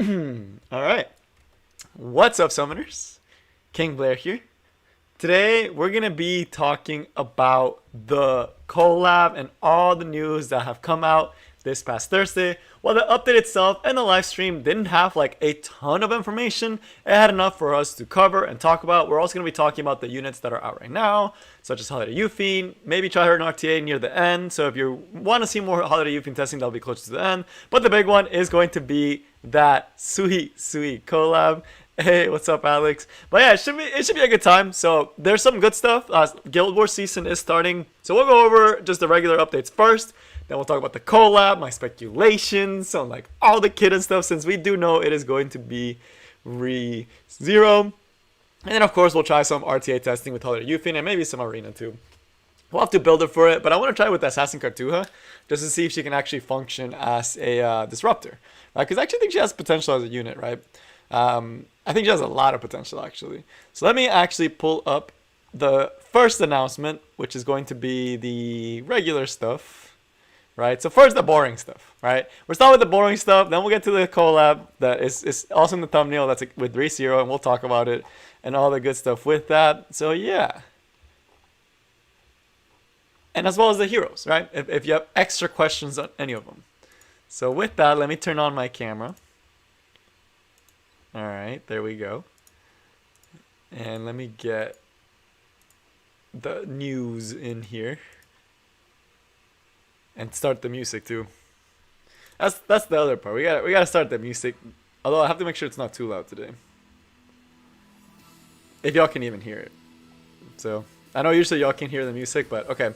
Alright. What's up, summoners? King Blair here. Today, we're going to be talking about the collab and all the news that have come out this past Thursday. While the update itself and the live stream didn't have like a ton of information, it had enough for us to cover and talk about. We're also going to be talking about the units that are out right now, such as Holiday Hufine, maybe try her an RTA near the end. So if you want to see more Holiday Hufine testing, that'll be closer to the end. But the big one is going to be that sweet collab. Hey, what's up, Alex? But yeah, it should be a good time. So there's some good stuff. Guild Wars season is starting, so we'll go over just the regular updates first. Then we'll talk about the collab, my speculations on like all the kit and stuff, since we do know it is going to be re-zero. And then of course we'll try some RTA testing with Holiday Hufine and maybe some arena too. We'll have to build it for it, but I want to try with Assassin Cartuja just to see if she can actually function as a disruptor, right? Because I actually think she has potential as a unit, right? I think she has a lot of potential actually. So let me actually pull up the first announcement, which is going to be the regular stuff. Right, so first the boring stuff, right? We'll start with the boring stuff, then we'll get to the collab that is also in the thumbnail, that's with re-zero, and we'll talk about it and all the good stuff with that. So yeah. And as well as the heroes, right? If you have extra questions on any of them. So with that, let me turn on my camera. Alright, there we go. And let me get the news in here. And start the music too. That's the other part. We gotta start the music. Although I have to make sure it's not too loud today. If y'all can even hear it. So I know usually y'all can hear the music, but okay.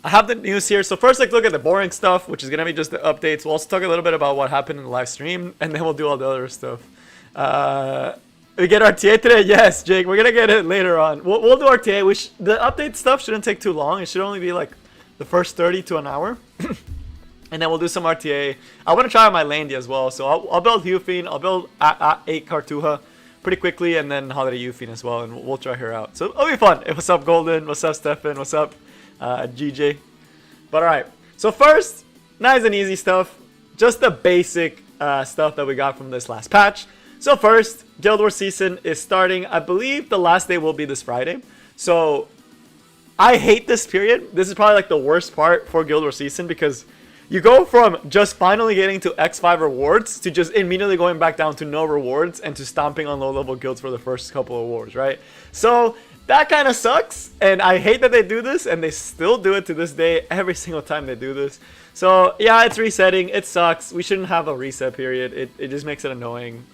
I have the news here. So first, like, look at the boring stuff, which is gonna be just the updates. We'll also talk a little bit about what happened in the live stream, and then we'll do all the other stuff. We get RTA today? Yes, Jake. We're gonna get it later on. We'll do RTA. The update stuff shouldn't take too long. It should only be like the first 30 to an hour. And then we'll do some RTA. I want to try out my Landy as well. So I'll build Hufine. I'll build 8 Cartuja pretty quickly. And then Holiday Hufine as well. And we'll try her out. So it'll be fun. What's up, Golden? What's up, Stefan? What's up, GJ? But alright. So first, nice and easy stuff. Just the basic stuff that we got from this last patch. So first, Guild Wars season is starting. I believe the last day will be this Friday. So I hate this period. This is probably like the worst part for Guild Wars season, because you go from just finally getting to X5 rewards to just immediately going back down to no rewards and to stomping on low-level guilds for the first couple of wars, right? So that kind of sucks, and I hate that they do this, and they still do it to this day every single time they do this. So yeah, it's resetting. It sucks. We shouldn't have a reset period. It just makes it annoying.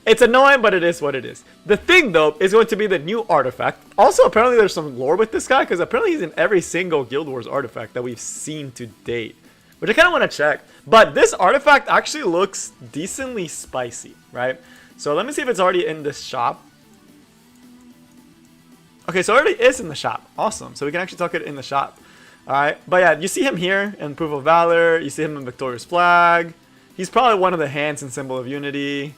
It's annoying, but it is what it is. The thing, though, is going to be the new artifact. Also, apparently there's some lore with this guy, because apparently he's in every single Guild Wars artifact that we've seen to date, which I kind of want to check. But this artifact actually looks decently spicy, right? So let me see if it's already in this shop. Okay, so it already is in the shop. Awesome. So we can actually talk it in the shop. All right. But yeah, you see him here in Proof of Valor. You see him in Victorious Flag. He's probably one of the hands in Symbol of Unity.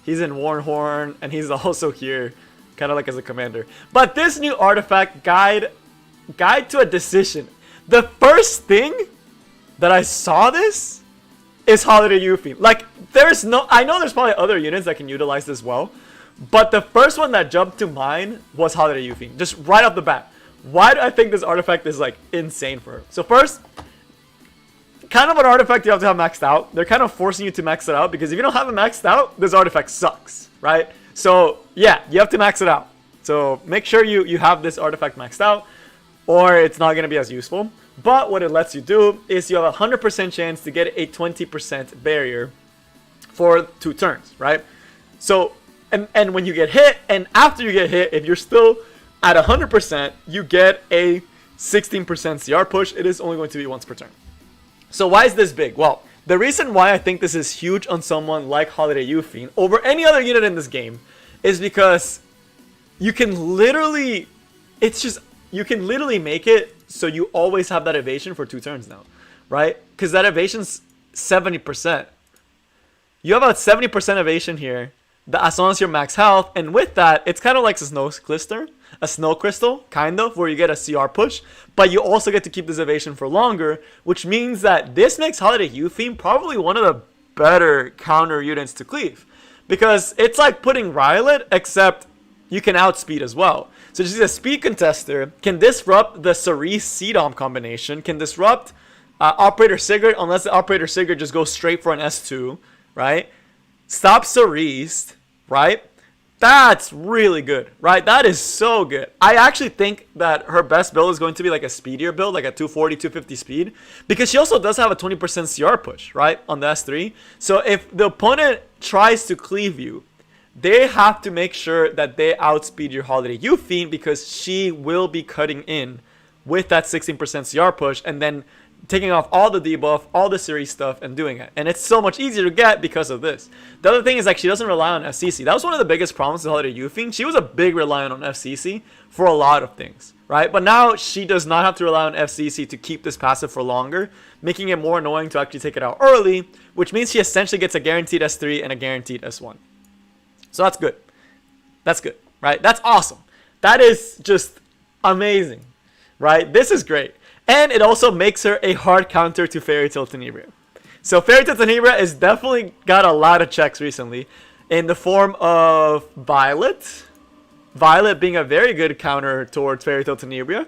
He's in Warnhorn, and he's also here, kind of like as a commander. But this new artifact, Guide to a Decision. The first thing that I saw this is Holiday Hufine. Like, I know there's probably other units that can utilize this well, but the first one that jumped to mind was Holiday Hufine, just right off the bat. Why do I think this artifact is like insane for her? So first, kind of an artifact you have to have maxed out. They're kind of forcing you to max it out, because if you don't have it maxed out, this artifact sucks, right? So yeah, you have to max it out. So make sure you have this artifact maxed out, or it's not going to be as useful. But what it lets you do is you have a 100% chance to get a 20% barrier for 2 turns, right? So, and when you get hit, and after you get hit, if you're still at 100%, you get a 16% CR push. It is only going to be once per turn. So why is this big? Well, the reason why I think this is huge on someone like Holiday Hufine over any other unit in this game is because you can literally make it so you always have that evasion for 2 turns now, right? Because that evasion's 70%. You have about 70% evasion here, as long as you're max health, and with that, it's kind of like a snow crystal, kind of, where you get a CR push, but you also get to keep this evasion for longer, which means that this makes Holiday Hufine probably one of the better counter units to cleave. Because it's like putting Rylet, except you can outspeed as well. So she's a speed contester, can disrupt the Cerise C-Dom combination, can disrupt Operator Sigurd, unless the Operator Sigurd just goes straight for an S2, right? Stop Cerise, right? That's really good, right? That is so good. I actually think that her best build is going to be like a speedier build, like a 240, 250 speed, because she also does have a 20% CR push, right, on the S3. So if the opponent tries to cleave you, they have to make sure that they outspeed your Holiday Hufine, because she will be cutting in with that 16% CR push and then taking off all the debuff, all the series stuff, and doing it. And it's so much easier to get because of this. The other thing is, like, she doesn't rely on FCC. That was one of the biggest problems with Holiday Hufine. She was a big reliant on FCC for a lot of things, right? But now she does not have to rely on FCC to keep this passive for longer, making it more annoying to actually take it out early, which means she essentially gets a guaranteed S3 and a guaranteed S1. So that's good. That's good, right? That's awesome. That is just amazing, right? This is great. And it also makes her a hard counter to Fairy Tail Tenebria. So Fairy Tail Tenebria has definitely got a lot of checks recently in the form of Violet. Violet being a very good counter towards Fairy Tail Tenebria.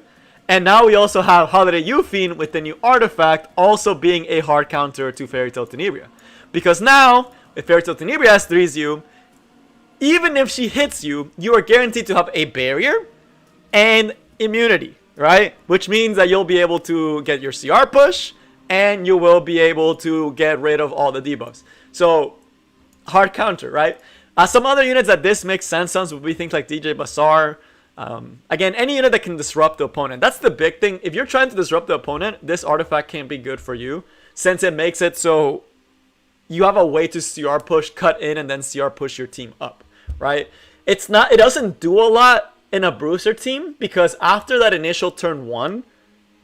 And now we also have Holiday Hufine with the new artifact also being a hard counter to Fairy Tail Tenebria. Because now, if Fairy Tail Tenebria S3s you, even if she hits you, you are guaranteed to have a barrier and immunity. Right? Which means that you'll be able to get your CR push and you will be able to get rid of all the debuffs. So, hard counter, right? Some other units that this makes sense on would be things like DJ Bazaar. Again, any unit that can disrupt the opponent. That's the big thing. If you're trying to disrupt the opponent, this artifact can be good for you, since it makes it so you have a way to CR push, cut in, and then CR push your team up, right? It doesn't do a lot in a bruiser team, because after that initial turn 1,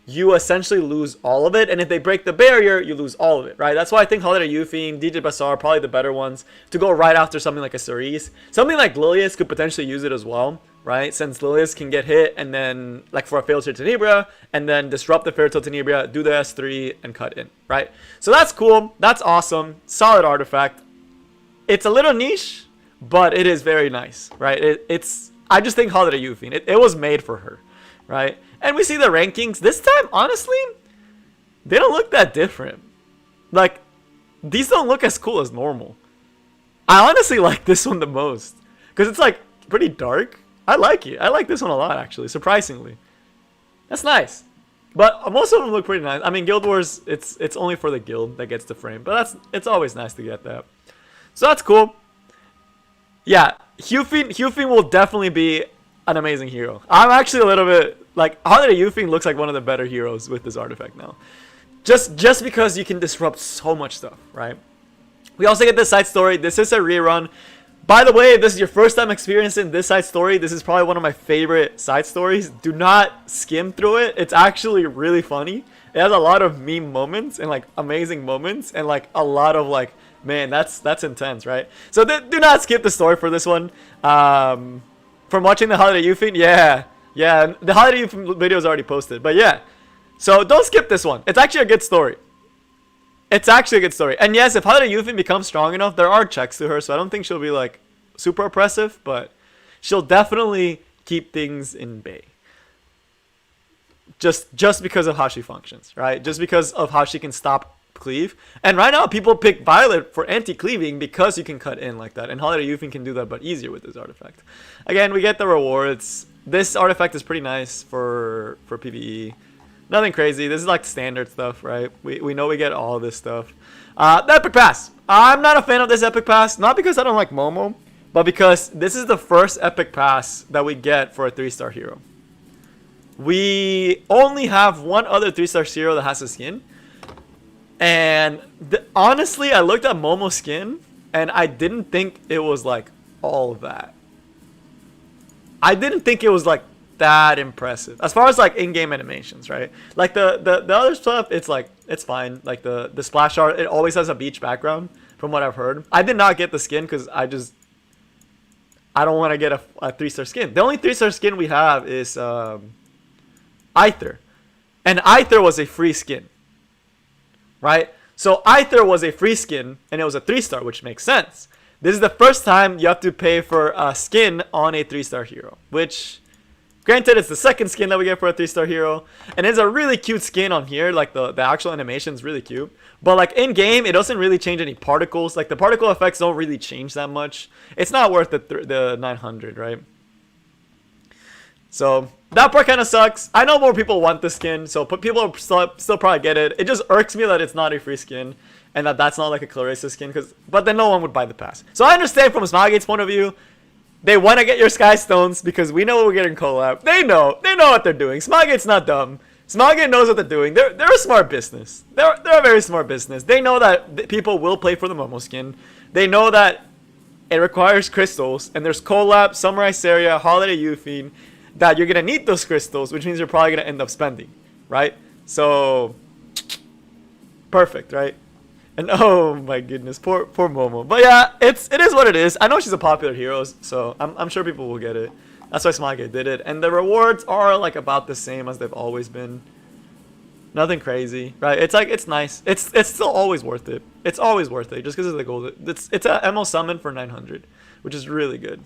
you essentially lose all of it, and if they break the barrier, you lose all of it, right? That's why I think Holiday Hufine, DJ Bazaar are probably the better ones to go right after something like a Cerise. Something like Lilius could potentially use it as well, right? Since Lilius can get hit, and then, like for a Fairy Tail Tenebria, and then disrupt the Fairy Tail Tenebria, do the S3, and cut in, right? So that's cool, that's awesome, solid artifact. It's a little niche, but it is very nice, right? I just think Holiday Hufine, it was made for her, right? And we see the rankings. This time, honestly, they don't look that different. Like, these don't look as cool as normal. I honestly like this one the most, because it's, like, pretty dark. I like it. I like this one a lot, actually, surprisingly. That's nice. But most of them look pretty nice. I mean, Guild Wars, it's only for the guild that gets the frame. But it's always nice to get that. So that's cool. Yeah, Hufine will definitely be an amazing hero. I'm actually a little bit, like, Holiday Hufine looks like one of the better heroes with this artifact now. Just because you can disrupt so much stuff, right? We also get this side story. This is a rerun. By the way, if this is your first time experiencing this side story, this is probably one of my favorite side stories. Do not skim through it. It's actually really funny. It has a lot of meme moments and, like, amazing moments, and, like, a lot of, like, man, that's intense, right? So do not skip the story for this one. From watching the Holiday Hufine, yeah, the Holiday Hufine video is already posted, but yeah. So don't skip this one. It's actually a good story. It's actually a good story. And yes, if Holiday Hufine becomes strong enough, there are checks to her, so I don't think she'll be, like, super oppressive, but she'll definitely keep things in bay. Just because of how she functions, right? Just because of how she can stop cleave. And right now people pick Violet for anti-cleaving because you can cut in like that, and Holiday Hufine can do that, but easier with this artifact. Again, we get the rewards. This artifact is pretty nice for PvE. Nothing crazy. This is like standard stuff, right? We know we get all this stuff. The Epic Pass. I'm not a fan of this Epic Pass, not because I don't like Momo, but because this is the first Epic Pass that we get for a 3-star hero. We only have one other 3-star hero that has a skin. And honestly, I looked at Momo's skin, and I didn't think it was, like, all of that. I didn't think it was, like, that impressive. As far as, like, in-game animations, right? Like, the other stuff, it's, like, it's fine. Like, the splash art, it always has a beach background, from what I've heard. I did not get the skin, because I don't want to get a 3-star skin. The only 3-star skin we have is Aether. And Aether was a free skin. Right? So Aether was a free skin, and it was a 3-star, which makes sense. This is the first time you have to pay for a skin on a 3-star hero, which, granted, it's the second skin that we get for a 3-star hero, and it's a really cute skin on here. Like the actual animation is really cute, but like in game, it doesn't really change any particles. Like the particle effects don't really change that much. It's not worth the 900, right? So that part kind of sucks. I know more people want the skin, so people still probably get it. It just irks me that it's not a free skin, and that's not like a Clarissa skin, but then no one would buy the pass. So I understand from Smilegate's point of view, they want to get your Sky Stones because we know what we're getting CoLab. They know what they're doing. Smilegate's not dumb. Smilegate knows what they're doing. They're a smart business. They're a very smart business. They know that people will play for the Momo skin. They know that it requires crystals, and there's CoLab, Samurai Seria, Holiday Hufine, that you're gonna need those crystals, which means you're probably gonna end up spending, right? So perfect, right? And oh my goodness, poor Momo. But yeah, it is what it is. I know she's a popular hero, so I'm sure people will get it. That's why Smilegate did it, and the rewards are like about the same as they've always been. Nothing crazy, right? It's like, it's nice. It's still always worth it. It's always worth it just because of the gold. It's a MO summon for 900, which is really good.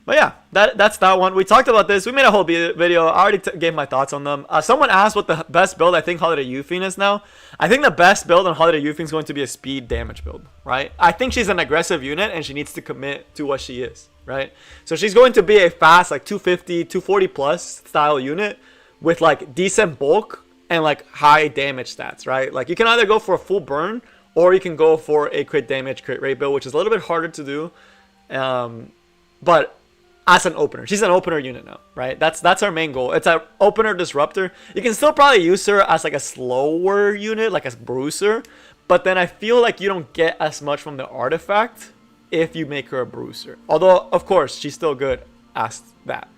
But yeah, that's that one. We talked about this. We made a whole video. I already gave my thoughts on them. Someone asked what the best build I think Holiday Hufine is now. I think the best build on Holiday Hufine is going to be a speed damage build, right? I think she's an aggressive unit and she needs to commit to what she is, right? So she's going to be a fast, like 250, 240 plus style unit with like decent bulk and like high damage stats, right? Like you can either go for a full burn or you can go for a crit damage, crit rate build, which is a little bit harder to do. But as an opener, she's an opener unit now, right? That's our main goal. It's an opener disruptor. You can still probably use her as like a slower unit, like a bruiser, but then I feel like you don't get as much from the artifact if you make her a bruiser. Although of course she's still good as that.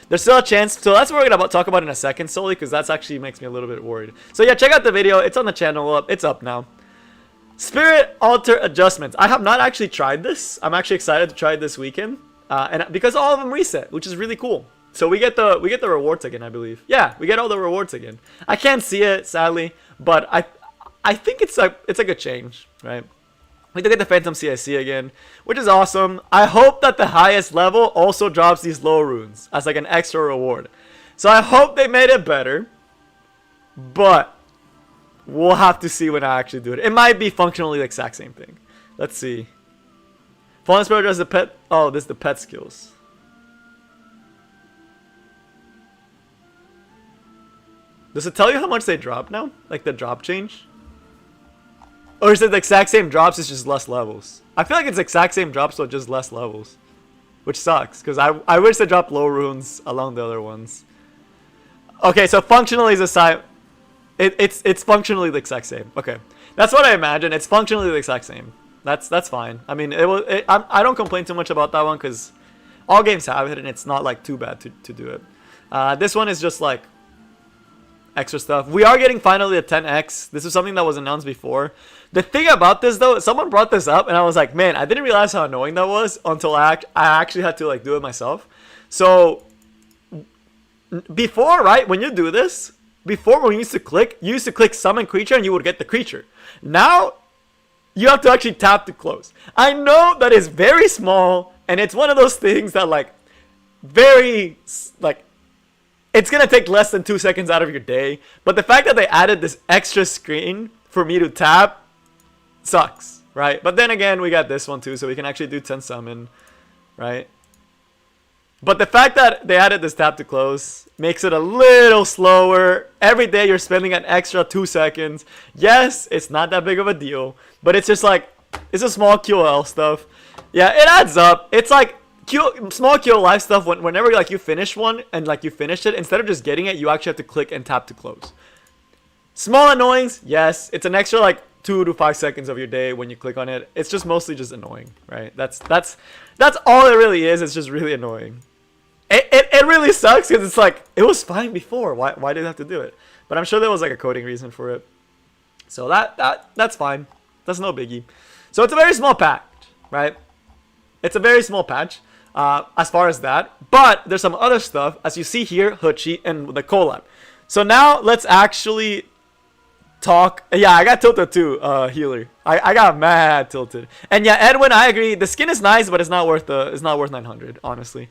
There's still a chance, so that's what we're gonna talk about in a second solely, because that's actually makes me a little bit worried. So yeah, check out the video. It's on the channel. It's up now. Spirit Altar adjustments. I have not actually tried this. I'm actually excited to try it this weekend. And because all of them reset, which is really cool. So we get the rewards again, I believe. Yeah, we get all the rewards again. I can't see it, sadly, but I think it's a good change, right? We do get the Phantom CIC again, which is awesome. I hope that the highest level also drops these low runes as like an extra reward. So I hope they made it better, but we'll have to see when I actually do it. It might be functionally the exact same thing. Let's see. Fallen Spirit does the pet. Oh, this is the pet skills. Does it tell you how much they drop now? Like the drop change? Or is it the exact same drops, it's just less levels? I feel like it's the exact same drops, so just less levels. Which sucks, because I wish they dropped low runes along the other ones. Okay, so functionally is a side. It's functionally the exact same. Okay. That's what I imagine. It's functionally the exact same. That's fine. I mean, I don't complain too much about that one because all games have it and it's not like too bad to do it. This one is just like extra stuff. We are getting finally a 10x. This is something that was announced before. The thing about this though, someone brought this up and I was like, man, I didn't realize how annoying that was until I actually had to like do it myself. So before, right, when you do this, before when you used to click summon creature and you would get the creature. Now you have to actually tap to close. I know that is very small, and it's one of those things that like very like it's gonna take less than 2 seconds out of your day. But the fact that they added this extra screen for me to tap sucks, right? But then again, we got this one too, so we can actually do 10 summon, right? But the fact that they added this tap to close makes it a little slower. Every day you're spending an extra 2 seconds. Yes, it's not that big of a deal, but it's just like, it's a small QL stuff. Yeah, it adds up. It's like small QL life stuff. Whenever like you finish one and like you finish it, instead of just getting it, you actually have to click and tap to close. Small annoyings, yes. It's an extra like 2 to 5 seconds of your day when you click on it. It's just mostly just annoying, right? That's all it really is. It's just really annoying. It really sucks because it's like it was fine before. Why did they have to do it? But I'm sure there was like a coding reason for it. So that's fine. That's no biggie. So it's a very small patch, right? It's a very small patch as far as that. But there's some other stuff as you see here, Huchi and the CoLab. So now let's actually talk. Yeah, I got tilted too, healer. I got mad tilted. And yeah, Edwin, I agree. The skin is nice, but it's not worth 900, honestly.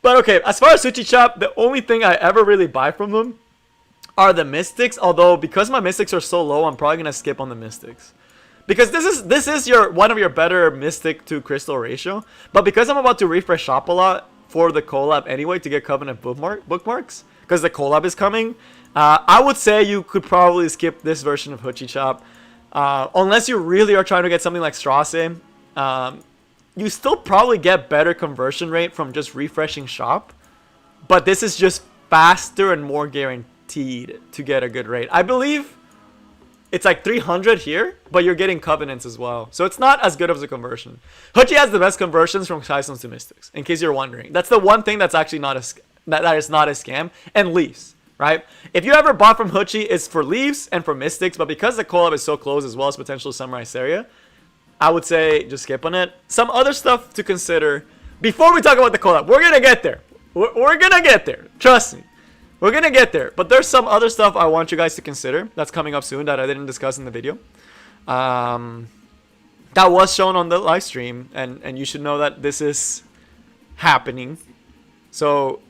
But okay, as far as Sushi Shop, the only thing I ever really buy from them are the mystics. Although because my mystics are so low, I'm probably gonna skip on the mystics. Because this is one of your better mystic to crystal ratio. But because I'm about to refresh shop a lot for the collab anyway to get covenant bookmarks, because the collab is coming, I would say you could probably skip this version of Hoochie Chop. Unless you really are trying to get something like Strasse. You still probably get better conversion rate from just refreshing shop. But this is just faster and more guaranteed to get a good rate. I believe it's like 300 here, but you're getting covenants as well. So it's not as good of a conversion. Hoochie has the best conversions from Skystones to Mystics, in case you're wondering. That's the one thing that's actually not that is not a scam. And leaves, right? If you ever bought from Hoochie, it's for leaves and for Mystics. But because the collab is so close as well as potential Samurai Seria, I would say just skip on it. Some other stuff to consider before we talk about the collab. We're going to get there. We're going to get there. Trust me. We're going to get there. But there's some other stuff I want you guys to consider that's coming up soon that I didn't discuss in the video. That was shown on the live stream. And you should know that this is happening. So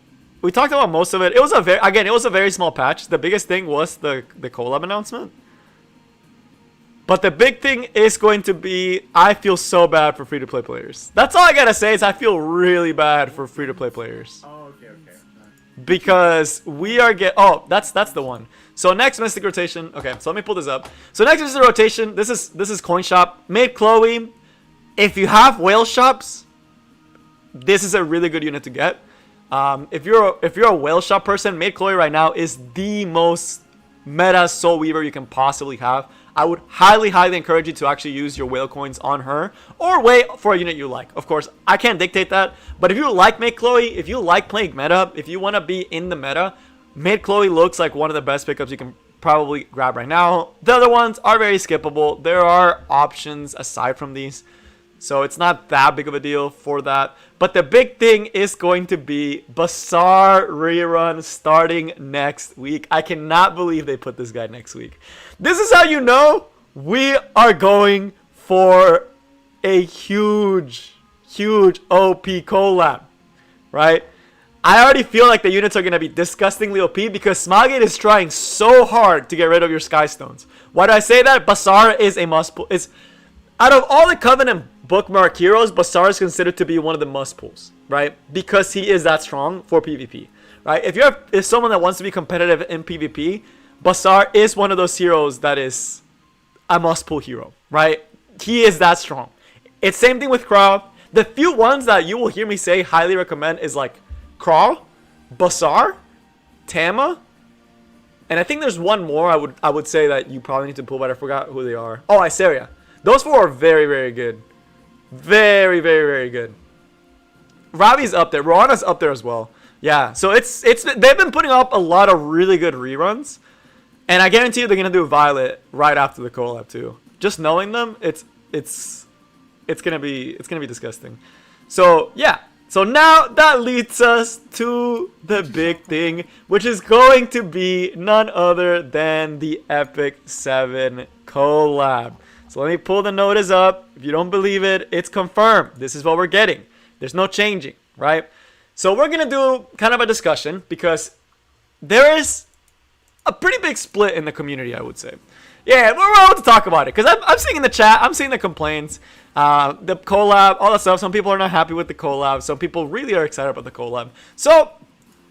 we talked about most of it. It was a very small patch. The biggest thing was the collab announcement. But the big thing is going to be, I feel so bad for free-to-play players. That's all I gotta say is I feel really bad for free-to-play players. Oh, okay. Because we are that's the one. So next Mystic rotation. Okay, so let me pull this up. So next Mystic rotation. This is Coin Shop. Made Chloe. If you have whale shops, this is a really good unit to get. If you're a whale shop person, Made Chloe right now is the most meta soul weaver you can possibly have. I would highly encourage you to actually use your whale coins on her or wait for a unit you like. Of course, I can't dictate that, but if you like Made Chloe, if you like playing meta, if you want to be in the meta, Made Chloe looks like one of the best pickups you can probably grab right now. The other ones are very skippable. There are options aside from these, so it's not that big of a deal for that. But the big thing is going to be Bazaar rerun starting next week. I cannot believe they put this guy next week. This is how you know we are going for a huge OP collab, right? I already feel like the units are going to be disgustingly OP because Smogate is trying so hard to get rid of your Skystones. Why do I say that? Bazaar is a must pull. Out of all the Covenant bookmark heroes, Bazaar is considered to be one of the must pulls, right? Because he is that strong for PvP, right? If someone that wants to be competitive in PvP, Bazaar is one of those heroes that is a must pull hero, right? He is that strong. It's same thing with Craw. The few ones that you will hear me say highly recommend is like Craw, Bazaar, Tama, and I think there's one more I would say that you probably need to pull, but I forgot who they are. Oh, Iseria. Those four are very good. Very good. Ravi's up there. Roana's up there as well. Yeah, so they've been putting up a lot of really good reruns, and I guarantee you they're gonna do Violet right after the collab too. Just knowing them, it's gonna be disgusting. So yeah. So now that leads us to the big thing, which is going to be none other than the Epic 7 collab. So let me pull the notice up. If you don't believe it, it's confirmed. This is what we're getting. There's no changing, right? So we're going to do kind of a discussion because there is a pretty big split in the community, I would say. Yeah, we're about to talk about it because I'm seeing in the chat, I'm seeing the complaints, the collab, all that stuff. Some people are not happy with the collab. Some people really are excited about the collab. So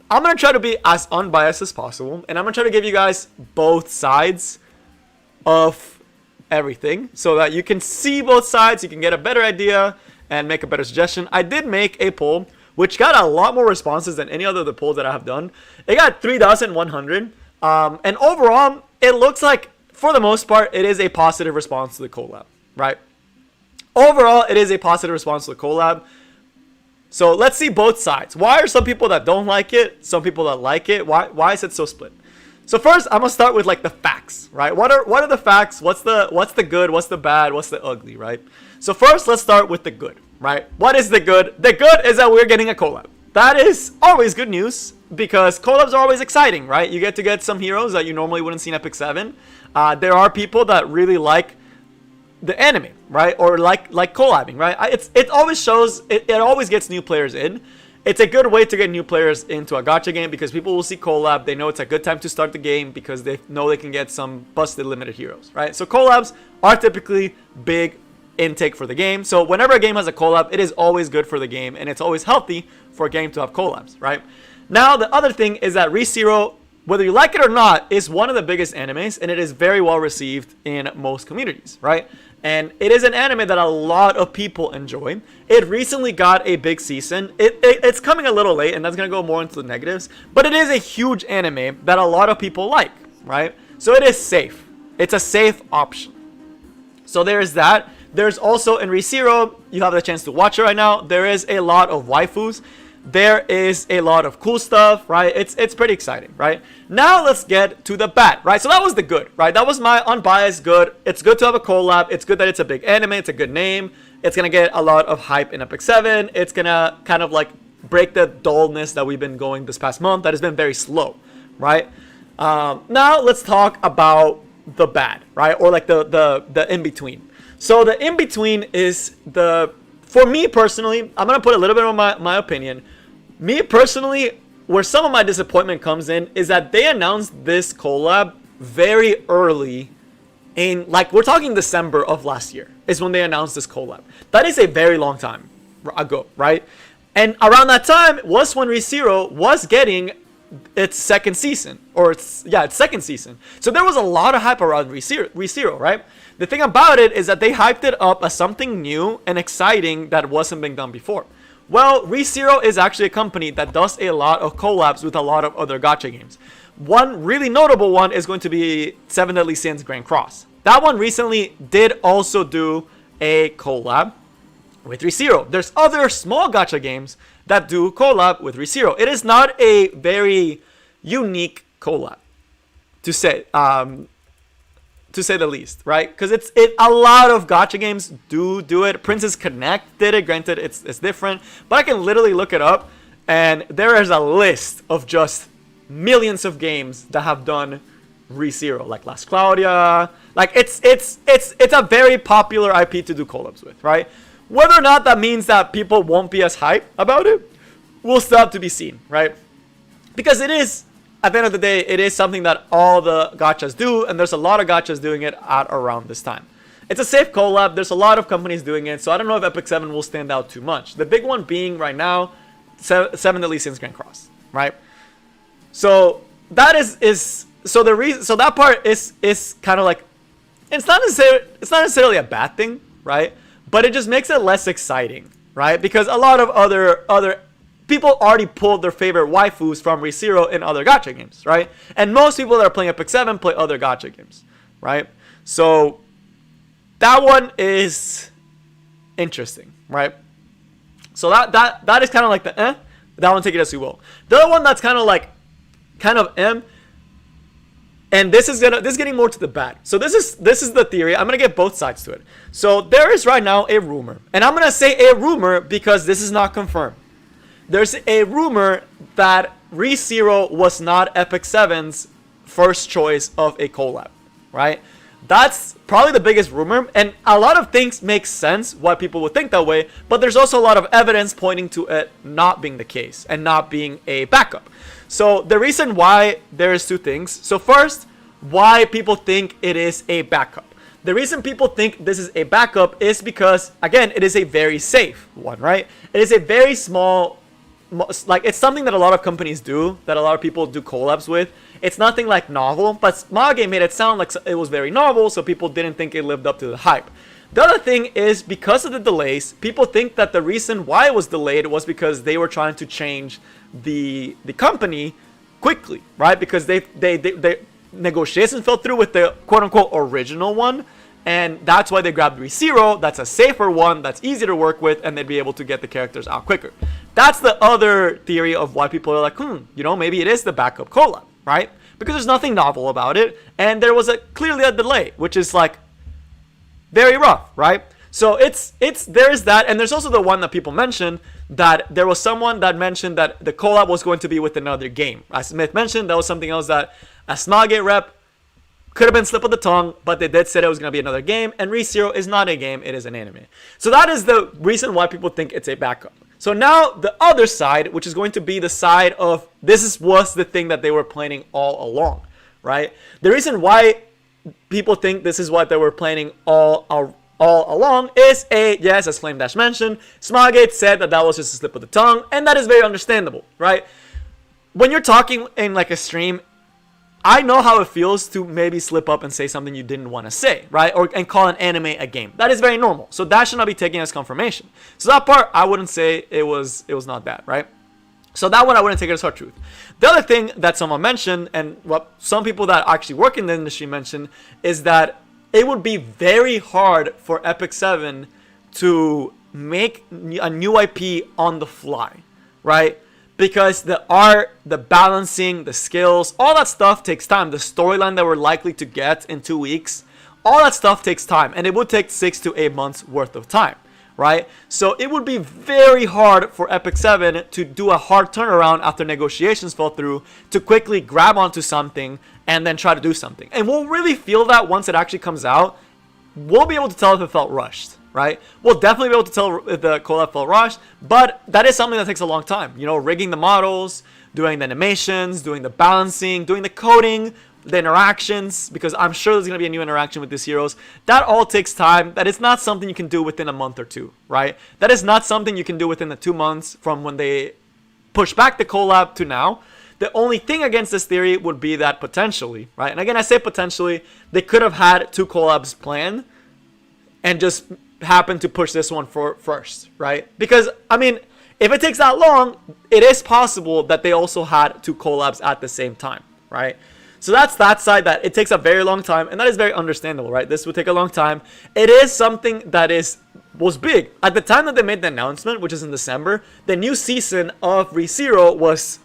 I'm going to try to be as unbiased as possible, and I'm going to try to give you guys both sides of everything so that you can see both sides, you can get a better idea and make a better suggestion. I did make a poll which got a lot more responses than any other of the polls that I have done. It got 3,100 and overall it looks like for the most part it is a positive response to the collab, right? Overall it is a positive response to the collab. So let's see both sides. Why are some people that don't like it, some people that like it? Why is it so split? So first, I'm gonna start with like the facts, right? What are the facts? What's the good? What's the bad? What's the ugly, right? So first, let's start with the good, right? What is the good? The good is that we're getting a collab. That is always good news. because collabs are always exciting, right? You get to get some heroes that you normally wouldn't see in Epic 7. There are people that really like the anime, right? Or like collabing, right? It always shows, it always gets new players in. It's a good way to get new players into a gacha game because people will see collab. They know it's a good time to start the game because they know they can get some busted limited heroes, right? So collabs are typically big intake for the game. So whenever a game has a collab, it is always good for the game, and it's always healthy for a game to have collabs, right? Now, the other thing is that ReZero, whether you like it or not, is one of the biggest animes, and it is very well received in most communities, right? And it is an anime that a lot of people enjoy. It recently got a big season. It's coming a little late, and that's going to go more into the negatives. But it is a huge anime that a lot of people like, right? So it is safe. It's a safe option. So there is that. There's also in ReZero, you have the chance to watch it right now. There is a lot of waifus. There is a lot of cool stuff, right? It's pretty exciting, right? Now let's get to the bad, right? So that was the good, right? That was my unbiased good. It's good to have a collab. It's good that it's a big anime. It's a good name. It's going to get a lot of hype in Epic 7. It's going to kind of like break the dullness that we've been going this past month that has been very slow, right? Now let's talk about the bad, right? Or like the in-between. So the in-between is for me personally, I'm going to put a little bit of my opinion. Me personally, where some of my disappointment comes in is that they announced this collab very early in, like, we're talking December of last year is when they announced this collab. That is a very long time ago, right? And around that time was when ReZero was getting its second season, or its second season. So there was a lot of hype around ReZero, right? The thing about it is that they hyped it up as something new and exciting that wasn't being done before. Well, ReZero is actually a company that does a lot of collabs with a lot of other gacha games. One really notable one is going to be 7 Deadly Sins Grand Cross. That one recently did also do a collab with ReZero. There's other small gacha games that do collab with ReZero. It is not a very unique collab, to say the least, right? Because a lot of gacha games do it. Princess Connect did it. Granted, it's different, but I can literally look it up, and there is a list of just millions of games that have done ReZero, like Last Claudia. Like it's a very popular IP to do collabs with, right? Whether or not that means that people won't be as hyped about it, will still have to be seen, right? Because it is, at the end of the day, it is something that all the gachas do, and there's a lot of gachas doing it at around this time. It's a safe collab. There's a lot of companies doing it, so I don't know if Epic 7 will stand out too much. The big one being right now, 7 Deadly Sins Grand Cross, right? So that so that part is kind of like, it's not necessarily a bad thing, right? But it just makes it less exciting, right? Because a lot of other people already pulled their favorite waifus from ReZero in other gacha games, right? And most people that are playing Epic 7 play other gacha games, right? So that one is interesting, right? So that is kind of like the that one, take it as you will. The other one that's kind of and this is getting more to the bad. So this is the theory. I'm gonna get both sides to it. So there is right now a rumor, and I'm gonna say a rumor because this is not confirmed. There's a rumor that ReZero was not Epic 7's first choice of a collab, right? That's probably the biggest rumor, and a lot of things make sense why people would think that way, but there's also a lot of evidence pointing to it not being the case and not being a backup. So the reason why, there is two things. So first, why people think it is a backup. The reason people think this is a backup is because, again, it is a very safe one, right? It is a very small, like, it's something that a lot of companies do, that a lot of people do collabs with. It's nothing like novel, but Smage made it sound like it was very novel, so people didn't think it lived up to the hype. The other thing is, because of the delays, people think that the reason why it was delayed was because they were trying to change the company quickly, right? Because they negotiations fell through with the quote-unquote original one, and that's why they grabbed ReZero. That's a safer one, that's easy to work with, and they'd be able to get the characters out quicker. That's the other theory of why people are like, maybe it is the backup collab, right? Because there's nothing novel about it, and there was clearly a delay, which is like very rough, right? So there is that, and there's also the one that people mentioned that there was someone that mentioned that the collab was going to be with another game. As Smith mentioned, that was something else that a Smilegate rep could have been slip of the tongue, but they did say it was going to be another game, and ReZero is not a game, it is an anime. So that is the reason why people think it's a backup. So now the other side, which is going to be the side of was the thing that they were planning all along, right? The reason why people think this is what they were planning all along is yes, as Flame Dash mentioned, Smilegate said that was just a slip of the tongue, and that is very understandable, right? When you're talking in like a stream, I know how it feels to maybe slip up and say something you didn't want to say, right? And call an anime a game. That is very normal. So that should not be taken as confirmation. So that part, I wouldn't say it was not bad, right? So that one, I wouldn't take it as hard truth. The other thing that someone mentioned, and what some people that actually work in the industry mentioned, is that it would be very hard for Epic 7 to make a new IP on the fly, right? Because the art, the balancing, the skills, all that stuff takes time. The storyline that we're likely to get in 2 weeks, all that stuff takes time. And it would take 6 to 8 months worth of time, right? So it would be very hard for Epic 7 to do a hard turnaround after negotiations fell through to quickly grab onto something and then try to do something. And we'll really feel that once it actually comes out. We'll be able to tell if it felt rushed, right? We'll definitely be able to tell if the collab felt rushed, but that is something that takes a long time. You know, rigging the models, doing the animations, doing the balancing, doing the coding, the interactions, because I'm sure there's going to be a new interaction with these heroes. That all takes time. That is not something you can do within a month or two, right? That is not something you can do within the 2 months from when they push back the collab to now. The only thing against this theory would be that potentially, right? And again, I say potentially, they could have had 2 collabs planned and just happened to push this one first, right? Because, I mean, if it takes that long, it is possible that they also had 2 collabs at the same time, right? So that's that side, that it takes a very long time, and that is very understandable, right? This would take a long time. It is something that was big. At the time that they made the announcement, which is in December, the new season of ReZero was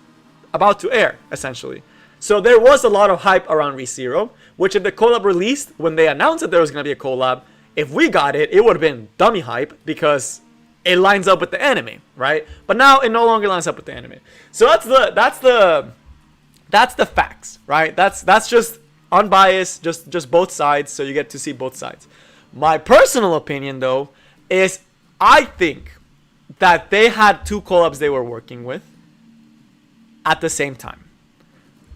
about to air, essentially. So there was a lot of hype around ReZero, which if the collab released, when they announced that there was going to be a collab, if we got it, it would have been dummy hype because it lines up with the anime, right? But now it no longer lines up with the anime. So that's the facts, right? That's just unbiased, just both sides, so you get to see both sides. My personal opinion, though, is I think that they had 2 collabs they were working with at the same time.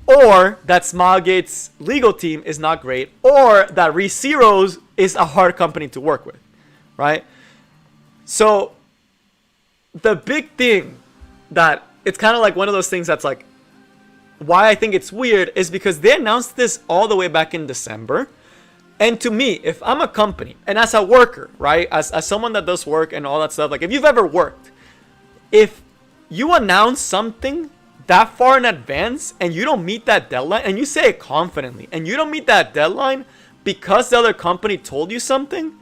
Or that Smilegate's legal team is not great, or that ReZero's is a hard company to work with, right? So the big thing that it's kind of like one of those things that's like, why I think it's weird is because they announced this all the way back in December. And to me, if I'm a company and as a worker, right, as someone that does work and all that stuff, like if you've ever worked, if you announce something that far in advance and you don't meet that deadline, and you say it confidently, and you don't meet that deadline because the other company told you something,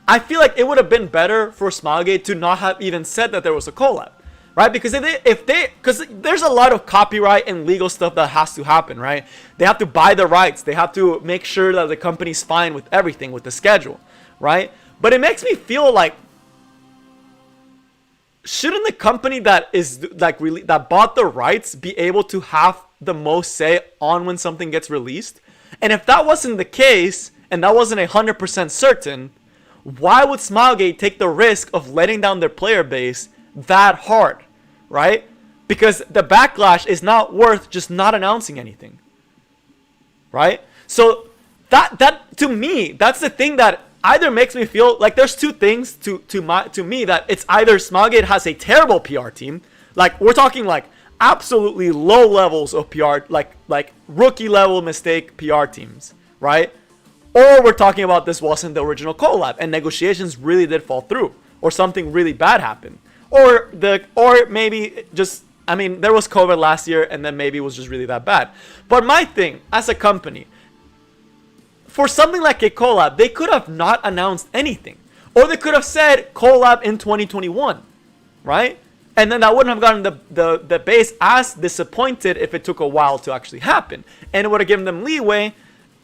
I feel like it would have been better for Smilegate to not have even said that there was a collab, right? Because because there's a lot of copyright and legal stuff that has to happen, right? They have to buy the rights, they have to make sure that the company's fine with everything, with the schedule, right? But it makes me feel like, shouldn't the company that is like really that bought the rights be able to have the most say on when something gets released? And if that wasn't the case, and that wasn't 100% certain, why would Smilegate take the risk of letting down their player base that hard, right? Because the backlash is not worth just not announcing anything, right? So that to me, that's the thing that either makes me feel like there's 2 things to me, that it's either Smilegate has a terrible PR team, like we're talking like absolutely low levels of PR, like rookie level mistake PR teams, right? Or we're talking about this wasn't the original collab and negotiations really did fall through, or something really bad happened, or maybe just, I mean, there was COVID last year and then maybe it was just really that bad. But my thing as a company, for something like a collab, they could have not announced anything. Or they could have said collab in 2021, right? And then that wouldn't have gotten the base as disappointed if it took a while to actually happen. And it would have given them leeway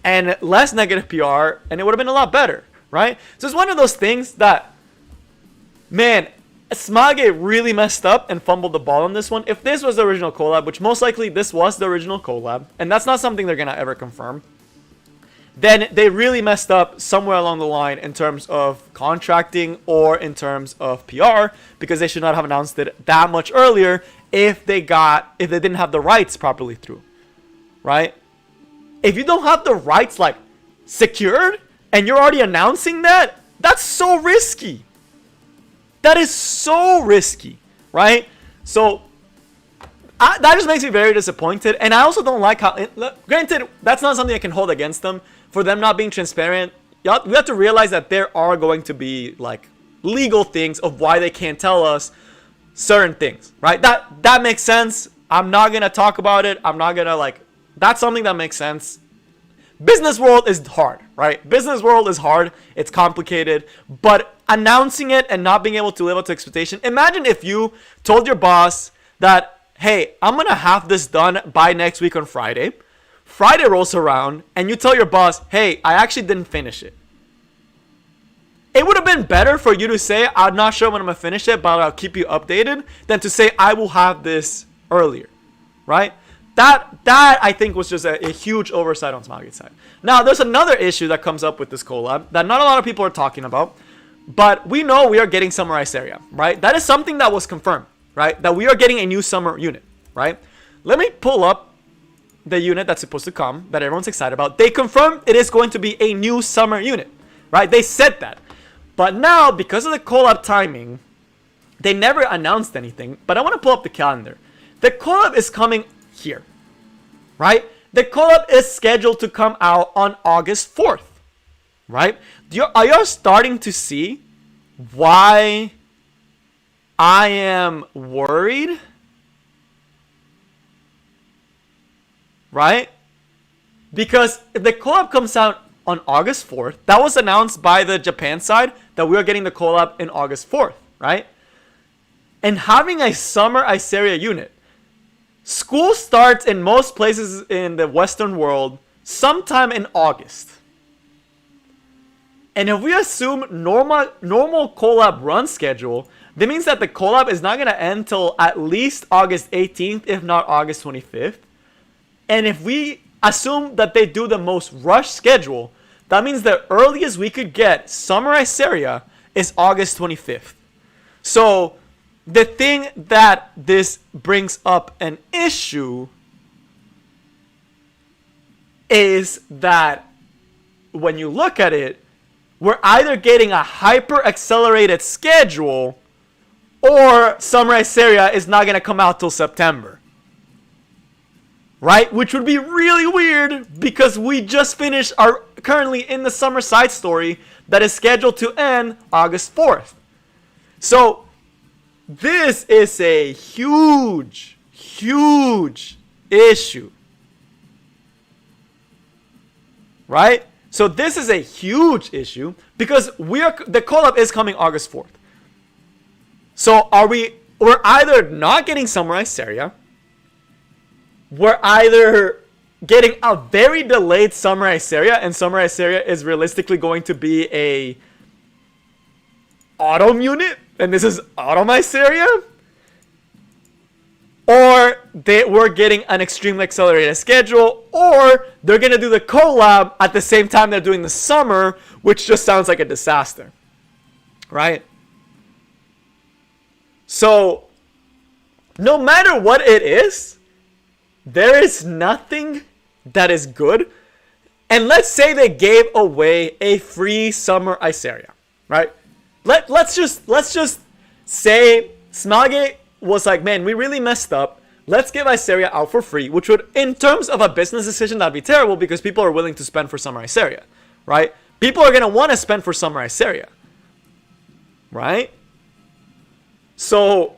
and less negative PR, and it would have been a lot better, right? So it's one of those things that, man, Smage really messed up and fumbled the ball on this one. If this was the original collab, which most likely this was the original collab, and that's not something they're going to ever confirm, then they really messed up somewhere along the line in terms of contracting or in terms of PR, because they should not have announced it that much earlier if they didn't have the rights properly through, right? If you don't have the rights like secured and you're already announcing that, that's so risky. That is so risky, right? So that just makes me very disappointed. And I also don't like how, granted, that's not something I can hold against them for them not being transparent. We have to realize that there are going to be like legal things of why they can't tell us certain things, right? That makes sense. I'm not going to talk about it. I'm not going to that's something that makes sense. Business world is hard, right? Business world is hard. It's complicated. But announcing it and not being able to live up to expectation. Imagine if you told your boss that, hey, I'm going to have this done by next week on Friday. Friday rolls around and you tell your boss, hey, I actually didn't finish it. It would have been better for you to say, I'm not sure when I'm going to finish it, but I'll keep you updated, than to say, I will have this earlier, right? That I think was just a huge oversight on Smage's side. Now, there's another issue that comes up with this collab that not a lot of people are talking about, but we know we are getting Summer Ice Area, right? That is something that was confirmed, right? That we are getting a new summer unit, right? Let me pull up the unit that's supposed to come, that everyone's excited about. They confirmed it is going to be a new summer unit, right? They said that. But now, because of the collab timing, they never announced anything. But I want to pull up the calendar. The collab is coming here, right? The collab is scheduled to come out on August 4th, right? Are you starting to see why I am worried? Right? Because if the collab comes out on August 4th, that was announced by the Japan side that we are getting the collab in August 4th, right? And having a summer Iceria unit, school starts in most places in the Western world sometime in August. And if we assume normal collab run schedule, that means that the collab is not going to end till at least August 18th, if not August 25th. And if we assume that they do the most rush schedule, that means the earliest we could get Summer Iceria is August 25th. So the thing that this brings up an issue is that when you look at it, we're either getting a hyper accelerated schedule or Summer Iceria is not going to come out till September. Right? Which would be really weird because we just finished our currently in the summer side story that is scheduled to end August 4th. So this is a huge, huge issue. Right? So this is a huge issue because the collab is coming August 4th. So we're either not getting Summer Iceria, we're either getting a very delayed Summer Iceria, and Summer Iceria is realistically going to be a autumn unit, and this is autumn Iceria, or we're getting an extremely accelerated schedule, or they're going to do the collab at the same time they're doing the summer, which just sounds like a disaster, right? So, no matter what it is, there is nothing that is good. And let's say they gave away a free summer Iceria, right? Let's just say Smage was like, man, we really messed up. Let's give Iceria out for free, which would, in terms of a business decision, that'd be terrible because people are willing to spend for summer Iceria, right? People are going to want to spend for summer Iceria, right? So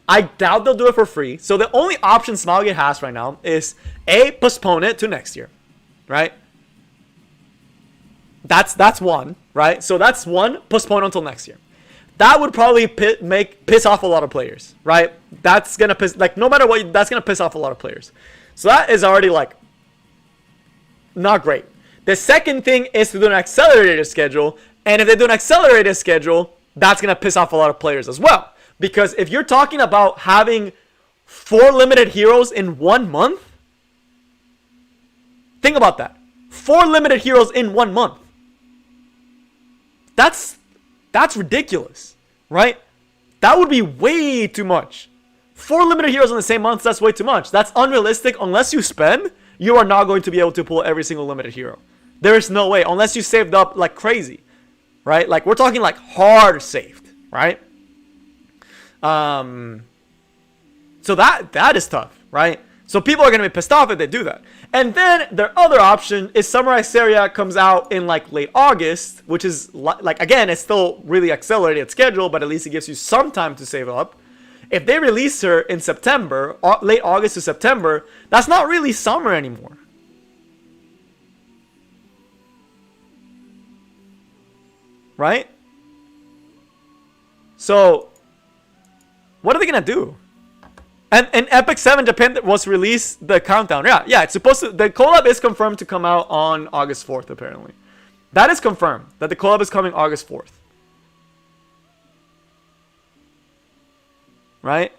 I doubt they'll do it for free. So the only option Smage has right now is A, postpone it to next year, right? That's one, right? So that's one, postpone until next year. That would probably piss off a lot of players, right? That's gonna piss, like, no matter what, that's gonna piss off a lot of players. So that is already like not great. The second thing is to do an accelerated schedule, and if they do an accelerated schedule, that's gonna piss off a lot of players as well. Because if you're talking about having 4 limited heroes in 1 month, think about that. 4 limited heroes in 1 month. That's ridiculous, right? That would be way too much. 4 limited heroes in the same month, that's way too much. That's unrealistic. Unless you spend, you are not going to be able to pull every single limited hero. There is no way, unless you saved up like crazy, right? Like, we're talking like hard saved, right? So that is tough, right? So people are going to be pissed off if they do that. And then their other option is Samurai Seria comes out in like late August, which is like, again, it's still really accelerated schedule, but at least it gives you some time to save up. If they release her in September, late August to September, that's not really summer anymore. Right? So, what are they going to do? And Epic 7 Japan was released the countdown. Yeah, it's supposed to. The collab is confirmed to come out on August 4th, apparently. That is confirmed, that the collab is coming August 4th. Right?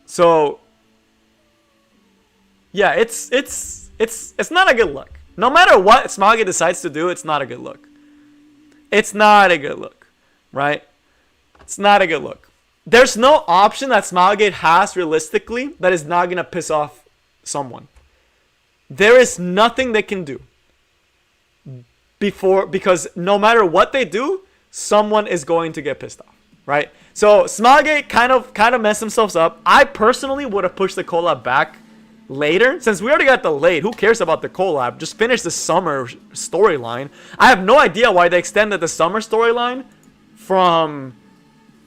So, yeah, it's not a good look. No matter what Smilegate decides to do, it's not a good look. It's not a good look, right? It's not a good look. There's no option that Smilegate has realistically that is not going to piss off someone. There is nothing they can do because no matter what they do, someone is going to get pissed off, right? So Smilegate kind of messed themselves up. I personally would have pushed the collab back later. Since we already got delayed, who cares about the collab? Just finish the summer storyline. I have no idea why they extended the summer storyline from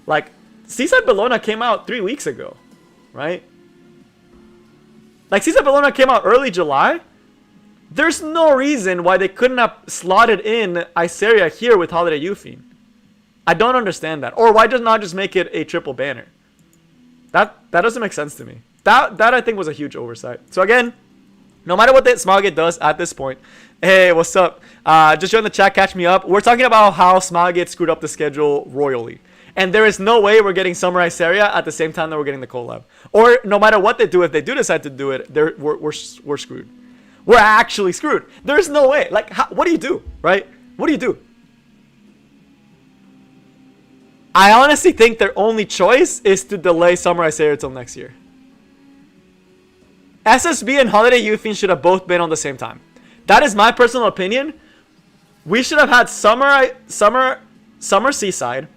like Seaside Bologna came out 3 weeks ago, right? Like, Seaside Bologna came out early July. There's no reason why they couldn't have slotted in Iseria here with Holiday Hufine. I don't understand that. Or why not just make it a triple banner? That doesn't make sense to me. That I think was a huge oversight. So again, no matter what the Smilegate does at this point, hey, what's up? Just join the chat, catch me up. We're talking about how Smilegate screwed up the schedule royally. And there is no way we're getting Samurai Seria at the same time that we're getting the collab. Or no matter what they do, if they do decide to do it, we're screwed. We're actually screwed. There's no way. Like, what do you do, right? What do you do? I honestly think their only choice is to delay Samurai Seria till next year. SSB and Holiday Hufine should have both been on the same time. That is my personal opinion. We should have had Summer Seaside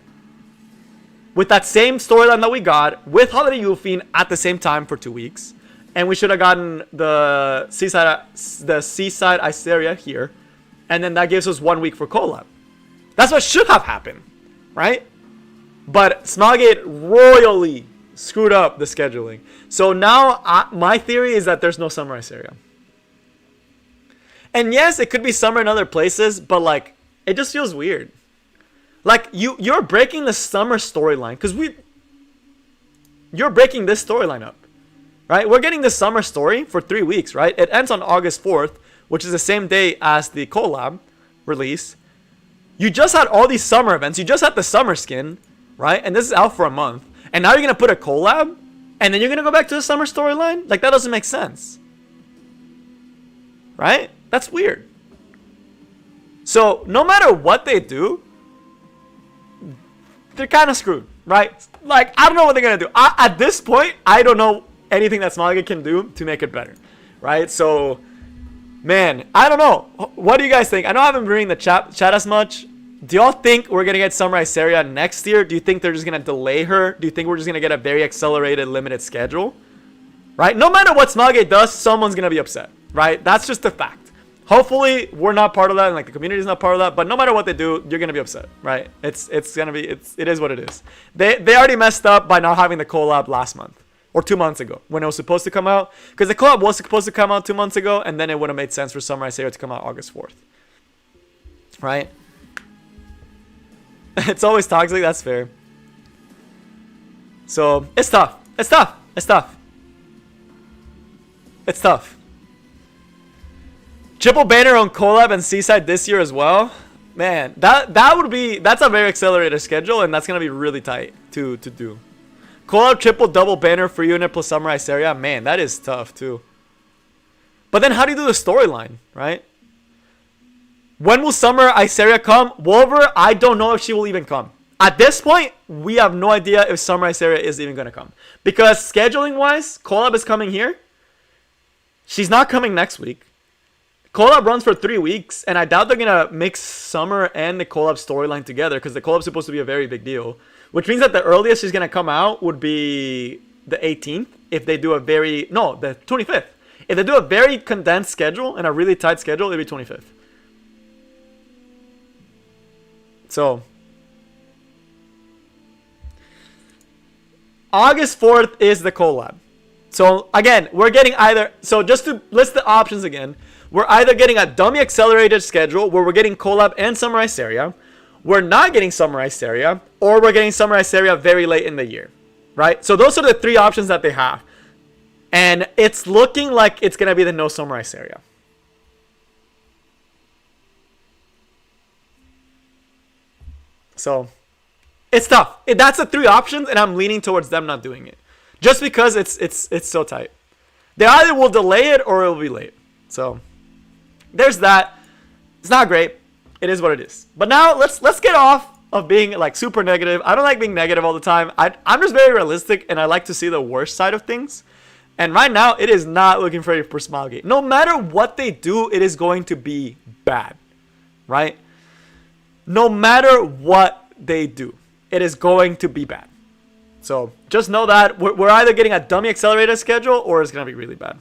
with that same storyline that we got with Holiday Hufine at the same time for 2 weeks, and we should have gotten the Seaside Iseria here, and then that gives us 1 week for collab. That's what should have happened, right? But Smilegate royally screwed up the scheduling. So now my theory is that there's no Summer Iseria. And yes, it could be summer in other places, but like it just feels weird. Like, you're breaking the summer storyline. Because you're breaking this storyline up. Right? We're getting the summer story for 3 weeks, right? It ends on August 4th, which is the same day as the collab release. You just had all these summer events. You just had the summer skin, right? And this is out for a month. And now you're going to put a collab? And then you're going to go back to the summer storyline? Like, that doesn't make sense. Right? That's weird. So, no matter what they do, they're kind of screwed, right? Like, I don't know what they're going to do. At this point, I don't know anything that Smilegate can do to make it better, right? So, man, I don't know. What do you guys think? I know I haven't been reading the chat as much. Do y'all think we're going to get Samurai Seria next year? Do you think they're just going to delay her? Do you think we're just going to get a very accelerated, limited schedule? Right? No matter what Smilegate does, someone's going to be upset, right? That's just a fact. Hopefully, we're not part of that, and like the community is not part of that. But no matter what they do, you're gonna be upset, right? It is what it is. They already messed up by not having the collab last month or 2 months ago when it was supposed to come out. Because the collab was supposed to come out 2 months ago, and then it would have made sense for Samurai Seria to come out August 4th, right? It's always toxic. That's fair. So it's tough. It's tough. It's tough. It's tough. Triple banner on collab and Seaside this year as well. Man, that's a very accelerated schedule, and that's gonna be really tight to do. CoLab triple double banner for unit plus Samurai Seria. Man, that is tough too. But then how do you do the storyline, right? When will Summer Iseria come? Wolver, I don't know if she will even come. At this point, we have no idea if Summer Iseria is even going to come. Because scheduling-wise, CoLab is coming here. She's not coming next week. CoLab runs for 3 weeks, and I doubt they're going to mix Summer and the CoLab storyline together because the CoLab is supposed to be a very big deal. Which means that the earliest she's going to come out would be the 18th if they do a very... No, the 25th. If they do a very condensed schedule and a really tight schedule, it'll be 25th. So, August 4th is the CoLab. So, again, we're getting either... So, just to list the options again, we're either getting a dummy accelerated schedule where we're getting CoLab and Samurai Seria, we're not getting Samurai Seria, or we're getting Samurai Seria very late in the year, right? So, those are the 3 options that they have. And it's looking like it's going to be the no Samurai Seria. So, it's tough. That's the 3 options, and I'm leaning towards them not doing it. Just because it's so tight. They either will delay it or it will be late. So, there's that. It's not great. It is what it is. But now, let's get off of being like super negative. I don't like being negative all the time. I'm just very realistic, and I like to see the worst side of things. And right now, it is not looking pretty for Smilegate. No matter what they do, it is going to be bad. Right? No matter what they do, it is going to be bad. So just know that we're either getting a dummy accelerated schedule or it's going to be really bad.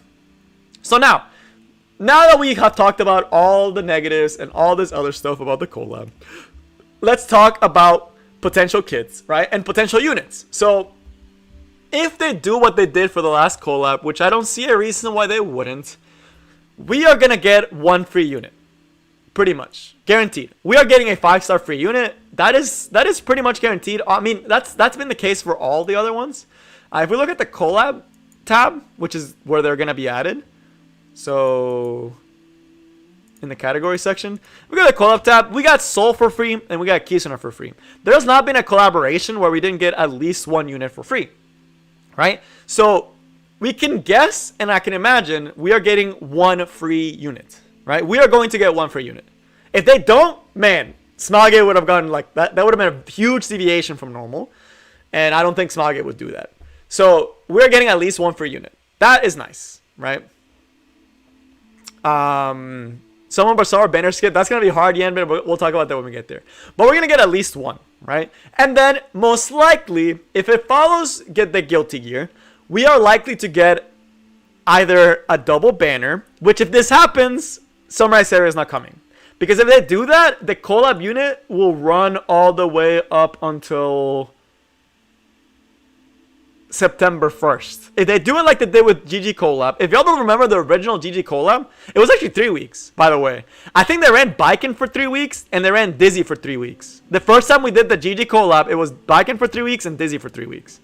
So now that we have talked about all the negatives and all this other stuff about the CoLab, let's talk about potential kits, right? And potential units. So if they do what they did for the last CoLab, which I don't see a reason why they wouldn't, we are going to get 1 free unit. Pretty much guaranteed. We are getting a 5-star free unit. That is pretty much guaranteed. I mean, that's been the case for all the other ones. If we look at the CoLab tab, which is where they're gonna be added, so in the category section, we got the CoLab tab. We got Soul for free, and we got Kisuna for free. There's not been a collaboration where we didn't get at least 1 unit for free, right? So we can guess, and I can imagine we are getting 1 free unit. Right? We are going to get 1 free unit. If they don't, man, Smilegate would have gotten like that. That would have been a huge deviation from normal. And I don't think Smilegate would do that. So we're getting at least 1 free unit. That is nice, right? Someone Basara banner skip. That's going to be hard, Yan, but we'll talk about that when we get there. But we're going to get at least 1, right? And then most likely, if it follows get the Guilty Gear, we are likely to get either a double banner, which if this happens, Samurai Seria is not coming. Because if they do that, the CoLab unit will run all the way up until September 1st. If they do it like they did with GG CoLab, if y'all don't remember the original GG CoLab, it was actually 3 weeks, by the way. I think they ran Biken for 3 weeks, and they ran Dizzy for 3 weeks. The first time we did the GG CoLab, it was Biken for 3 weeks and Dizzy for 3 weeks.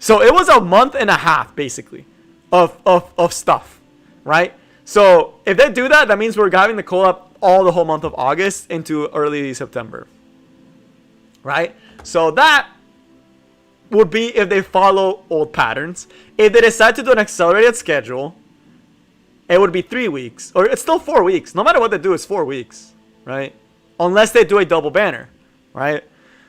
So it was a month and a half, basically, of stuff, right? So if they do that, that means we're having the CoLab all the whole month of August into early September, right? So that would be if they follow old patterns. If they decide to do an accelerated schedule, it would be 3 weeks, or it's still 4 weeks. No matter what they do, it's 4 weeks, right? Unless they do a double banner, right?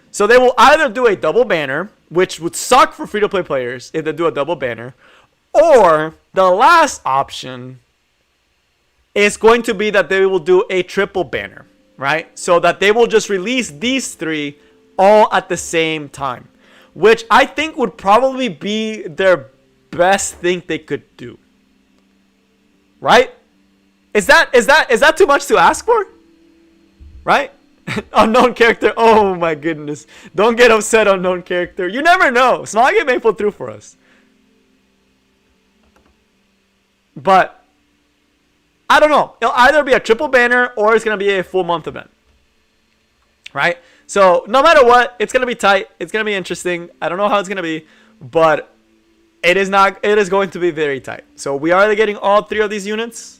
So they will either do a double banner, which would suck for free-to-play players if they do a double banner, or the last option is going to be that they will do a triple banner, right? So that they will just release these 3 all at the same time, which I think would probably be their best thing they could do, right? Is that too much to ask for, right? Unknown character. Oh my goodness! Don't get upset, unknown character. You never know. Smilegate may pull through for us, but I don't know. It'll either be a triple banner or it's going to be a full month event. Right? So no matter what, it's going to be tight. It's going to be interesting. I don't know how it's going to be, but it is going to be very tight. So we are getting all 3 of these units,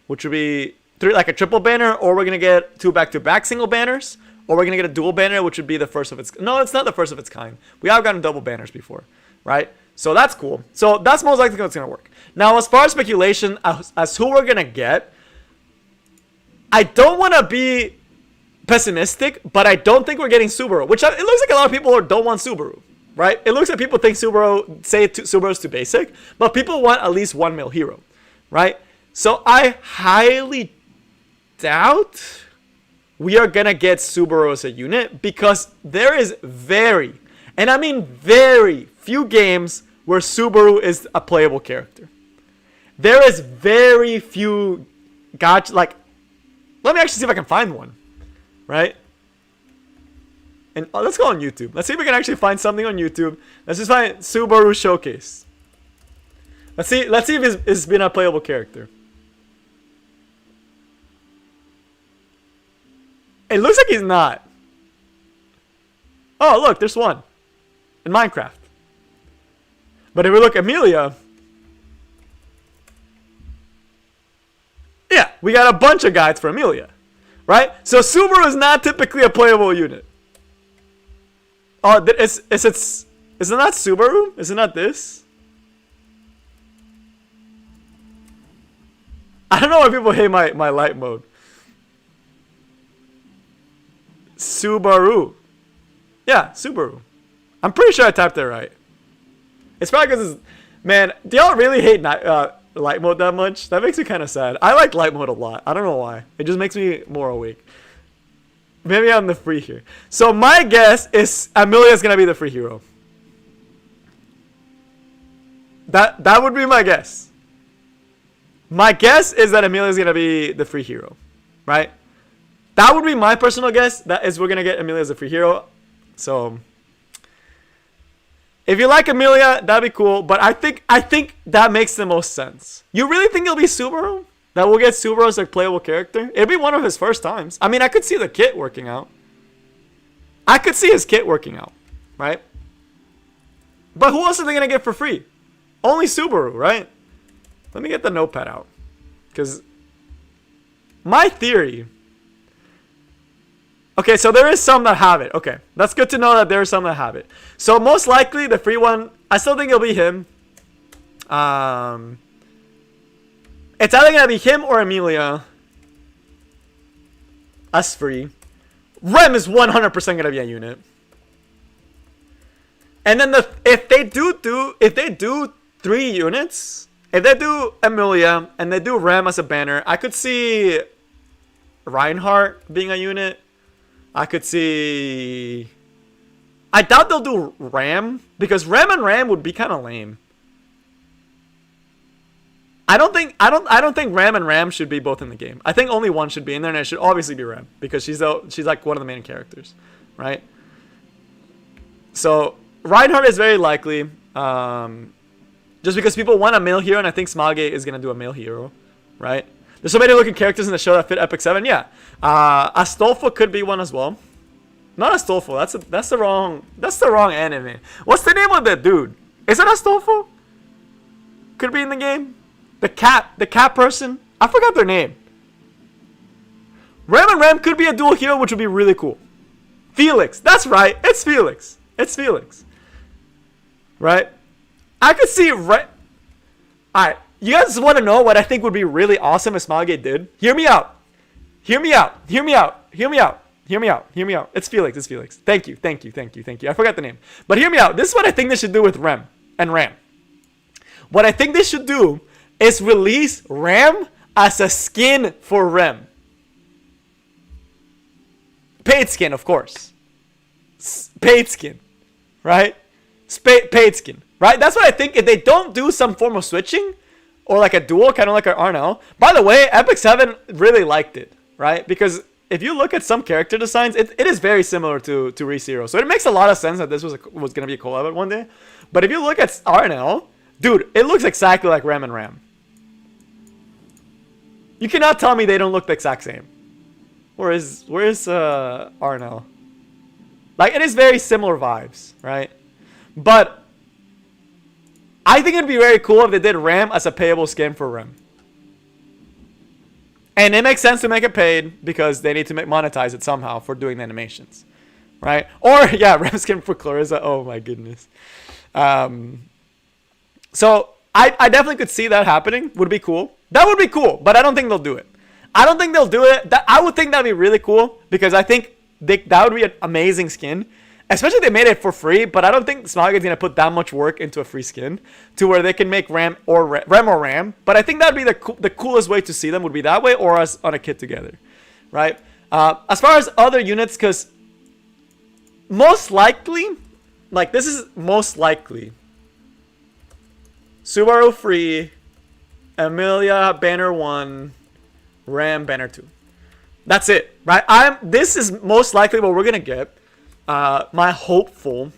which will be like a triple banner, or we're gonna get 2 back-to-back single banners, or we're gonna get a dual banner, which would be the first of its. No, it's not the first of its kind. We have gotten double banners before, right? So that's cool. So that's most likely what's gonna work. Now, as far as speculation as who we're gonna get, I don't want to be pessimistic, but I don't think we're getting Subaru, which it looks like a lot of people don't want Subaru, right? It looks like people think Subaru's too basic, but people want at least 1 mil hero, right? So I highly doubt we are gonna get Subaru as a unit, because there is very, and I mean very few games where Subaru is a playable character. There is very few gotcha, like, let me actually see if I can find one, right? And let's go on YouTube. Let's see if we can actually find something on YouTube. Let's just find Subaru Showcase. Let's see if it's been a playable character. It looks like he's not. Oh, look, there's one in Minecraft. But if we look at Amelia, yeah, we got a bunch of guides for Amelia, right? So Subaru is not typically a playable unit. Oh, is it not Subaru? Is it not this? I don't know why people hate my light mode. Subaru. Yeah, Subaru. I'm pretty sure I typed it right. It's probably because man, do y'all really hate light mode that much? That makes me kind of sad. I like light mode a lot. I don't know why. It just makes me more awake. Maybe I'm the free here. So my guess is Amelia's gonna be the free hero. That would be my guess. My guess is that Amelia's gonna be the free hero, right? That would be my personal guess. That is, we're gonna get Amelia as a free hero. So if you like Amelia, that'd be cool. But I think that makes the most sense. You really think it'll be Subaru? That we'll get Subaru as a playable character? It'd be one of his first times. I mean, I could see the kit working out. I could see his kit working out, right? But who else are they gonna get for free? Only Subaru, right? Let me get the notepad out, because my theory. Okay, so there is some that have it. Okay, that's good to know that there are some that have it. So most likely the free one, I still think it'll be him. It's either gonna be him or Amelia. Us free. Rem is 100% gonna be a unit. And then if they do 3 units, if they do Amelia and they do Rem as a banner, I could see Reinhardt being a unit. I could see. I doubt they'll do Ram, because Ram and Ram would be kind of lame. I don't think Ram and Ram should be both in the game. I think only one should be in there, and it should obviously be Ram, because she's like one of the main characters, right? So Reinhardt is very likely, just because people want a male hero, and I think Smalgate is gonna do a male hero, right? There's so many looking characters in the show that fit Epic 7. Yeah, Astolfo could be one as well. Not Astolfo. That's the wrong anime. What's the name of that dude? Is it Astolfo? Could be in the game. The cat person. I forgot their name. Ram and Ram could be a dual hero, which would be really cool. Felix. That's right. It's Felix. It's Felix. Right? I could see Alright. You guys want to know what I think would be really awesome if Smilegate did? Hear me out. Hear me out. Hear me out. Hear me out. Hear me out. Hear me out. It's Felix. It's Felix. Thank you. Thank you. Thank you. Thank you. I forgot the name. But hear me out. This is what I think they should do with Rem and Ram. What I think they should do is release Ram as a skin for Rem. Paid skin, of course. Paid skin. Right? Paid skin. Right? That's what I think. If they don't do some form of switching, or like a duel, kind of like our Arnell. By the way, Epic 7 really liked it, right? Because if you look at some character designs, it is very similar to ReZero. So it makes a lot of sense that this was going to be a collab one day. But if you look at Arnell, dude, it looks exactly like Ram and Ram. You cannot tell me they don't look the exact same. Where is Arnell? Like, it is very similar vibes, right? But I think it'd be very cool if they did Ram as a payable skin for Ram. And it makes sense to make it paid because they need to monetize it somehow for doing the animations, right? Or, yeah, rem skin for Clarissa. Oh, my goodness. So I definitely could see that happening. Would be cool. That would be cool, but I don't think they'll do it. I don't think they'll do it. I would think that'd be really cool because I think that would be an amazing skin. Especially if they made it for free, but I don't think Smilegate is going to put that much work into a free skin to where they can make Ram or Ram. But I think that would be the coolest way to see them would be that way or us on a kit together, right? As far as other units, because most likely, like this is most likely Subaru free, Emilia banner 1, Ram banner 2. That's it, right? This is most likely what we're going to get. My hopeful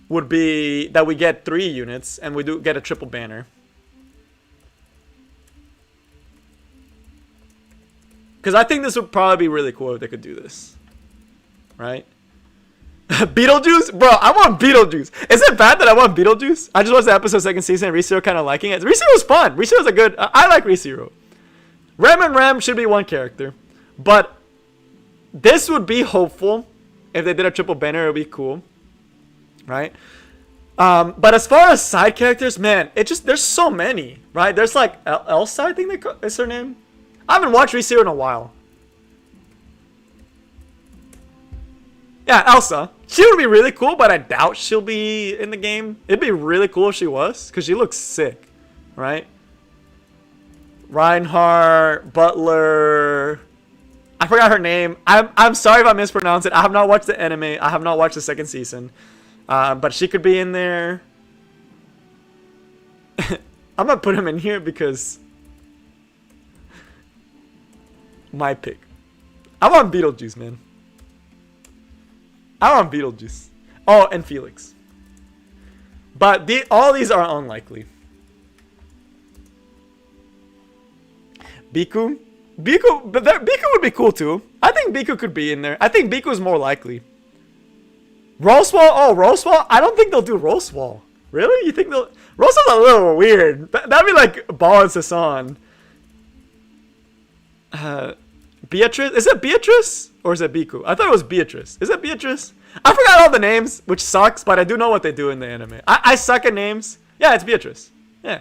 would be that we get 3 units and we do get a triple banner. Because I think this would probably be really cool if they could do this. Right? Beetlejuice? Bro, I want Beetlejuice. Is it bad that I want Beetlejuice? I just watched the episode 2nd season and ReZero kind of liking it. ReZero's fun. ReZero's a good... I like ReZero. Rem and Rem should be one character. But this would be hopeful. If they did a triple banner, it would be cool. Right? But as far as side characters, man, there's so many. Right? There's like Elsa, I think is her name. I haven't watched ReZero in a while. Yeah, Elsa. She would be really cool, but I doubt she'll be in the game. It'd be really cool if she was, because she looks sick. Right? Reinhardt, Butler... I forgot her name. I'm sorry if I mispronounce it. I have not watched the anime. I have not watched the 2nd season. But she could be in there. I'm going to put him in here because... my pick. I want Beetlejuice, man. I want Beetlejuice. Oh, and Felix. But all these are unlikely. Biku. But Biku would be cool too. I think Biku could be in there. I think Biku is more likely. Rosewall? Oh, Rosewall? I don't think they'll do Rosewall. Really? You think they'll... Rosewall's a little weird. That'd be like Ball and Sasan. Beatrice? Is it Beatrice? Or is it Biku? I thought it was Beatrice. Is it Beatrice? I forgot all the names, which sucks, but I do know what they do in the anime. I suck at names. Yeah, it's Beatrice. Yeah.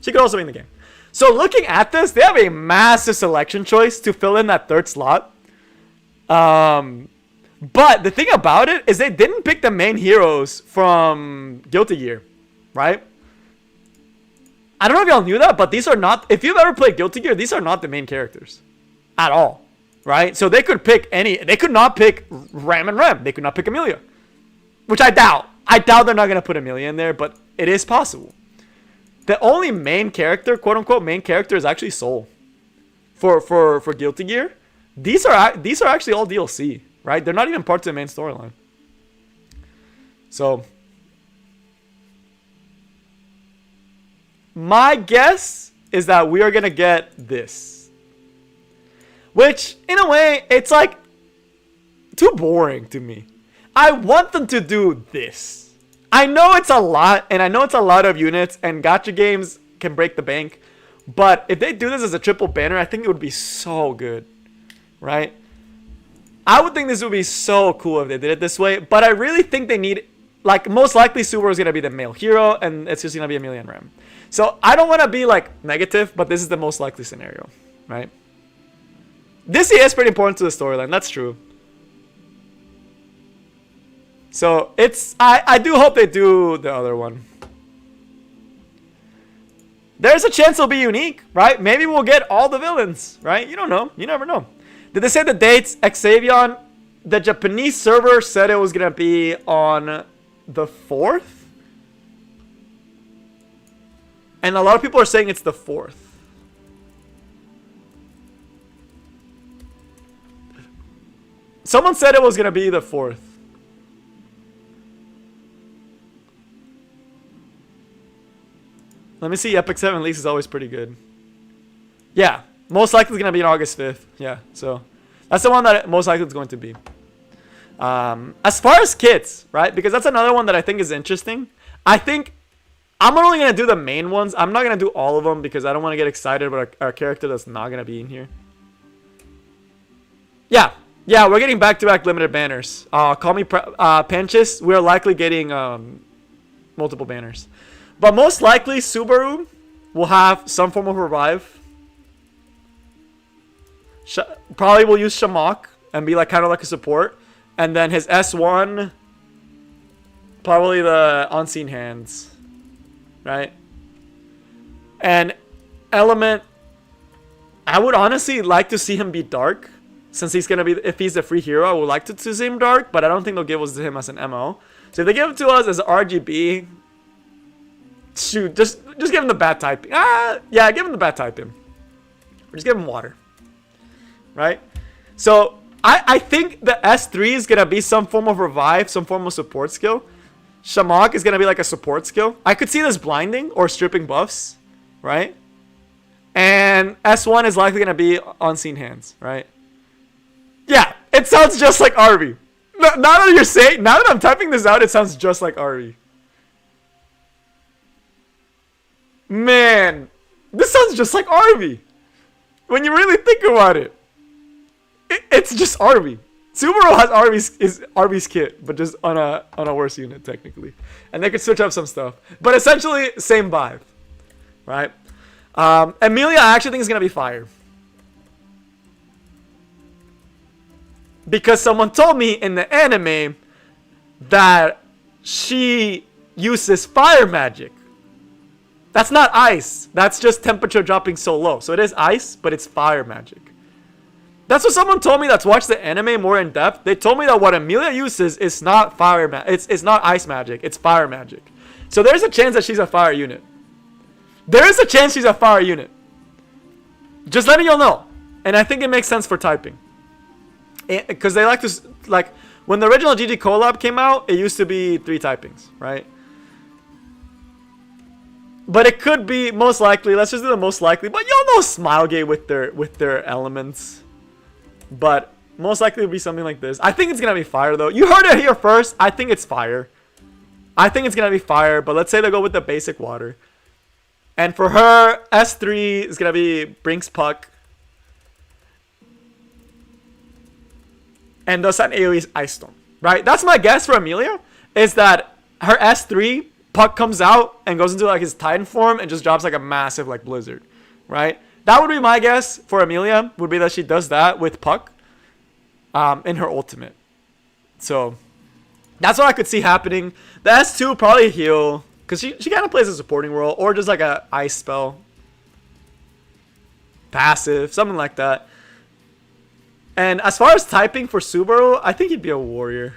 She could also be in the game. So looking at this, they have a massive selection choice to fill in that 3rd slot. But the thing about it is they didn't pick the main heroes from Guilty Gear, right? I don't know if y'all knew that, but these are not... If you've ever played Guilty Gear, these are not the main characters. At all. Right? So they could pick any... They could not pick Ram and Rem. They could not pick Emilia. Which I doubt. I doubt they're not going to put Emilia in there, but it is possible. The only main character, quote-unquote main character, is actually Soul. For Guilty Gear. These are actually all DLC, right? They're not even part of the main storyline. So... my guess is that we are going to get this. Which, in a way, it's like too boring to me. I want them to do this. I know it's a lot, and I know it's a lot of units, and gacha games can break the bank. But if they do this as a triple banner, I think it would be so good. Right? I would think this would be so cool if they did it this way. But I really think they need... Like, most likely Subaru is going to be the male hero, and it's just going to be Emilia and Rem. So, I don't want to be, like, negative, but this is the most likely scenario, right? This is pretty important to the storyline, that's true. So, it's... I do hope they do the other one. There's a chance it'll be unique, right? Maybe we'll get all the villains, right? You don't know. You never know. Did they say the dates? Xavion, the Japanese server said it was going to be on... the 4th? And a lot of people are saying it's the 4th. Someone said it was going to be the 4th. Let me see. Epic 7 leaks is always pretty good. Yeah. Most likely it's going to be on August 5th. Yeah. So that's the one that most likely it's going to be. As far as kits, right? Because that's another one that I think is interesting. I think I'm only going to do the main ones. I'm not going to do all of them because I don't want to get excited about our character that's not going to be in here. Yeah. Yeah, we're getting back-to-back limited banners. Call me Panchis. We're likely getting multiple banners. But most likely, Subaru will have some form of revive. Probably will use Shamak and be like kind of like a support. And then his S1, probably the unseen hands. Right? And Element, I would honestly like to see him be dark. Since he's going to be, if he's a free hero, I would like to see him dark. But I don't think they'll give us to him as an MO. So if they give it to us as RGB, shoot, just give him the bad typing. Yeah, give him the bad typing. Or just give him water. Right? So I think the S3 is going to be some form of revive, some form of support skill. Shamak is going to be like a support skill. I could see this blinding or stripping buffs, right? And S1 is likely going to be unseen hands, right? Yeah, it sounds just like Arby. Now that I'm typing this out, it sounds just like Arby. Man, this sounds just like Arby. When you really think about it, it's just Arby. Subaru has Arby's kit, but just on a worse unit technically, and they could switch up some stuff. But essentially, same vibe, right? Amelia, I actually think is gonna be fire because someone told me in the anime that she uses fire magic. That's not ice. That's just temperature dropping so low. So it is ice, but it's fire magic. That's what someone told me that's watched the anime more in depth. They told me that what Amelia uses is not fire it's not ice magic, it's fire magic. So there's a chance that she's a fire unit. There is a chance she's a fire unit. Just letting y'all know. And I think it makes sense for typing. Because they like to, like, when the original GG CoLab came out, it used to be 3 typings, right? But it could be most likely, let's just do the most likely. But y'all know Smilegate with their elements. But most likely it'll be something like this. I think it's going to be fire, though. You heard it here first. I think it's fire. I think it's going to be fire. But let's say they go with the basic water. And for her, S3 is going to be Brinks Puck. And does an AoE Ice Storm. Right? That's my guess for Amelia. Is that her S3, Puck comes out and goes into like his Titan form and just drops like a massive like blizzard. Right? That would be my guess for Amelia, would be that she does that with Puck in her ultimate. So, that's what I could see happening. The S2 probably heal, because she kind of plays a supporting role, or just like a ice spell. Passive, something like that. And as far as typing for Subaru, I think he'd be a warrior.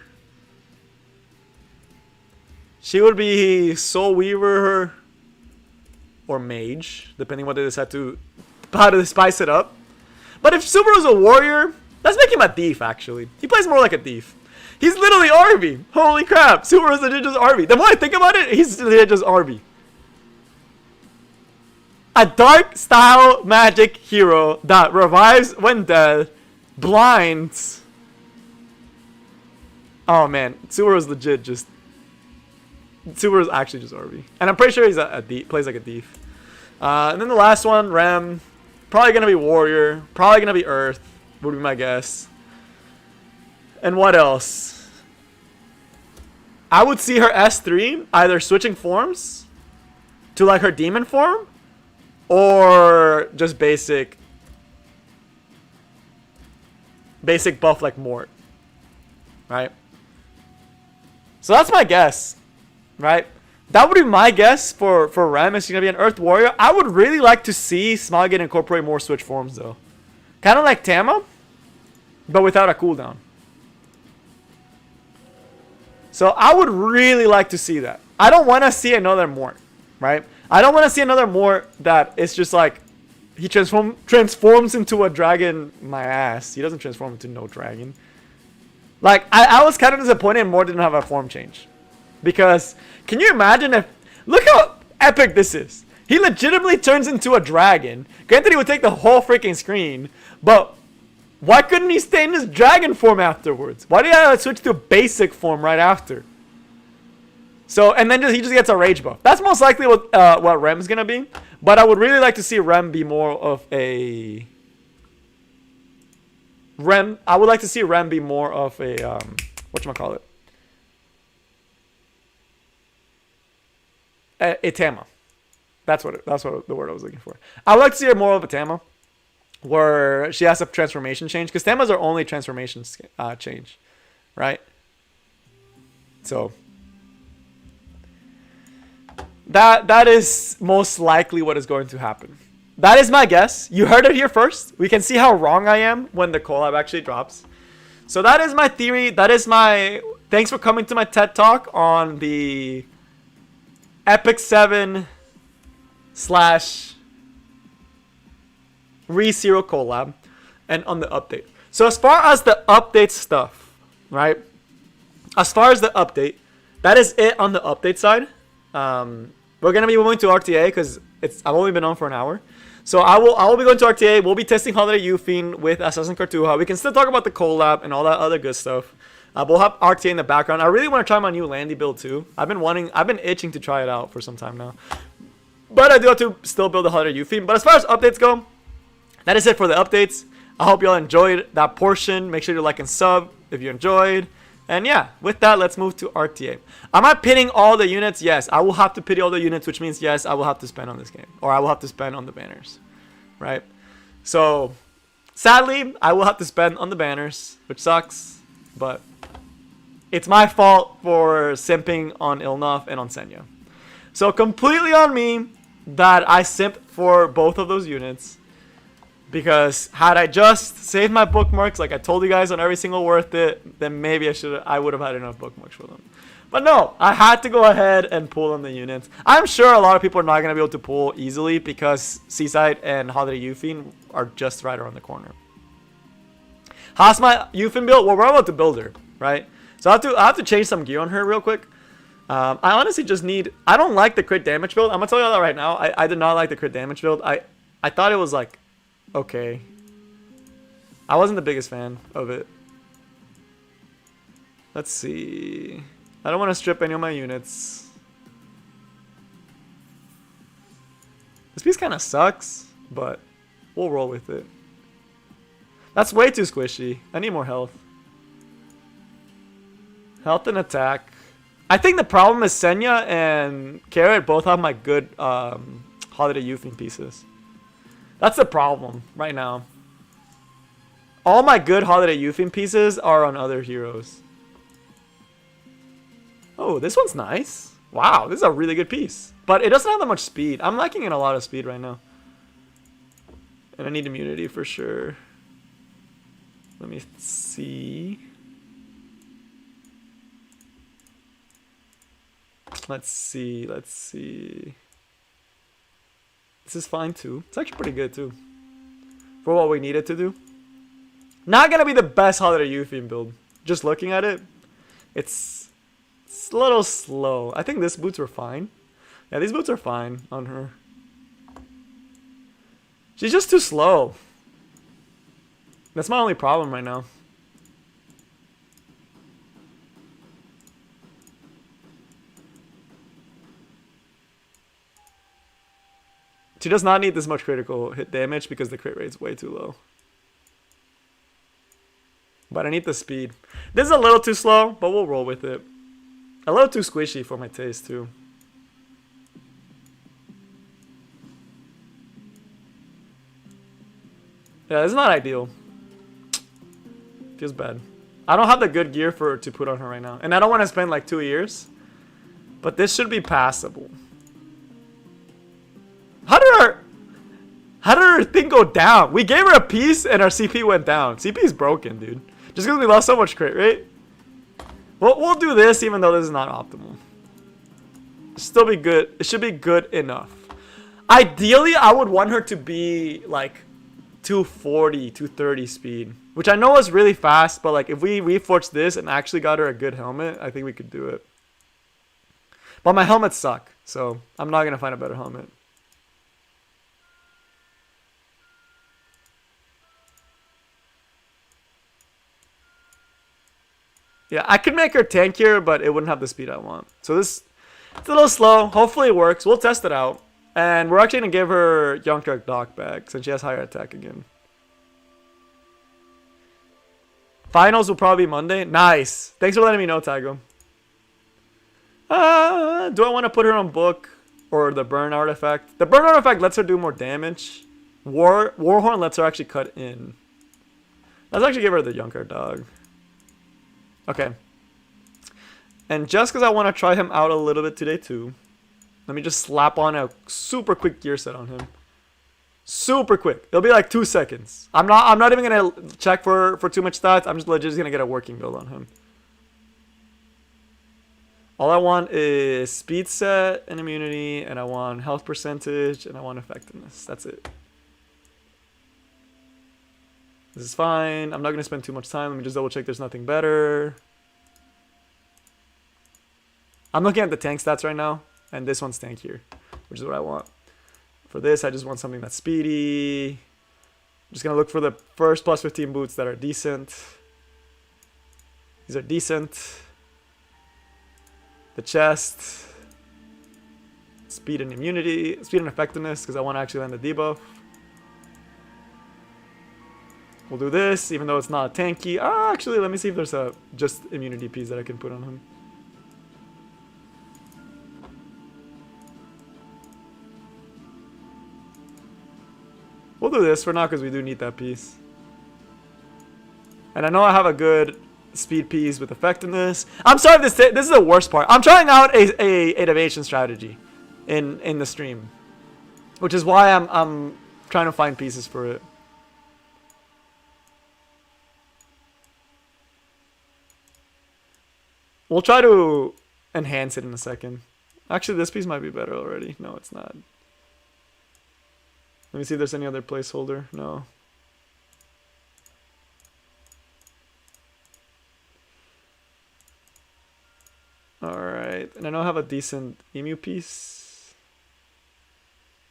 She would be Soul Weaver or Mage, depending what they decide to... how to spice it up. But if Subaru's a warrior, let's make him a thief, actually. He plays more like a thief. He's literally Arby. Holy crap. Subaru's legit just Arby. The more I think about it, he's legit just Arby. A dark style magic hero that revives when dead, blinds. Oh man, Subaru's legit just... Subaru's actually just Arby. And I'm pretty sure he's a thief, plays like a thief. And then the last one, Rem. Probably going to be Warrior. Probably going to be Earth. Would be my guess. And what else? I would see her S3 either switching forms to like her demon form. Or just basic buff like Mort. Right? So that's my guess. Right? That would be my guess for Rem. Is she's going to be an Earth Warrior. I would really like to see Smilegate incorporate more switch forms, though. Kind of like Tama, but without a cooldown. So I would really like to see that. I don't want to see another Mort, right? I don't want to see another Mort that is just like, he transforms into a dragon, my ass. He doesn't transform into no dragon. Like, I was kind of disappointed Mort didn't have a form change. Because, can you imagine if... Look how epic this is. He legitimately turns into a dragon. Granted, he would take the whole freaking screen. But, why couldn't he stay in his dragon form afterwards? Why did I switch to basic form right after? So, and then he just gets a rage buff. That's most likely what Rem's gonna be. But I would really like to see Rem be more of a I would like to see Rem be more of a whatchamacallit? A Tama. That's what the word I was looking for. I would like to see her more of a Tama, where she has a transformation change, because Tamas are only transformation change, right? So that is most likely what is going to happen. That is my guess. You heard it here first. We can see how wrong I am when the collab actually drops. So that is my theory. That is my... Thanks for coming to my TED Talk on the Epic 7 / ReZero collab and on the update. So as far as the update stuff, right? As far as the update, that is it on the update side. We're gonna be moving to RTA because I've only been on for an hour. So I will be going to RTA. We'll be testing Holiday Hufine with Assassin Cartuja. We can still talk about the collab and all that other good stuff. We'll have RTA in the background. I really want to try my new Landy build too. I've been itching to try it out for some time now. But I do have to still build the Holiday Hufine. But as far as updates go, that is it for the updates. I hope y'all enjoyed that portion. Make sure to like and sub if you enjoyed. And yeah, with that, let's move to RTA. Am I pitting all the units? Yes, I will have to pity all the units, which means yes, I will have to spend on this game. Or I will have to spend on the banners. Right? So, sadly, I will have to spend on the banners, which sucks. But it's my fault for simping on Ilnov and on Senya. So, completely on me that I simped for both of those units. Because had I just saved my bookmarks like I told you guys on every single worth it, then maybe I would have had enough bookmarks for them. But no, I had to go ahead and pull on the units. I'm sure a lot of people are not going to be able to pull easily because Seaside and Holiday Hufine are just right around the corner. How's my Hufine build? Well, we're about to build her, right? So I have to change some gear on her real quick. I honestly just need... I don't like the crit damage build. I'm going to tell you all that right now. I did not like the crit damage build. I thought it was like... okay. I wasn't the biggest fan of it. Let's see. I don't want to strip any of my units. This piece kind of sucks, but we'll roll with it. That's way too squishy. I need more health. Health and attack. I think the problem is Senya and Carrot both have my good Holiday Hufine pieces. That's the problem right now. All my good Holiday Hufine pieces are on other heroes. Oh, this one's nice. Wow, this is a really good piece. But it doesn't have that much speed. I'm lacking in a lot of speed right now. And I need immunity for sure. Let me see. Let's see. This is fine too. It's actually pretty good too. For what we needed to do. Not gonna be the best Holiday Hufine build. Just looking at it, it's a little slow. I think these boots were fine. Yeah, these boots are fine on her. She's just too slow. That's my only problem right now. She does not need this much critical hit damage because the crit rate is way too low. But I need the speed. This is a little too slow, but we'll roll with it. A little too squishy for my taste too. Yeah, this is not ideal. Feels bad. I don't have the good gear to put on her right now. And I don't want to spend like 2 years. But this should be passable. How did her thing go down? We gave her a piece and our CP went down. CP is broken, dude. Just because we lost so much crit rate. We'll do this even though this is not optimal. It'll still be good. It should be good enough. Ideally, I would want her to be like 240, 230 speed. Which I know is really fast, but like if we reforged this and actually got her a good helmet, I think we could do it. But my helmets suck, so I'm not going to find a better helmet. Yeah, I could make her tankier, but it wouldn't have the speed I want. So this It's a little slow. Hopefully it works. We'll test it out. And we're actually going to give her Young Doc back since she has higher attack again. Finals will probably be Monday. Nice. Thanks for letting me know, Tygo. Do I want to put her on book or the burn artifact? The burn artifact lets her do more damage. Warhorn lets her actually cut in. Let's actually give her the Junker dog. Okay. And just because I want to try him out a little bit today too, let me just slap on a super quick gear set on him. Super quick. It'll be like 2 seconds. I'm not even gonna check for too much stats. I'm just legit just gonna get a working build on him. All I want is speed set and immunity, and I want health percentage, and I want effectiveness. That's it. This is fine. I'm not gonna spend too much time. Let me just double check there's nothing better. I'm looking at the tank stats right now, and this one's tankier, which is what I want. For this, I just want something that's speedy. I'm just gonna look for the first plus 15 boots that are decent. These are decent. The chest. Speed and immunity. Speed and effectiveness, because I want to actually land the debuff. We'll do this, even though it's not tanky. Actually, let me see if there's a just immunity piece that I can put on him. We'll do this for now because we do need that piece. And I know I have a good speed piece with effectiveness. I'm sorry if this is the worst part. I'm trying out a innovation strategy in the stream, which is why I'm trying to find pieces for it. We'll try to enhance it in a second. Actually, this piece might be better already. No, it's not. Let me see if there's any other placeholder. No. Alright. And I know I have a decent emu piece.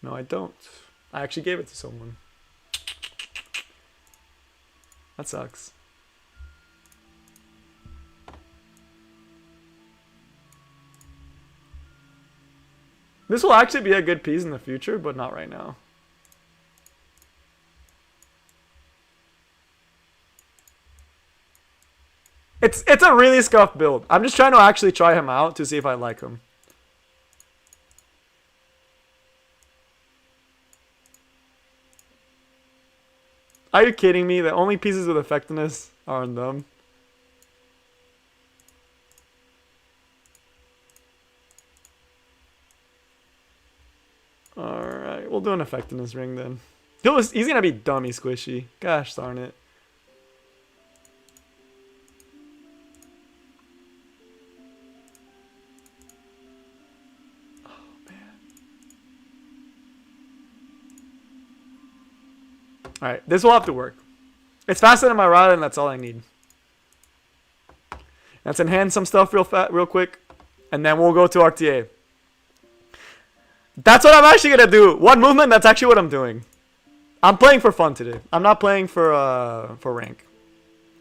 No, I don't. I actually gave it to someone. That sucks. This will actually be a good piece in the future, but not right now. It's a really scuffed build. I'm just trying to actually try him out to see if I like him. Are you kidding me? The only pieces with effectiveness are on them. Alright, we'll do an effectiveness ring then. He's gonna be dummy squishy. Gosh darn it. Alright, this will have to work. It's faster than my router, and that's all I need. Let's enhance some stuff real quick, and then we'll go to RTA. That's what I'm actually gonna do. One movement, that's actually what I'm doing. I'm playing for fun today. I'm not playing for rank.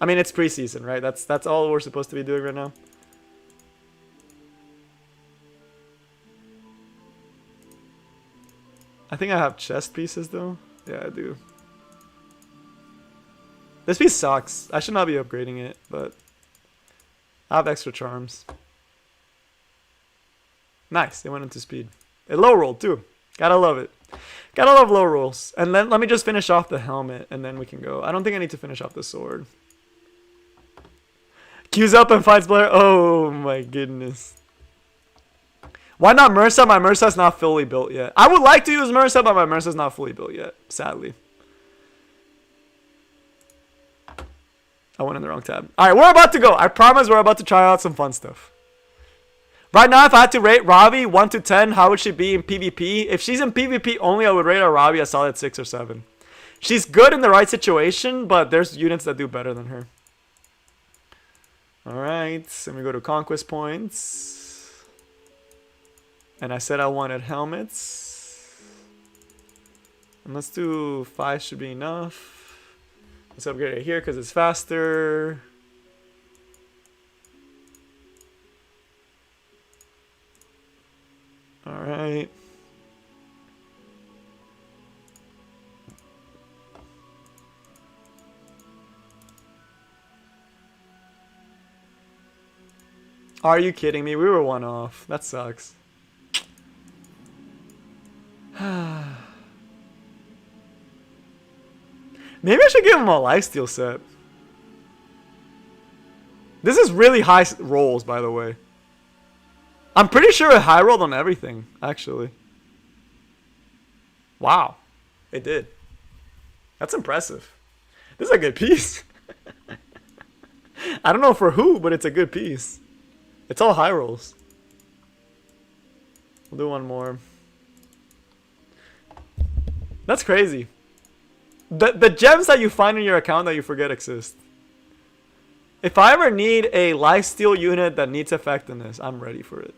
I mean, it's preseason, right? That's all we're supposed to be doing right now. I think I have chest pieces though. Yeah, I do. This piece sucks. I should not be upgrading it, but I have extra charms. Nice, they went into speed. It low rolled too. Gotta love it. Gotta love low rolls. And then let me just finish off the helmet and then we can go. I don't think I need to finish off the sword. Queues up and fights Blair. Oh my goodness. Why not Mursa? My Mursa's not fully built yet. I would like to use Mursa, but my Mursa's not fully built yet, sadly. I went in the wrong tab. Alright, we're about to go. I promise we're about to try out some fun stuff. Right now, if I had to rate Ravi 1 to 10, how would she be in PvP? If she's in PvP only, I would rate her Ravi a solid 6 or 7. She's good in the right situation, but there's units that do better than her. Alright, let me go to Conquest Points. And I said I wanted helmets. And let's do 5 should be enough. Let's upgrade it here because it's faster. Are you kidding me? We were 1 off. That sucks. Maybe I should give him a lifesteal set. This is really high rolls, by the way. I'm pretty sure it high rolled on everything, actually. Wow. It did. That's impressive. This is a good piece. I don't know for who, but it's a good piece. It's all high rolls. We'll do one more. That's crazy. The gems that you find in your account that you forget exist. If I ever need a lifesteal unit that needs effectiveness, I'm ready for it.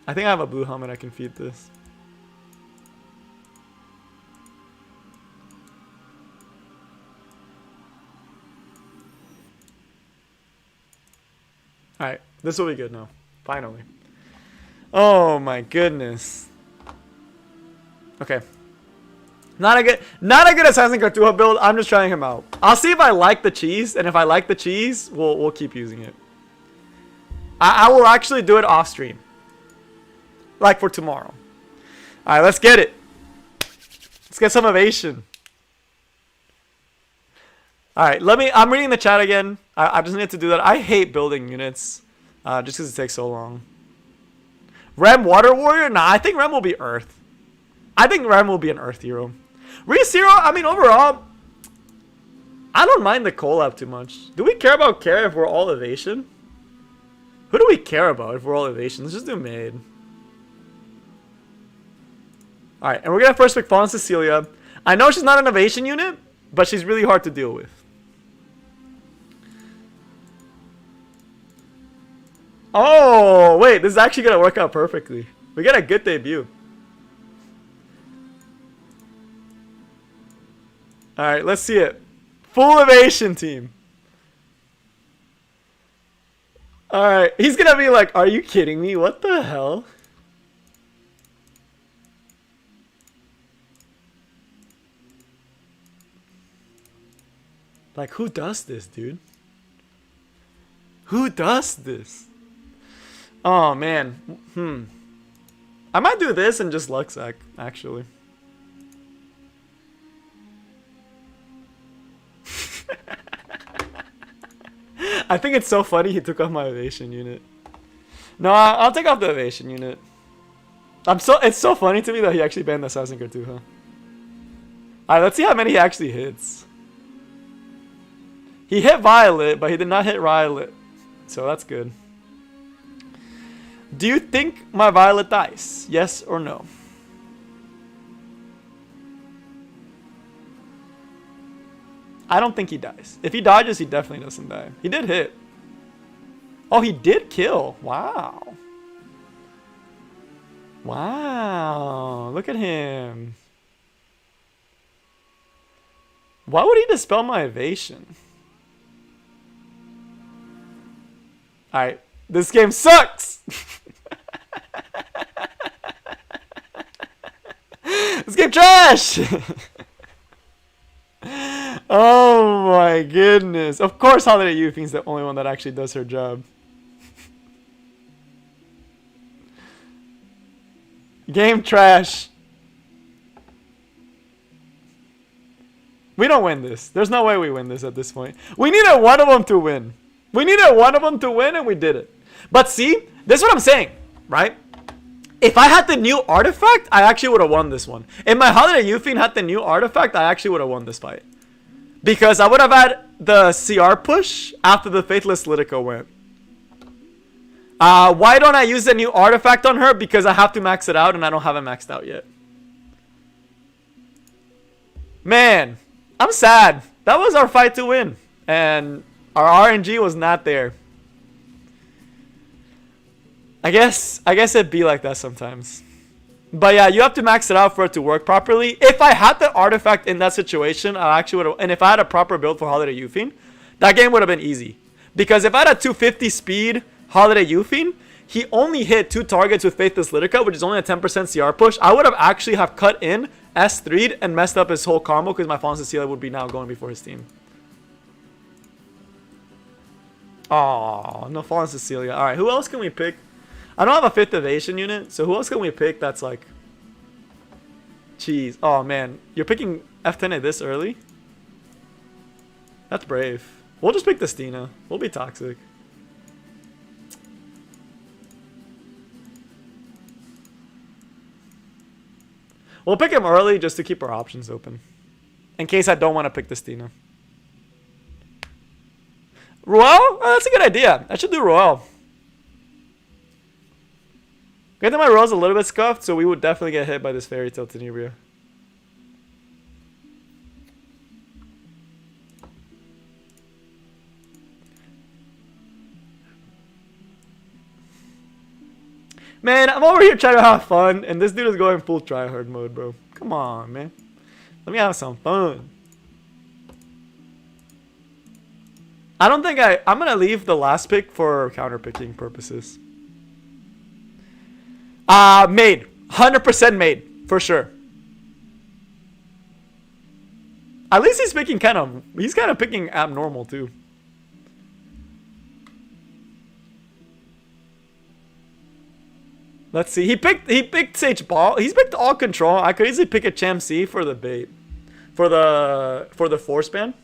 I think I have a blue helmet I can feed this. Alright, this will be good now. Finally. Oh my goodness. Okay. Not a good Assassin Cartuja build. I'm just trying him out. I'll see if I like the cheese, and if I like the cheese, we'll keep using it. I will actually do it off stream. Like for tomorrow. Alright, let's get it. Let's get some ovation. Alright, I'm reading the chat again. I just need to do that. I hate building units. Just because it takes so long. Rem Water Warrior? Nah, I think Rem will be Earth. I think Rem will be an Earth hero. Re-Zero, I mean, overall, I don't mind the CoLab too much. Do we care about Care if we're all Evasion? Who do we care about if we're all Evasion? Let's just do Maid. Alright, and we're going to first pick Fallen Cecilia. I know she's not an Evasion unit, but she's really hard to deal with. Oh, wait, this is actually going to work out perfectly. We get a good debut. Alright, let's see it. Full Evasion team. Alright, he's going to be like, are you kidding me? What the hell? Like, who does this, dude? Who does this? Oh, man. I might do this and just Luxac, actually. I think it's so funny he took off my Evasion unit. No, I'll take off the Evasion unit. It's so funny to me that he actually banned the Assassin Cartuja. Alright, let's see how many he actually hits. He hit Violet, but he did not hit Violet. So that's good. Do you think my Violet dies? Yes or no? I don't think he dies. If he dodges, he definitely doesn't die. He did hit. Oh, he did kill. Wow. Wow. Look at him. Why would he dispel my Evasion? Alright. This game sucks! This game trash! Oh my goodness. Of course Holiday Yufine's the only one that actually does her job. Game trash. We don't win this. There's no way we win this at this point. We needed one of them to win. We needed one of them to win and we did it. But see, this is what I'm saying, right? If I had the new artifact, I actually would have won this one. If my Holiday Yufine had the new artifact, I actually would have won this fight. Because I would have had the CR push after the Faithless Lytica went. Why don't I use the new artifact on her? Because I have to max it out and I don't have it maxed out yet. Man, I'm sad. That was our fight to win. And our RNG was not there. I guess it'd be like that sometimes. But yeah, you have to max it out for it to work properly. If I had the artifact in that situation, I actually would have. And if I had a proper build for Holiday Yufine, that game would have been easy. Because if I had a 250 speed Holiday Yufine, he only hit 2 targets with Faithless Lytica, which is only a 10% CR push. I would have actually have cut in S3'd and messed up his whole combo because my Fallen Cecilia would be now going before his team. Oh, no Fallen Cecilia. Alright, who else can we pick? I don't have a 5th evasion unit, so who else can we pick that's like... Jeez. Oh, man. You're picking F10A this early? That's brave. We'll just pick the Stina. We'll be toxic. We'll pick him early just to keep our options open. In case I don't want to pick the Stina. Roel? Oh, that's a good idea. I should do Roel. I think my Roel's a little bit scuffed, so we would definitely get hit by this Fairy Tale Tenebria. Man, I'm over here trying to have fun, and this dude is going full tryhard mode, bro. Come on, man. Let me have some fun. I don't think I'm going to leave the last pick for counter-picking purposes. Made. 100% made. For sure. At least he's picking he's kind of picking abnormal, too. Let's see. He picked Sage Ball. He's picked all control. I could easily pick a Cham C for the bait. For the force ban.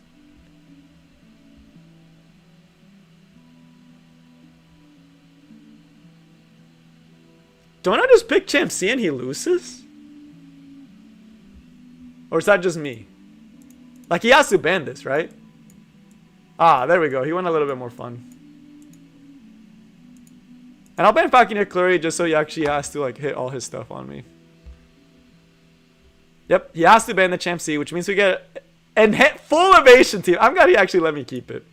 Don't I just pick Cham C and he loses? Or is that just me? Like, he has to ban this, right? Ah, there we go. He went a little bit more fun. And I'll ban Falconeer Clary just so he actually has to, like, hit all his stuff on me. Yep, he has to ban the Cham C, which means we get an full evasion team. I'm glad he actually let me keep it.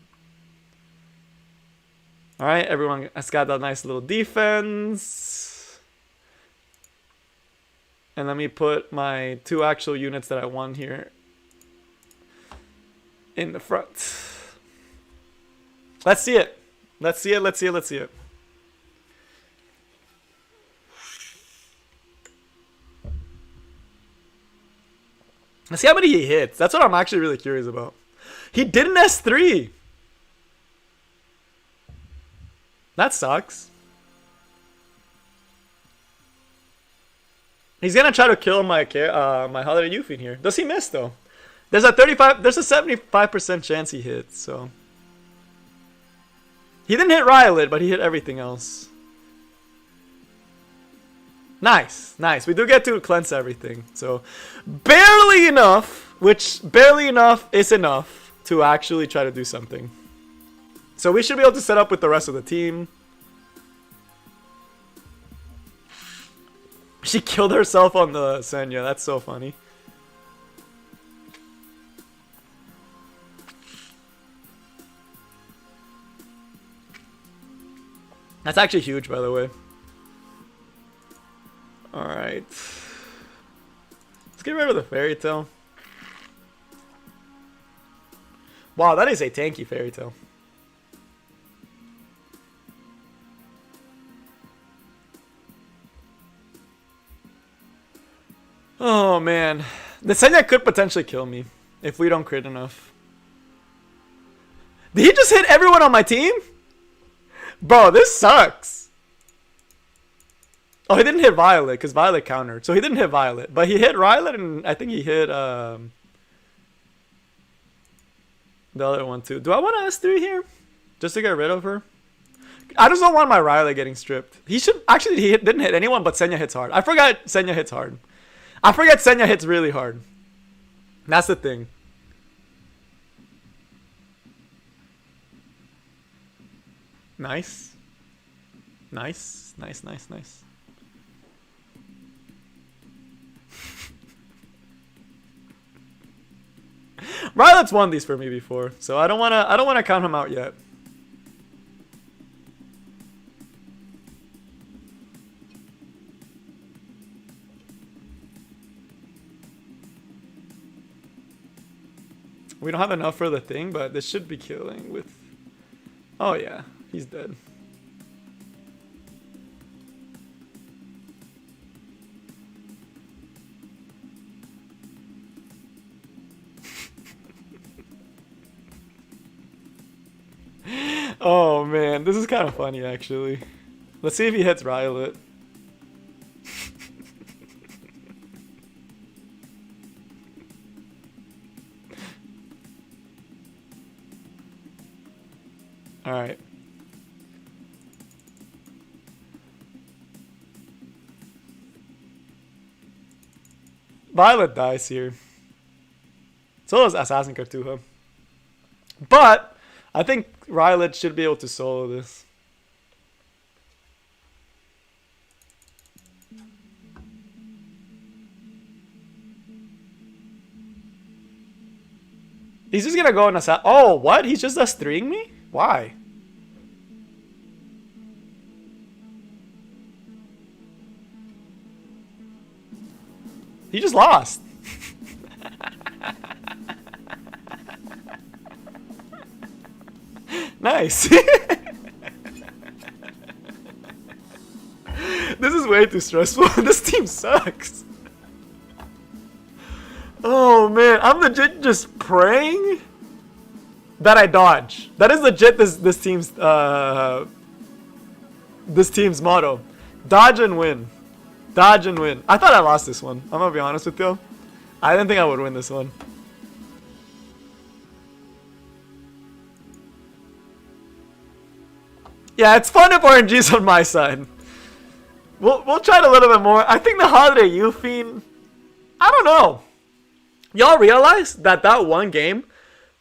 Alright, everyone has got that nice little defense. And let me put my 2 actual units that I won here in the front. Let's see it. Let's see it, let's see it, let's see it. Let's see how many he hits. That's what I'm actually really curious about. He did an S3. That sucks. He's gonna try to kill my my Holiday Hufine here. Does he miss though? There's a 75% chance he hits, so. He didn't hit Riolet, but he hit everything else. Nice, nice. We do get to cleanse everything, so barely enough, which barely enough is enough to actually try to do something. So we should be able to set up with the rest of the team. She killed herself on the Senya. That's so funny. That's actually huge, by the way. Alright. Let's get rid of the Fairy Tale. Wow, that is a tanky Fairy Tale. Oh man, the Senya could potentially kill me if we don't crit enough. Did he just hit everyone on my team? Bro, this sucks. Oh, he didn't hit Violet because Violet countered. So he didn't hit Violet, but he hit Riolet and I think he hit the other one too. Do I want to S3 here just to get rid of her? I just don't want my Riolet getting stripped. He should actually, didn't hit anyone, but Senya hits hard. I forgot Senya hits hard. I forget Senya hits really hard. That's the thing. Nice. Nice. Nice, nice, nice. Riolet's won these for me before, so I don't wanna count him out yet. We don't have enough for the thing, but this should be killing with... Oh yeah, he's dead. Oh man, this is kind of funny actually. Let's see if he hits Violet. All right. Violet dies here. So does Assassin Cartuja. But I think Violet should be able to solo this. He's just gonna go on Assassin. Oh, what? He's just S3ing me? Why? He just lost. Nice. This is way too stressful. This team sucks. Oh man, I'm legit just praying that I dodge. That is legit this team's motto. Dodge and win. Dodge and win. I thought I lost this one. I'm gonna be honest with you. I didn't think I would win this one. Yeah, it's fun if RNG's on my side. We'll try it a little bit more. I think the Holiday Hufine, I don't know. Y'all realize that one game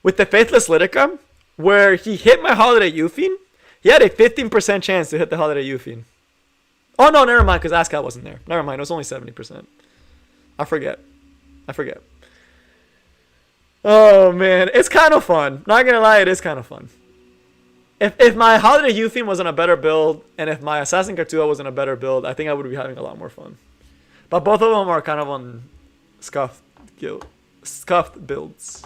with the Faithless Litica, where he hit my Holiday Hufine, he had a 15% chance to hit the Holiday Hufine. Oh no, never mind, because ASCAT wasn't there. Never mind, it was only 70%. I forget. Oh man, it's kind of fun. Not gonna lie, it is kind of fun. If my Holiday Hufine was on a better build, and if my Assassin Cartuja was on a better build, I think I would be having a lot more fun. But both of them are kind of on scuffed builds.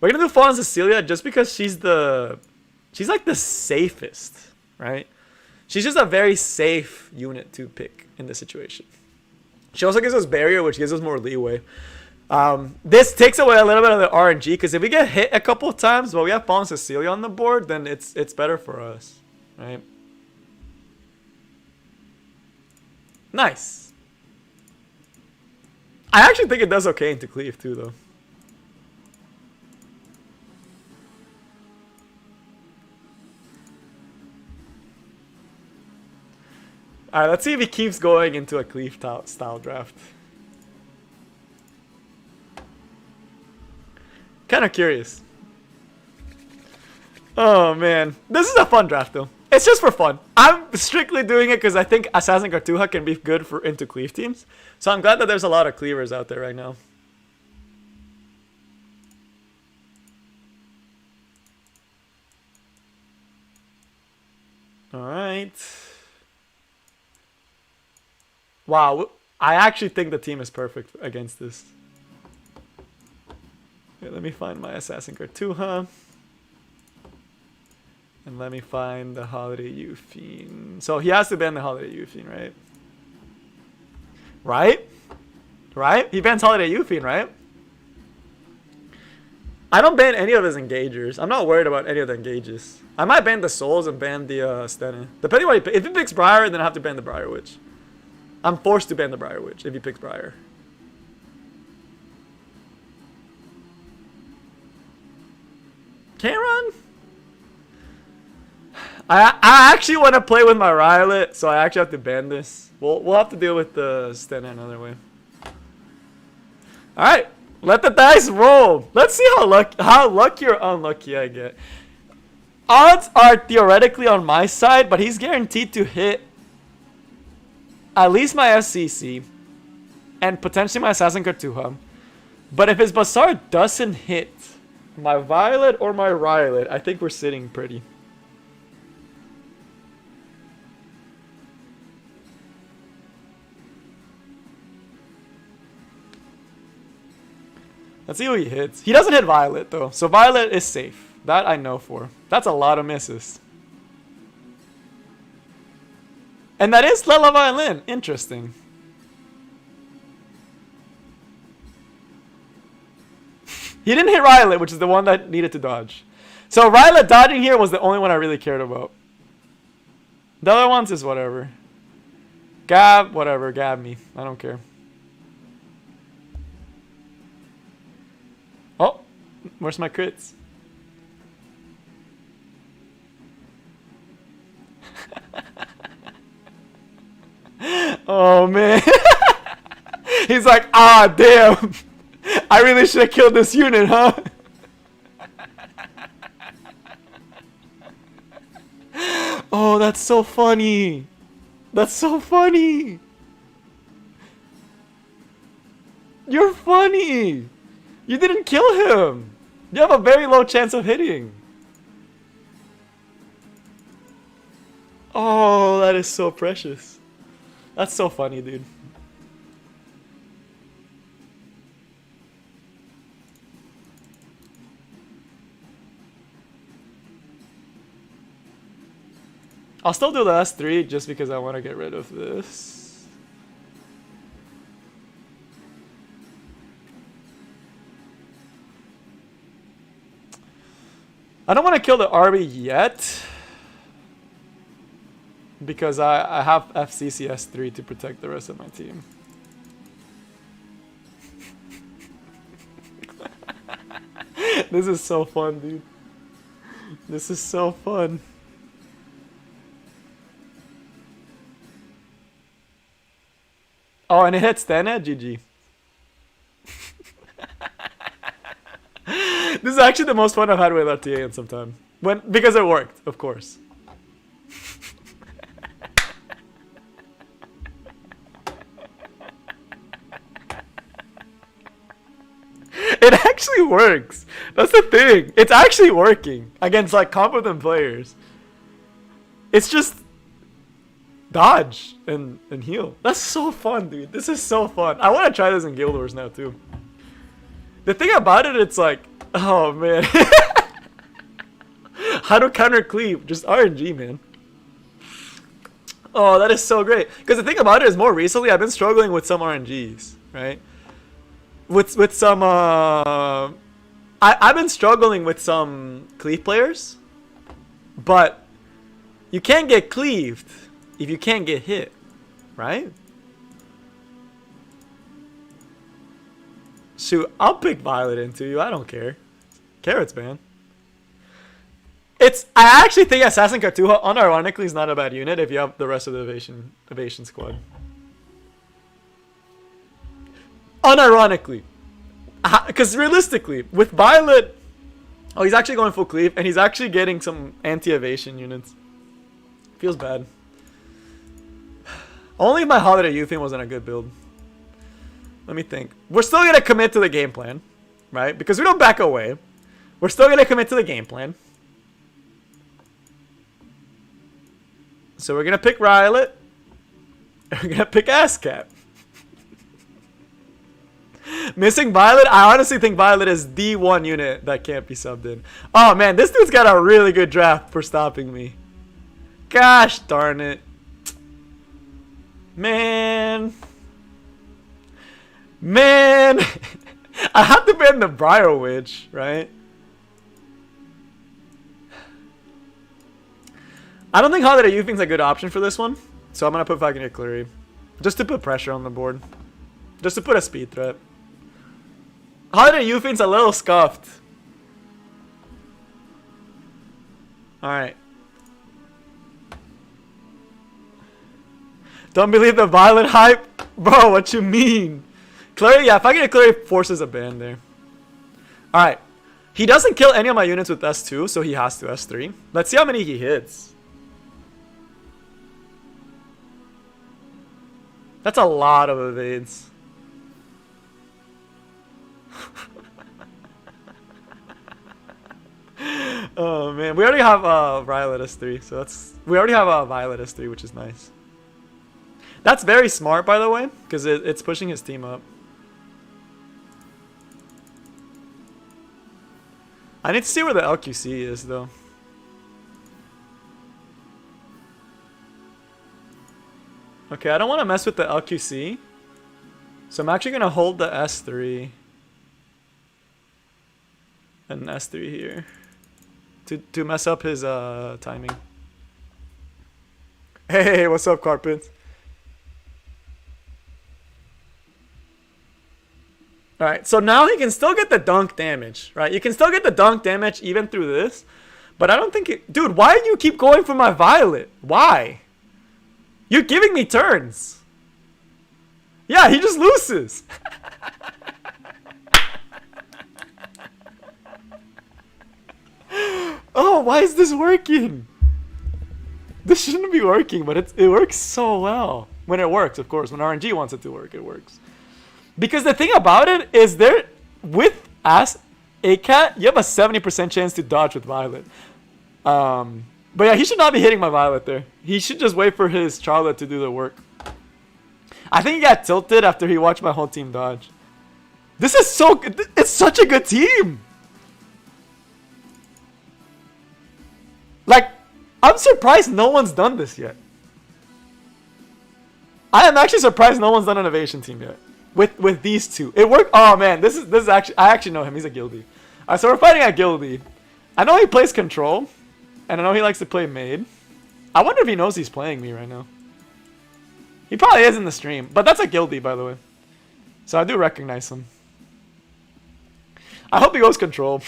We're gonna do Fallen Cecilia just because she's like the safest, right? She's just a very safe unit to pick in this situation. She also gives us barrier, which gives us more leeway. This takes away a little bit of the RNG, because if we get hit a couple of times, but we have Fallen Cecilia on the board, then it's better for us, right? Nice. I actually think it does okay into cleave too, though. Alright, let's see if he keeps going into a cleave style draft. Kind of curious. Oh man, this is a fun draft though. It's just for fun. I'm strictly doing it because I think Assassin Cartuja can be good for into cleave teams. So I'm glad that there's a lot of cleavers out there right now. Alright. Wow, I actually think the team is perfect against this. Okay, let me find my Assassin Cartuja. And let me find the Holiday Hufine. So he has to ban the Holiday Hufine, right? Right? He bans Holiday Hufine, right? I don't ban any of his engagers. I'm not worried about any of the engages. I might ban the Souls and ban the Stene. Depending on what if he picks Briar, then I have to ban the Briar Witch. I'm forced to ban the Briar Witch if he picks Briar. Can't run? I actually want to play with my Rylet, so I actually have to ban this. We'll have to deal with the Stena another way. Alright, let the dice roll. Let's see how lucky or unlucky I get. Odds are theoretically on my side, but he's guaranteed to hit at least my SCC and potentially my Assassin Cartuja. But if his Bazaar doesn't hit my Violet or my Rylet, I think we're sitting pretty. Let's see who he hits. He doesn't hit Violet though, so Violet is safe. That I know for. That's a lot of misses. And that is Lela Violin. Interesting. He didn't hit Violet, which is the one that needed to dodge. So Ryla dodging here was the only one I really cared about. The other ones is whatever. Gab, whatever. Gab me. I don't care. Oh, where's my crits? Oh, man. He's like, ah, damn. I really should have killed this unit, huh? Oh, that's so funny. That's so funny. You're funny. You didn't kill him. You have a very low chance of hitting. Oh, that is so precious. That's so funny, dude. I'll still do the S3 just because I want to get rid of this. I don't want to kill the RB yet because I have FCCS3 to protect the rest of my team. This is so fun, dude. This is so fun. Oh, and it hits 10 at GG. This is actually the most fun I've had with RTA in some time. Because it worked, of course. It actually works. That's the thing. It's actually working against like competent players. It's just dodge and heal. That's so fun, dude. This is so fun. I want to try this in Guild Wars now too. The thing about it, it's like, oh man. How to counter cleave? Just RNG, man. Oh, that is so great. Because the thing about it is, more recently I've been struggling with some RNGs, right? With some I've been struggling with some cleave players, but you can't get cleaved if you can't get hit, right? Shoot, I'll pick Violet into you. I don't care. Carrots, man. I actually think Assassin Cartuja unironically is not a bad unit if you have the rest of the evasion squad. Unironically. Because realistically, with Violet, oh, he's actually going full cleave, and he's actually getting some anti-evasion units. Feels bad. Only if my Holiday Hufine wasn't a good build. Let me think. We're still going to commit to the game plan, right? Because we don't back away. We're still going to commit to the game plan. So we're going to pick Violet. And we're going to pick ASCAP. Missing Violet? I honestly think Violet is the one unit that can't be subbed in. Oh man, this dude's got a really good draft for stopping me. Gosh darn it. Man. Man. I have to ban the Briar Witch, right? I don't think Holiday Youthing's a good option for this one. So I'm going to put Falconeer Cleary. Just to put pressure on the board. Just to put a speed threat. Holiday Youthing's a little scuffed. Alright. Don't believe the Violet hype? Bro, what you mean? Clary, yeah, if I get a Clary, forces a ban there. Alright. He doesn't kill any of my units with S2, so he has to S3. Let's see how many he hits. That's a lot of evades. Oh man, we already have Violet S3, so we already have Violet S3, which is nice. That's very smart, by the way, because it's pushing his team up. I need to see where the LQC is, though. Okay, I don't want to mess with the LQC, so I'm actually going to hold the S3 and S3 here. to mess up his timing. Hey, what's up, Carpet? All right, so now he can still get the dunk damage, right? You can still get the dunk damage even through this, but I don't think it... Dude, why do you keep going for my Violet? Why? You're giving me turns. Yeah, he just loses. Oh, why is this working? This shouldn't be working, but it works so well. When it works, of course. When RNG wants it to work, it works. Because the thing about it is with as a cat, you have a 70% chance to dodge with Violet. But yeah, he should not be hitting my Violet there. He should just wait for his Charlotte to do the work. I think he got tilted after he watched my whole team dodge. This is so good. It's such a good team. Like, I'm surprised no one's done this yet. I am actually surprised no one's done an Evasion team yet. With these two. It worked. Oh man, this is actually, I actually know him. He's a guildie. So we're fighting at guildie. I know he plays control. And I know he likes to play maid. I wonder if he knows he's playing me right now. He probably is in the stream. But that's a guildie, by the way. So I do recognize him. I hope he goes control.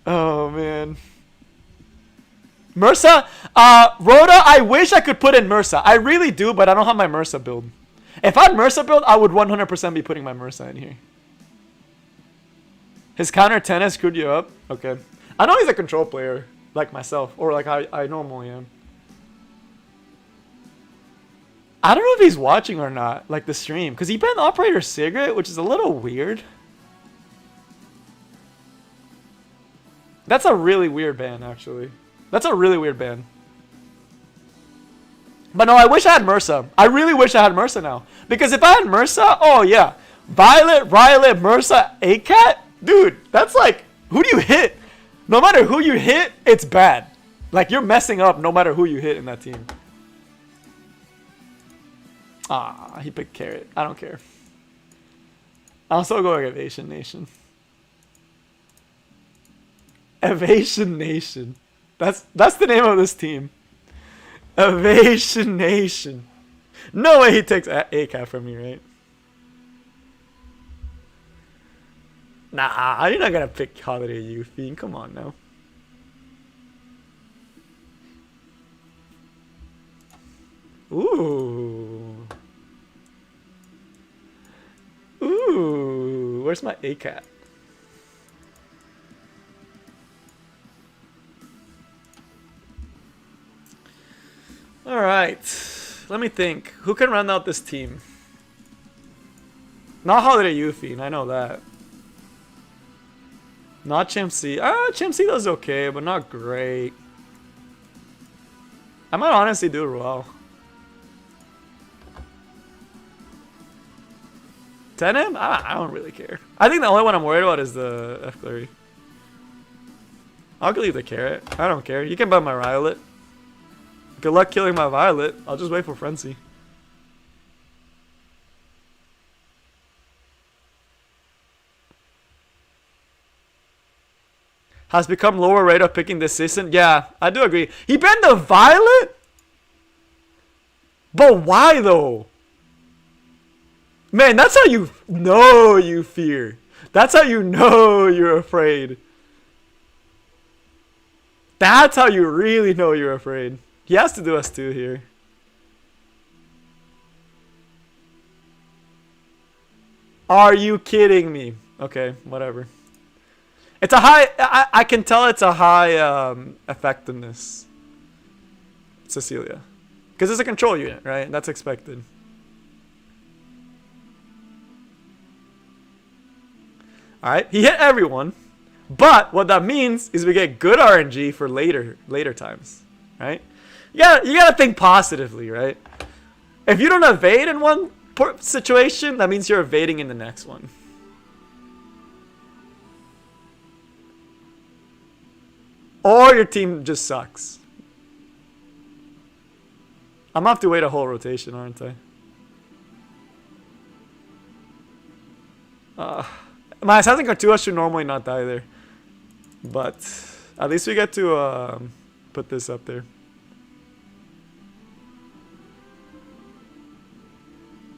Oh man. Mursa, Rhoda, I wish I could put in Mursa. I really do, but I don't have my Mursa build. If I had Mursa build, I would 100% be putting my Mursa in here. His counter 10 has screwed you up? Okay. I know he's a control player, like myself, or like I normally am. I don't know if he's watching or not, like the stream, because he banned Operator Cigarette, which is a little weird. That's a really weird ban, actually. That's a really weird ban. But no, I wish I had Mursa. I really wish I had Mursa now. Because if I had Mursa, oh yeah. Violet, Mursa, A-Cat? Dude, that's like, who do you hit? No matter who you hit, it's bad. Like, you're messing up no matter who you hit in that team. Ah, he picked Carrot. I don't care. I'll still go with Evasion Nation. Evasion Nation. That's the name of this team. Evasion Nation. No way he takes A-Cat from me, right? Nah, you're not gonna pick Holiday Hufine. Come on now. Ooh. Ooh. Where's my A-Cat? Alright. Let me think. Who can run out this team? Not Holiday Hufine, I know that. Not Chimsy. Chimsy does okay, but not great. I might honestly do well. Tenem? I don't really care. I think the only one I'm worried about is the F-Clary. I'll leave the Carrot. I don't care. You can buy my Violet. Good luck killing my Violet. I'll just wait for Frenzy. Has become lower rate of picking this season. Yeah, I do agree. He banned the Violet? But why though? Man, that's how you know you fear. That's how you know you're afraid. That's how you really know you're afraid. He has to do S2 here. Are you kidding me? Okay, whatever. It's a high... I can tell it's a high effectiveness. Cecilia. Because it's a control unit, right? That's expected. Alright, he hit everyone. But what that means is we get good RNG for later times. Right? You gotta think positively, right? If you don't evade in one situation, that means you're evading in the next one. Or your team just sucks. I'm gonna have to wait a whole rotation, aren't I? My Assassin Cartua should normally not die there. But at least we get to put this up there.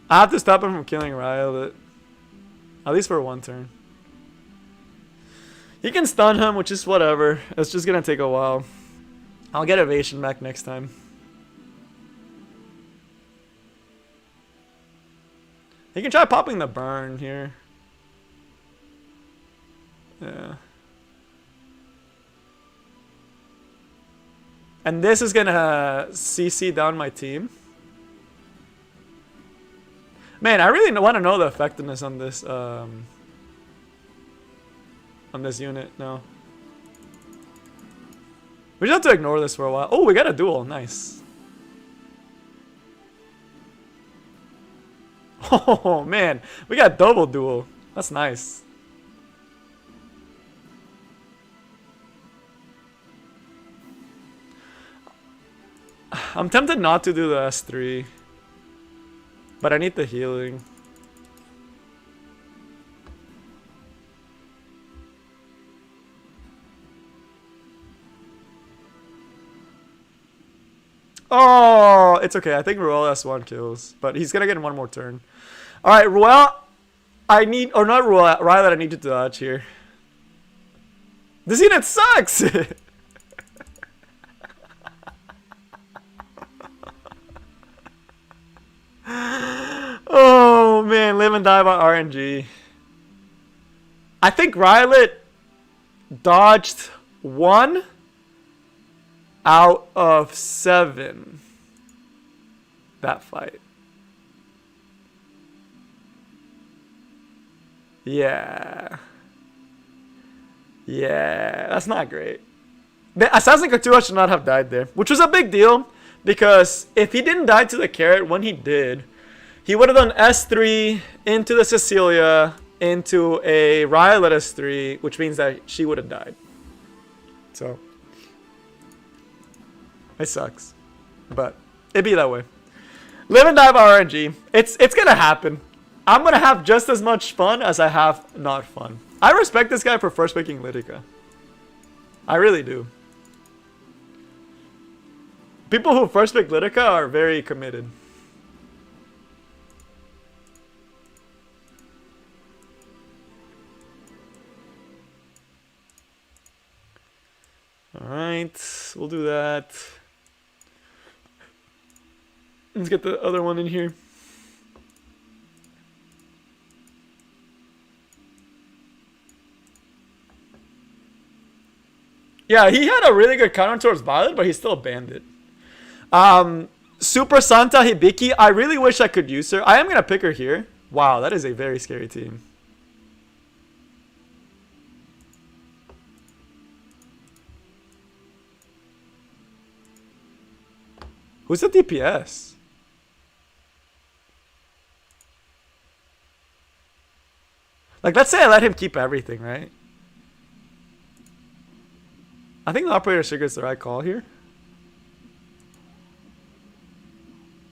I have to stop him from killing Riot. At least for one turn. He can stun him, which is whatever. It's just gonna take a while. I'll get evasion back next time. He can try popping the burn here. Yeah. And this is gonna CC down my team. Man, I really want to know the effectiveness on this unit now. We just have to ignore this for a while. Oh, we got a duel. Nice. Oh man, we got double duel. That's nice. I'm tempted not to do the S3, but I need the healing. Oh, it's okay. I think Ruel has 1 kills, but he's gonna get one more turn. All right, Ruel, I need, or not Ruel, Rylet, I need to dodge here. This unit sucks. Oh man, live and die by RNG. I think Rylet dodged 1 out of 7 that fight. Yeah, that's not great. The Assassin Couture should not have died there, which was a big deal, because if he didn't die to the carrot when he did, he would have done S3 into the Cecilia into a Rylet S3, which means that she would have died. So it sucks, but it be that way. Live and die by RNG. It's gonna happen. I'm gonna have just as much fun as I have not fun. I respect this guy for first picking Lidica. I really do. People who first pick Lidica are very committed. Alright, we'll do that. Let's get the other one in here. Yeah, he had a really good counter towards Violet, but he's still a bandit. Super Santa Hibiki, I really wish I could use her. I am going to pick her here. Wow, that is a very scary team. Who's the DPS? Like, let's say I let him keep everything, right? I think the operator secret's the right call here.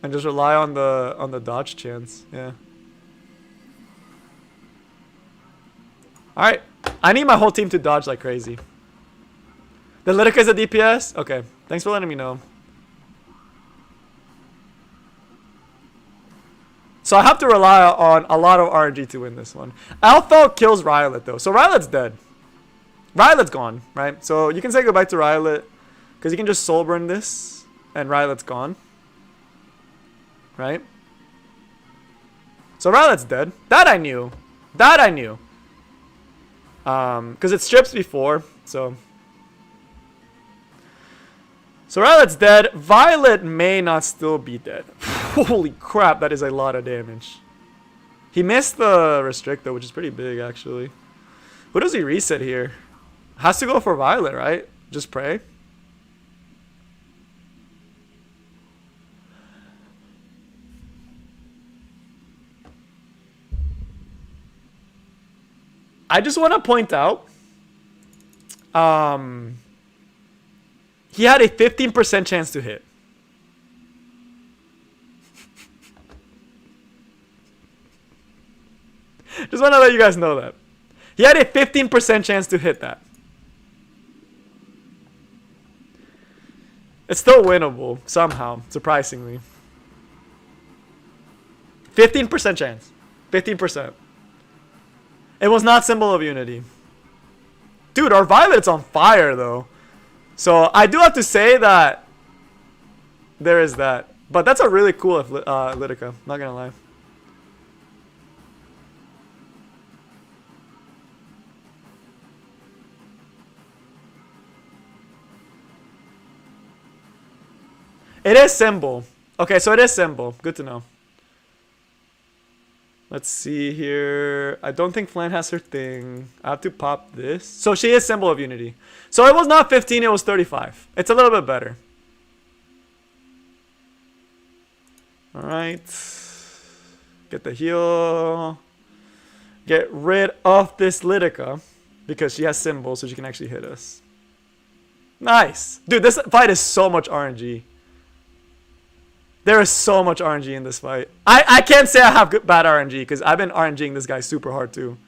And just rely on the dodge chance. Yeah. Alright. I need my whole team to dodge like crazy. The Lidica is a DPS? Okay. Thanks for letting me know. So I have to rely on a lot of RNG to win this one. Alpha kills Rylet though. So Rylet's dead. Rylet's gone, right? So you can say goodbye to Rylet, because you can just soul burn this and Rylet's gone. Right? So Rylet's dead. That I knew. That I knew. Because it strips before, so Rylet's dead. Violet may not still be dead. Holy crap, that is a lot of damage. He missed the restrict though, which is pretty big actually. Who does he reset here? Has to go for Violet, right? Just pray. I just want to point out, he had a 15% chance to hit. Just want to let you guys know that. He had a 15% chance to hit that. It's still winnable, somehow, surprisingly. 15% chance. 15%. It was not Symbol of Unity. Dude, our Violet's on fire, though. So, I do have to say that there is that. But that's a really cool Litica, not gonna lie. It is Symbol. Okay, so it is Symbol. Good to know. Let's see here. I don't think Flan has her thing. I have to pop this. So she is Symbol of Unity. So it was not 15, it was 35. It's a little bit better. Alright. Get the heal. Get rid of this Litica. Because she has Symbol, so she can actually hit us. Nice. Dude, this fight is so much RNG. There is so much RNG in this fight. I can't say I have bad RNG because I've been RNGing this guy super hard too.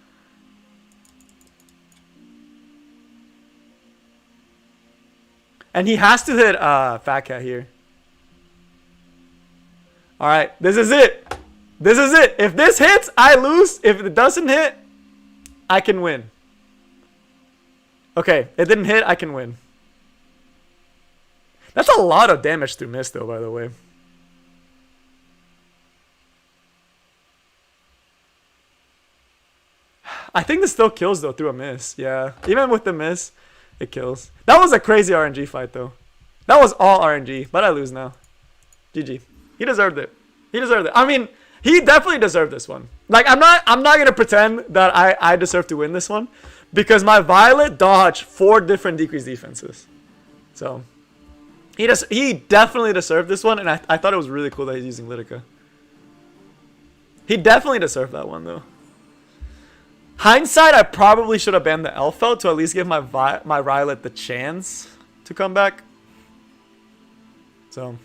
And he has to hit Fat Cat here. Alright, this is it. This is it. If this hits, I lose. If it doesn't hit, I can win. Okay, it didn't hit, I can win. That's a lot of damage to miss though, by the way. I think this still kills though through a miss. Yeah, even with the miss, it kills. That was a crazy RNG fight though. That was all RNG, but I lose now. GG. He deserved it. He deserved it. I mean, he definitely deserved this one. Like I'm not gonna pretend that I deserve to win this one because my Violet dodged 4 different decreased defenses. So he definitely deserved this one, and I thought it was really cool that he's using Litica. He definitely deserved that one though. Hindsight, I probably should have banned the Elfel to at least give my Violet the chance to come back. So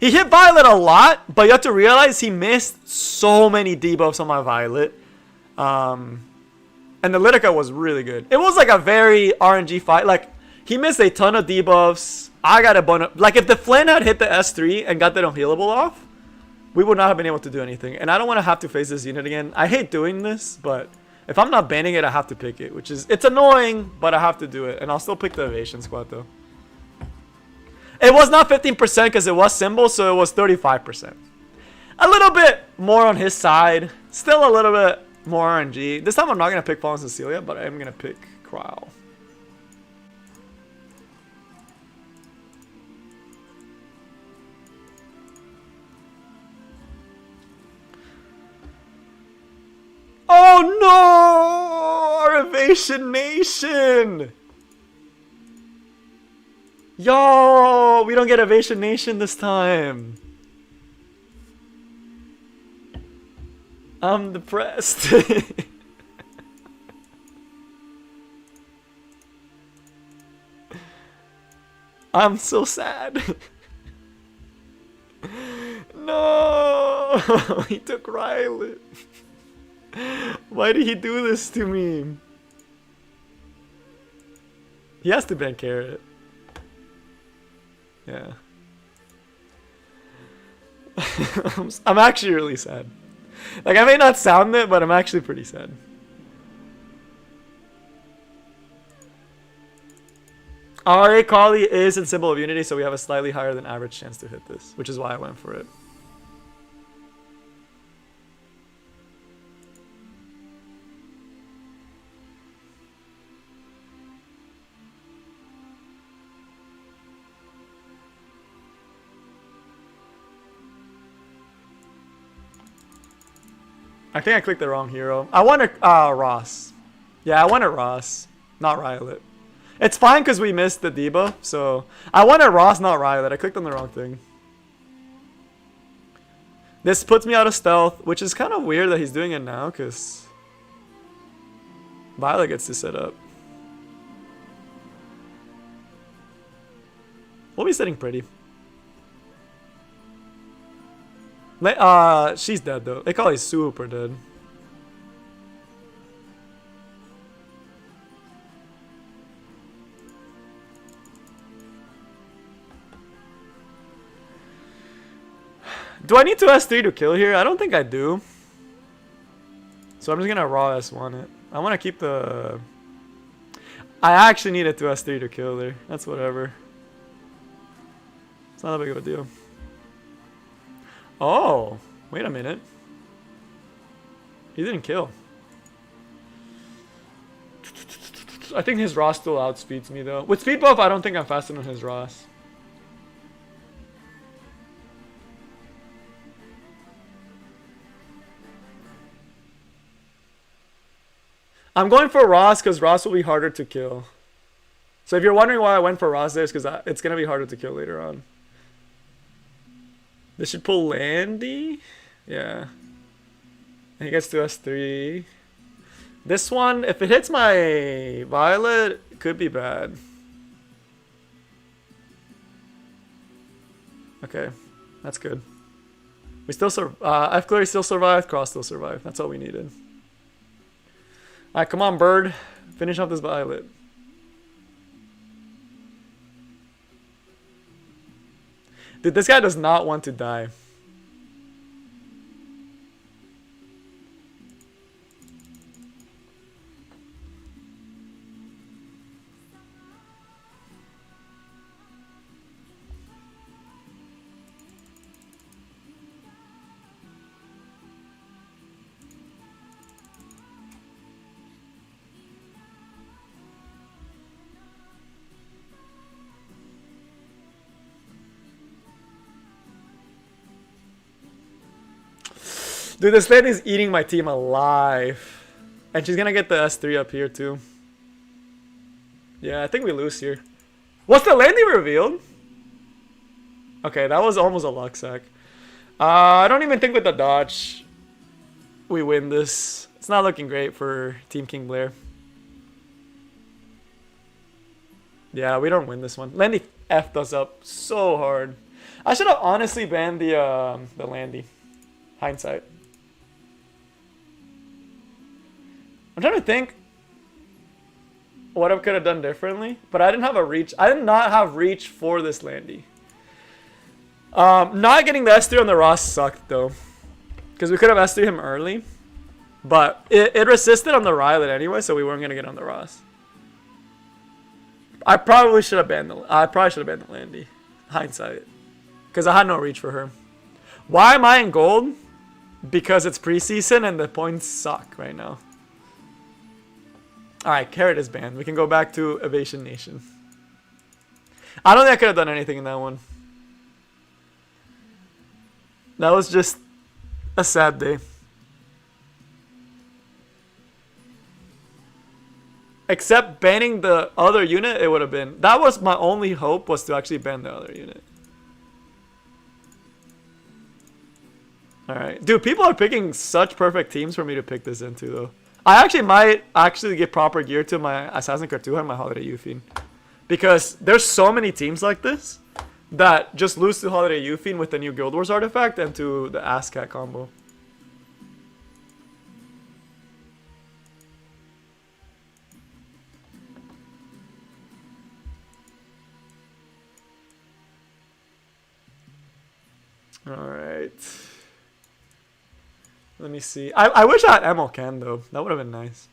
he hit Violet a lot, but you have to realize he missed so many debuffs on my Violet. And the Litica was really good. It was like a very RNG fight. Like he missed a ton of debuffs. I got a bunch of, like if the Flynn had hit the S3 and got that unhealable off, we would not have been able to do anything. And I don't want to have to face this unit again. I hate doing this, but if I'm not banning it, I have to pick it. Which is, it's annoying, but I have to do it. And I'll still pick the Evasion Squad, though. It was not 15% because it was Symbol, so it was 35%. A little bit more on his side. Still a little bit more RNG. This time I'm not going to pick Fallen Cecilia, but I am going to pick Cryle. Oh no! Our Evasion Nation! Yo! We don't get Evasion Nation this time. I'm depressed. I'm so sad. No! He took Rylet. Why did he do this to me? He has to ban Carrot. Yeah. I'm actually really sad. Like, I may not sound it, but I'm actually pretty sad. RA Collie is in Symbol of Unity, so we have a slightly higher than average chance to hit this, which is why I went for it. I think I clicked the wrong hero. I wanted Ross. Yeah, I wanted Ross, not Rylet. It's fine because we missed the debuff, so I wanted Ross, not Rylet. I clicked on the wrong thing. This puts me out of stealth, which is kind of weird that he's doing it now because Violet gets to set up. We'll be sitting pretty. She's dead though. They call her super dead. Do I need to S3 to kill here? I don't think I do. So I'm just gonna raw S1 it. I want to keep the... I actually needed to S3 to kill there. That's whatever. It's not that big of a deal. Oh, wait a minute. He didn't kill. I think his Ross still outspeeds me though. With speed buff, I don't think I'm faster than his Ross. I'm going for Ross because Ross will be harder to kill. So if you're wondering why I went for Ross there, it's because it's going to be harder to kill later on. This should pull Landy. Yeah. And he gets to S3. This one, if it hits my Violet, it could be bad. Okay, that's good. We still F Cleary still survived, Cross still survived. That's all we needed. Alright, come on, Bird. Finish off this Violet. Dude, this guy does not want to die. Dude, this lane is eating my team alive. And she's gonna get the S3 up here too. Yeah, I think we lose here. What's the lane they revealed? Okay, that was almost a luck sack. I don't even think with the dodge we win this. It's not looking great for Team King Blair. Yeah, we don't win this one. Landy effed us up so hard. I should have honestly banned the Landy. Hindsight. I'm trying to think what I could have done differently, but I didn't have a reach. I did not have reach for this Landy. Not getting the S3 on the Ross sucked though, because we could have S3 him early, but it resisted on the Rylet anyway, so we weren't gonna get on the Ross. I probably should have banned the Landy. Hindsight, because I had no reach for her. Why am I in gold? Because it's preseason and the points suck right now. Alright, Carrot is banned. We can go back to Evasion Nation. I don't think I could have done anything in that one. That was just a sad day. Except banning the other unit, it would have been... That was my only hope, was to actually ban the other unit. Alright. Dude, people are picking such perfect teams for me to pick this into, though. I actually might get proper gear to my Assassin's Creed 2 and my Holiday Hufine. Because there's so many teams like this that just lose to Holiday Hufine with the new Guild Wars artifact and to the Asscat combo. Alright. Let me see. I wish I had MLCan though. That would have been nice.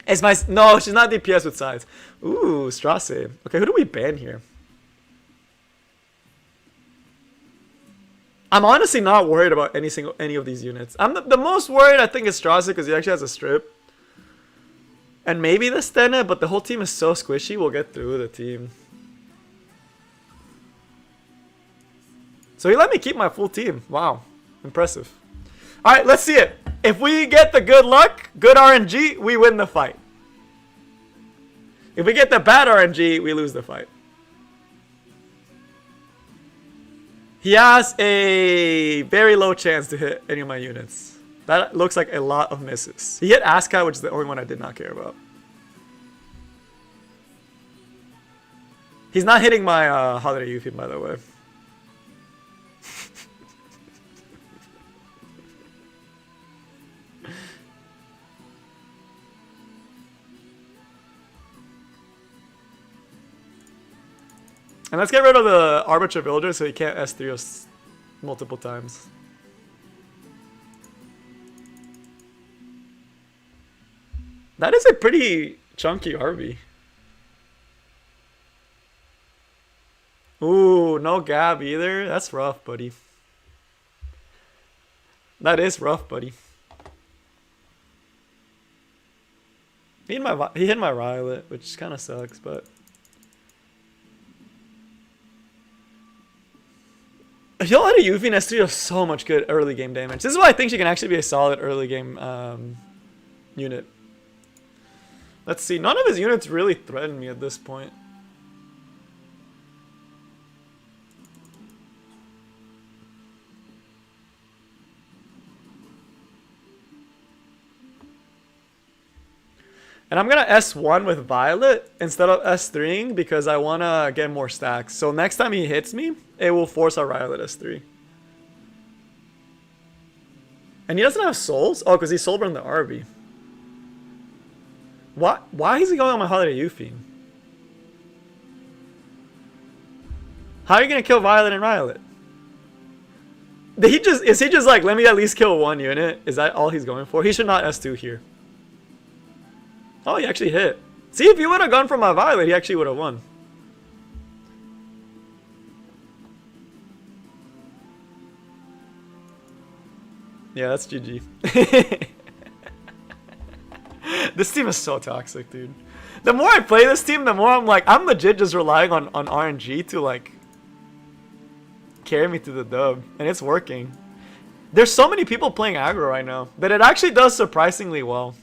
It's my... No, she's not DPS with sides. Ooh, Strasse. Okay, who do we ban here? I'm honestly not worried about any of these units. I'm the most worried, I think, is Strasse because he actually has a strip. And maybe the Stena, but the whole team is so squishy, we'll get through the team. So he let me keep my full team. Wow. Impressive. Alright, let's see it. If we get the good luck, good RNG, we win the fight. If we get the bad RNG, we lose the fight. He has a very low chance to hit any of my units. That looks like a lot of misses. He hit Askai, which is the only one I did not care about. He's not hitting my Holiday Hufine, by the way. And let's get rid of the Arbiter Builder so he can't S3 us multiple times. That is a pretty chunky RB. Ooh, no Gab either. That's rough, buddy. That is rough, buddy. He hit my Violet, which kind of sucks, but... He'll let a Hufine S3 does so much good early game damage. This is why I think she can actually be a solid early game unit. Let's see. None of his units really threaten me at this point. And I'm going to S1 with Violet instead of S3ing because I want to get more stacks. So next time he hits me, it will force our Violet S3. And he doesn't have souls? Oh, because he soul burned the RB. Why is he going on my Holiday Hufine? How are you going to kill Violet and Violet? Is he just like, let me at least kill one unit? Is that all he's going for? He should not S2 here. Oh, he actually hit. See, if he would have gone for my Violet, he actually would have won. Yeah, that's GG. This team is so toxic, dude. The more I play this team, the more I'm like, I'm legit just relying on RNG to like carry me to the dub. And it's working. There's so many people playing aggro right now that it actually does surprisingly well.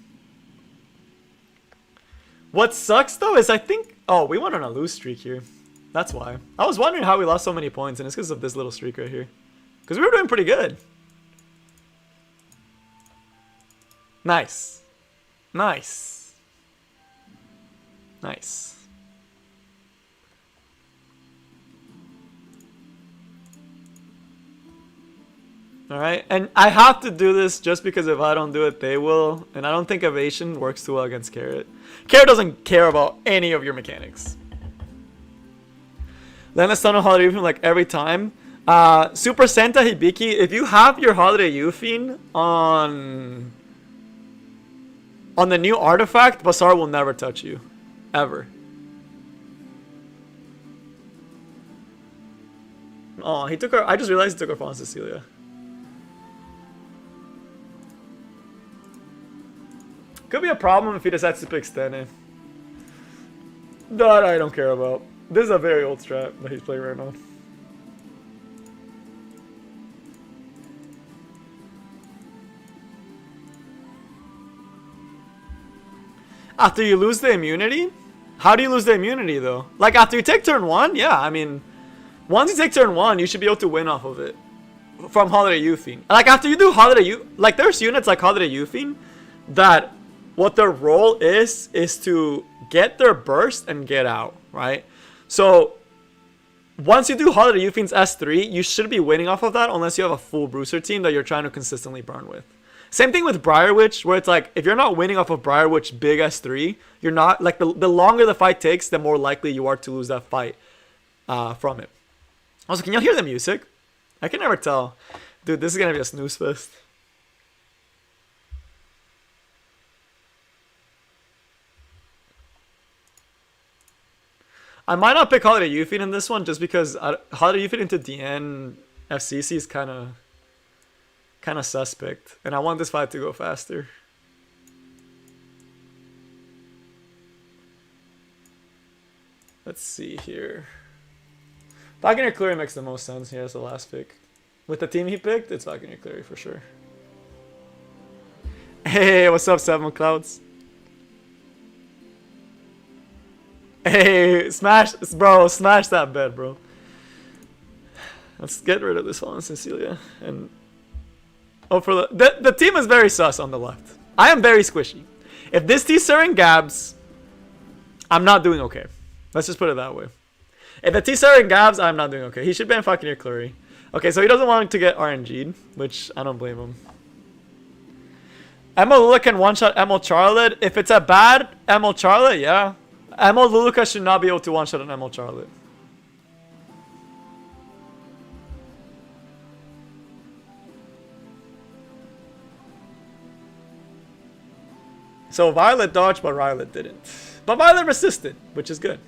What sucks though is I think... Oh, we went on a lose streak here. That's why. I was wondering how we lost so many points, and it's because of this little streak right here. Because we were doing pretty good. Nice. Nice. Nice. Alright, and I have to do this just because if I don't do it, they will. And I don't think Evasion works too well against Carrot. Carrot doesn't care about any of your mechanics. Then a stun on Holiday Hufine like every time. Super Santa Hibiki, if you have your Holiday Hufine on the new artifact, Basar will never touch you. Ever. Oh, he took her. I just realized he took her Fawn Cecilia. Could be a problem if he decides to pick Stene. That I don't care about. This is a very old strat that he's playing right now. After you lose the immunity? How do you lose the immunity though? Like after you take turn 1? Yeah, I mean, once you take turn 1, you should be able to win off of it. From Holiday Hufine. Like after you do Holiday like there's units like Holiday Hufine that what their role is to get their burst and get out, right? So once you do Holiday Hufine's S3, you should be winning off of that unless you have a full Bruiser team that you're trying to consistently burn with. Same thing with Briarwitch, where it's like, if you're not winning off of Briarwitch big S3, you're not, like, the longer the fight takes, the more likely you are to lose that fight from it. Also, can y'all hear the music? I can never tell. Dude, this is gonna be a snooze fest. I might not pick Holiday Hufine in this one just because Holiday Hufine into DN FCC is kind of suspect, and I want this fight to go faster. Let's see here. Falconer Clary makes the most sense here as the last pick. With the team he picked, it's Falconer Clary for sure. Hey, what's up, Seven Clouds? Hey, smash that bed, bro. Let's get rid of this one, Cecilia. And oh, for the team is very sus on the left. I am very squishy. If this T-Sir Gabs, I'm not doing okay. Let's just put it that way. If the T-Sir Gabs, I'm not doing okay. He should ban Falconer Clary. Okay, so he doesn't want to get RNG'd, which I don't blame him. Emma Lula can one-shot Emil Charlotte. If it's a bad Emil Charlotte, yeah. Emil Luluka should not be able to one-shot an Emil Charlotte. So Violet dodged, but Violet didn't. But Violet resisted, which is good.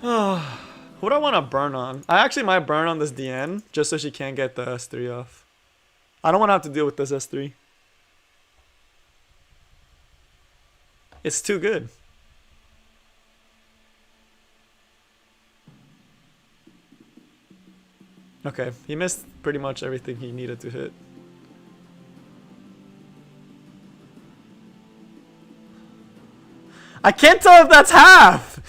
Who do I want to burn on? I actually might burn on this DN, just so she can't get the S3 off. I don't want to have to deal with this S3. It's too good. Okay, he missed pretty much everything he needed to hit. I can't tell if that's half!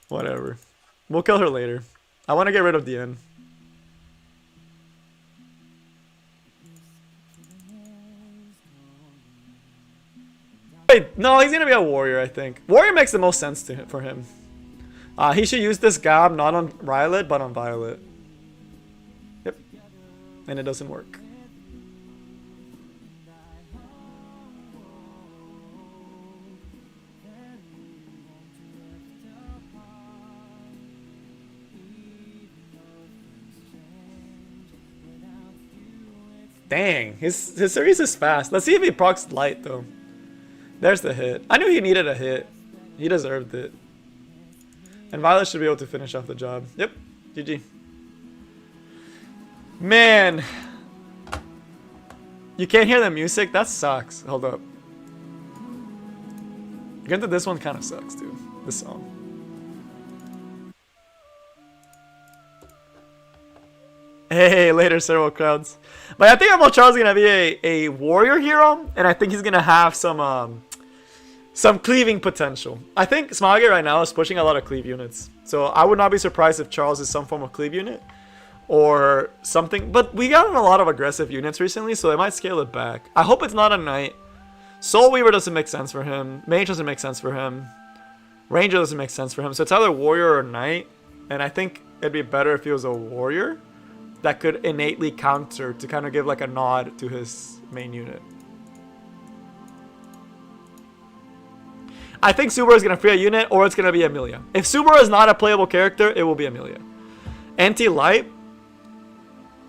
Whatever. We'll kill her later. I want to get rid of the end. Wait, no, he's going to be a warrior, I think. Warrior makes the most sense for him. He should use this Gab not on Violet, but on Violet. Yep. And it doesn't work. Dang, his series is fast. Let's see if he procs light though. There's the hit. I knew he needed a hit. He deserved it. And Violet should be able to finish off the job. Yep, GG. Man. You can't hear the music? That sucks. Hold up. Granted, this one kind of sucks, dude. This song. Hey, later, several crowds. But I think Charles is gonna be a warrior hero, and I think he's gonna have some cleaving potential. I think Smoggy right now is pushing a lot of cleave units, so I would not be surprised if Charles is some form of cleave unit or something. But we got a lot of aggressive units recently, so they might scale it back. I hope it's not a knight. Soul Weaver doesn't make sense for him. Mage doesn't make sense for him. Ranger doesn't make sense for him. So it's either warrior or knight, and I think it'd be better if he was a warrior that could innately counter to kind of give like a nod to his main unit. I think Subaru is going to free a unit, or it's going to be Amelia. If Subaru is not a playable character, it will be Amelia. Anti-light?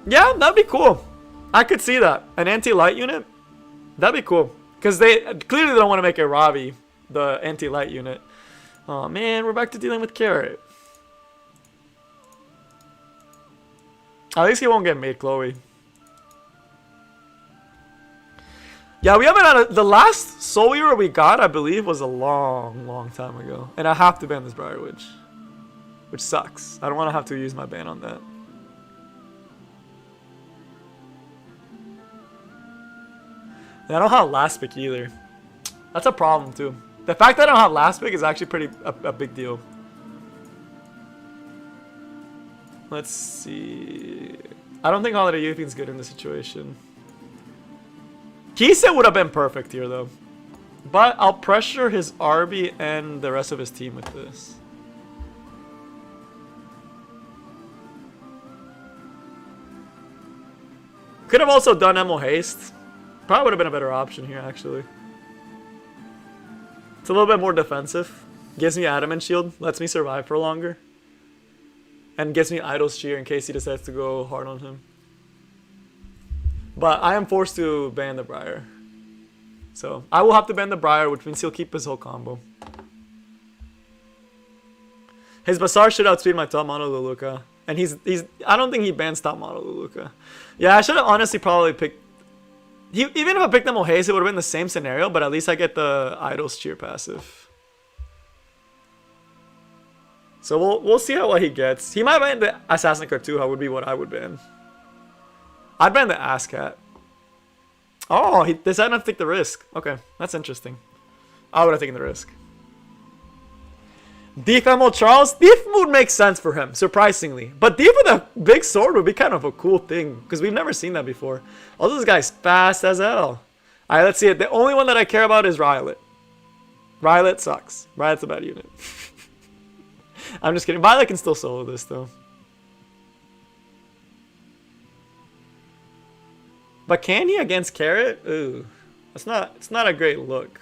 Yeah, that'd be cool. I could see that. An anti-light unit? That'd be cool. Because they clearly don't want to make a Ravi, the anti-light unit. Oh man, we're back to dealing with Carrot. At least he won't get made Chloe. Yeah, we haven't had the last Soul Weaver we got, I believe, was a long time ago. And I have to ban this Briar Witch. Which sucks. I don't want to have to use my ban on that. And I don't have last pick either. That's a problem too. The fact that I don't have last pick is actually a big deal. Let's see. I don't think Holiday Youthing's good in this situation. Kisa would have been perfect here though. But I'll pressure his RB and the rest of his team with this. Could have also done Emo Haste. Probably would have been a better option here actually. It's a little bit more defensive. Gives me Adamant Shield. Lets me survive for longer. And gives me Idol's Cheer in case he decides to go hard on him. But I am forced to ban the Briar. So I will have to ban the Briar, which means he'll keep his whole combo. His Bazaar should outspeed my top model Luluka. And he's I don't think he bans top model Luluka. Yeah, I should have honestly probably picked. Even if I picked them Ohaze, it would have been the same scenario, but at least I get the Idol's Cheer passive. So we'll see what he gets. He might ban the Assassin Cartuja, would be what I would ban. I'd ban the Asscat. Oh, he decided not to take the risk. Okay, that's interesting. I would have taken the risk. Thief Emerald Charles? Thief would make sense for him, surprisingly. But Thief with a big sword would be kind of a cool thing, because we've never seen that before. Also, this guy's fast as hell. Alright, let's see it. The only one that I care about is Rylet. Rylet sucks. Rylet's a bad unit. I'm just kidding. Violet can still solo this, though. But can he against Carrot? Ooh. It's not a great look.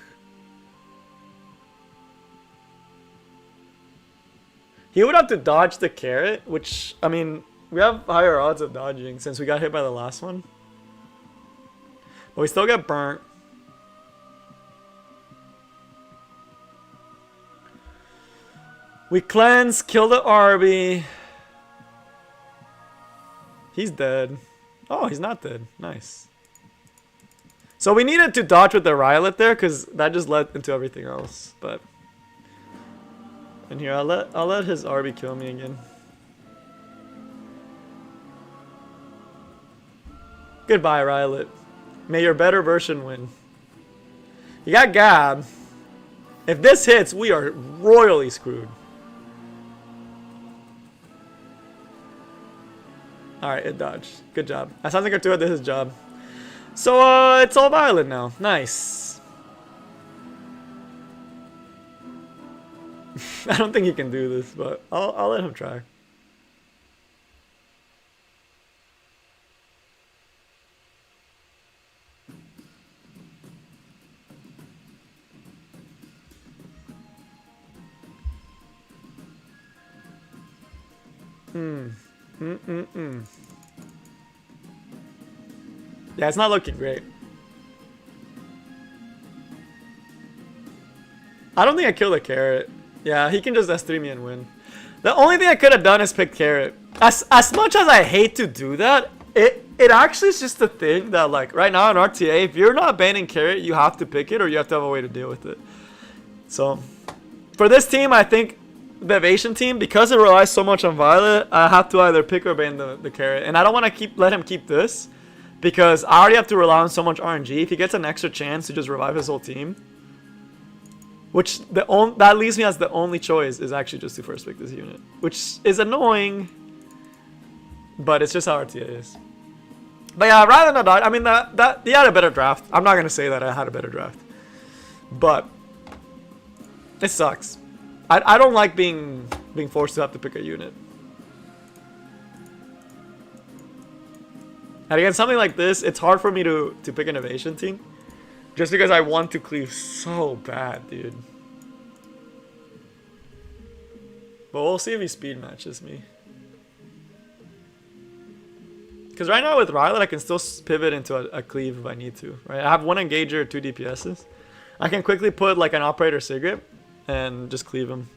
He would have to dodge the Carrot, which, I mean, We have higher odds of dodging since we got hit by the last one. But we still get burnt. We cleanse, kill the Arby. He's dead. Oh, he's not dead. Nice. So we needed to dodge with the Rylet there because that just led into everything else. But in here, I'll let his Arby kill me again. Goodbye, Rylet. May your better version win. You got Gab. If this hits, we are royally screwed. Alright, it dodged. Good job. That sounds like Arturo did his job. So, it's all Violet now. Nice. I don't think he can do this, but I'll let him try. Yeah, it's not looking great. I don't think I killed a carrot. Yeah, he can just S3 me and win. The only thing I could have done is pick carrot. As much as I hate to do that, it actually is just a thing that, like, right now in RTA, if you're not banning carrot, you have to pick it or you have to have a way to deal with it. So, for this team, I think the evasion team, because it relies so much on Violet, I have to either pick or ban the carrot. And I don't want to let him keep this because I already have to rely on so much RNG. If he gets an extra chance to just revive his whole team, which that leaves me as the only choice is actually just to first pick this unit, which is annoying, but it's just how RTA is. But yeah, rather than dodge, I mean that he had a better draft. I'm not gonna say that I had a better draft, but it sucks. I don't like being forced to have to pick a unit. And again, something like this, it's hard for me to pick an evasion team. Just because I want to cleave so bad, dude. But we'll see if he speed matches me. Because right now with Rylet, I can still pivot into a cleave if I need to. Right? I have one engager, 2 DPSs. I can quickly put like an operator cigarette and just cleave him.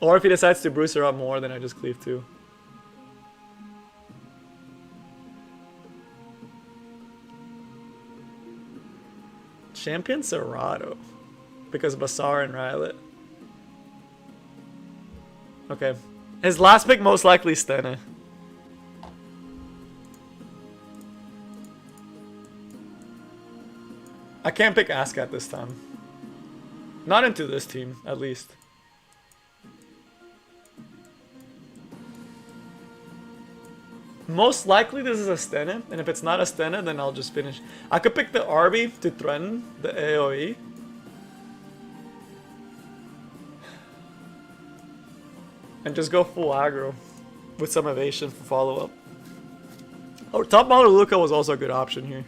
Or if he decides to bruise her up more, then I just cleave too. Champion Serato. Because Basar and Rylet. Okay. His last pick most likely Stena. I can't pick Askat this time. Not into this team, at least. Most likely this is a Stena, and if it's not a Stena, then I'll just finish. I could pick the Arby to threaten the AoE. And just go full aggro with some evasion for follow-up. Oh, top model Luca was also a good option here.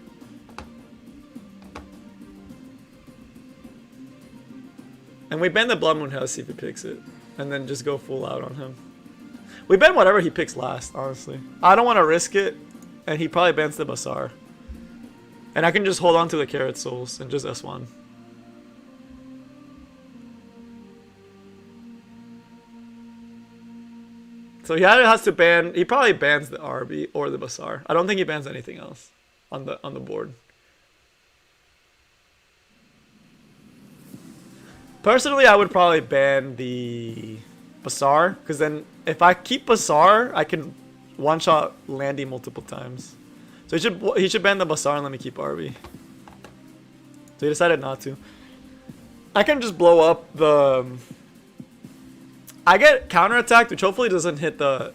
And we ban the Blood Moon Hell, see if he picks it. And then just go full out on him. We ban whatever he picks last, honestly. I don't want to risk it. And he probably bans the Basar. And I can just hold on to the Carrot Souls and just S1. So he either has to ban, he probably bans the RB or the Basar. I don't think he bans anything else on the board. Personally, I would probably ban the Basar, because then if I keep Basar, I can one-shot Landy multiple times. So he should ban the Basar and let me keep RB. So he decided not to. I can just blow up the... I get counterattacked, which hopefully doesn't hit the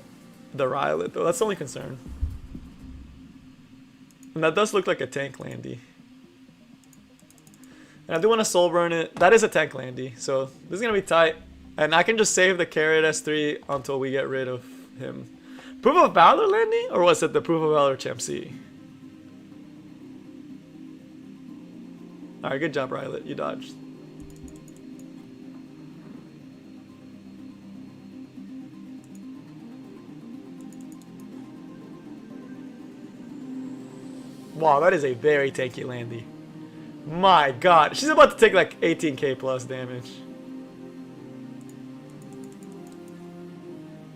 Rylet, though. That's the only concern. And that does look like a tank Landy. And I do want to soul burn it. That is a tank Landy, so this is going to be tight. And I can just save the carrot S3 until we get rid of him. Proof of Valor Landy? Or was it the Proof of Valor Champ C? Alright, good job, Rylet. You dodged. Wow, that is a very tanky Landy. My god. She's about to take like 18k plus damage.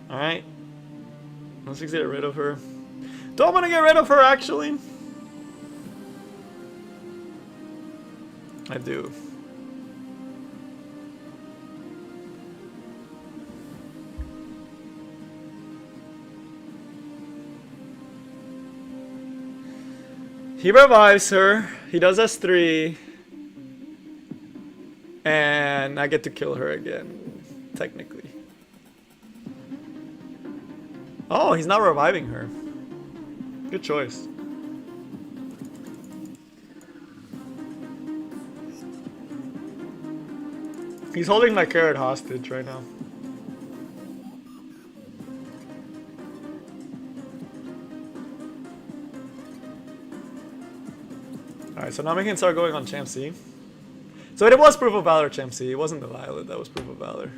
Alright. Let's just get rid of her. Do I want to get rid of her actually? I do. He revives her. He does S3. And I get to kill her again, technically. Oh, he's not reviving her. Good choice. He's holding my carrot hostage right now. Alright, so now we can start going on Champ C. So it was Proof of Valor Champ C. It wasn't the Violet that was Proof of Valor.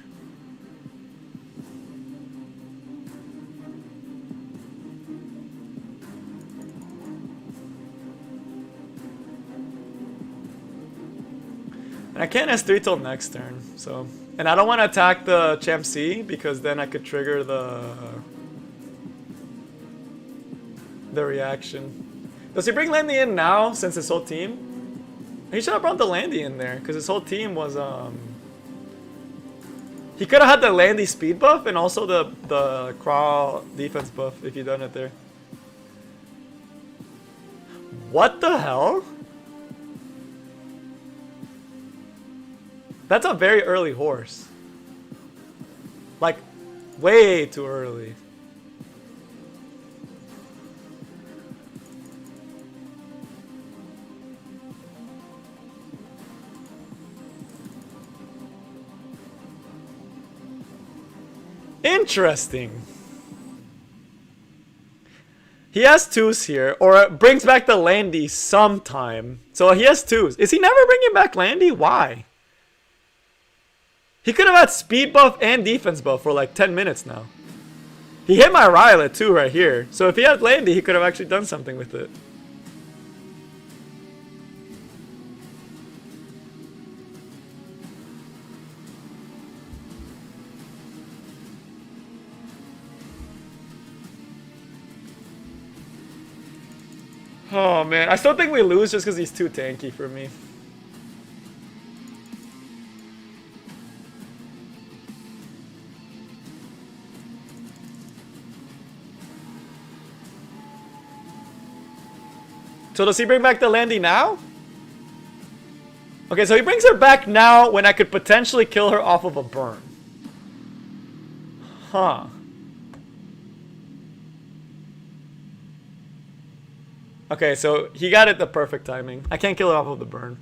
And I can't S3 till next turn, so... And I don't want to attack the Champ C, because then I could trigger the reaction. Does he bring Landy in now, since his whole team? He should have brought the Landy in there, because his whole team was, He could have had the Landy speed buff, and also the crawl defense buff, if he done it there. What the hell? That's a very early horse. Like, way too early. Interesting. He has twos here, or brings back the Landy sometime. So he has twos. Is he never bringing back Landy? Why? He could have had speed buff and defense buff for like 10 minutes now. He hit my Rylet too right here. So if he had Landy, he could have actually done something with it. Oh man, I still think we lose just because he's too tanky for me. So does he bring back the Landy now? Okay, so he brings her back now when I could potentially kill her off of a burn. Huh. Okay, so he got it the perfect timing. I can't kill her off of the burn.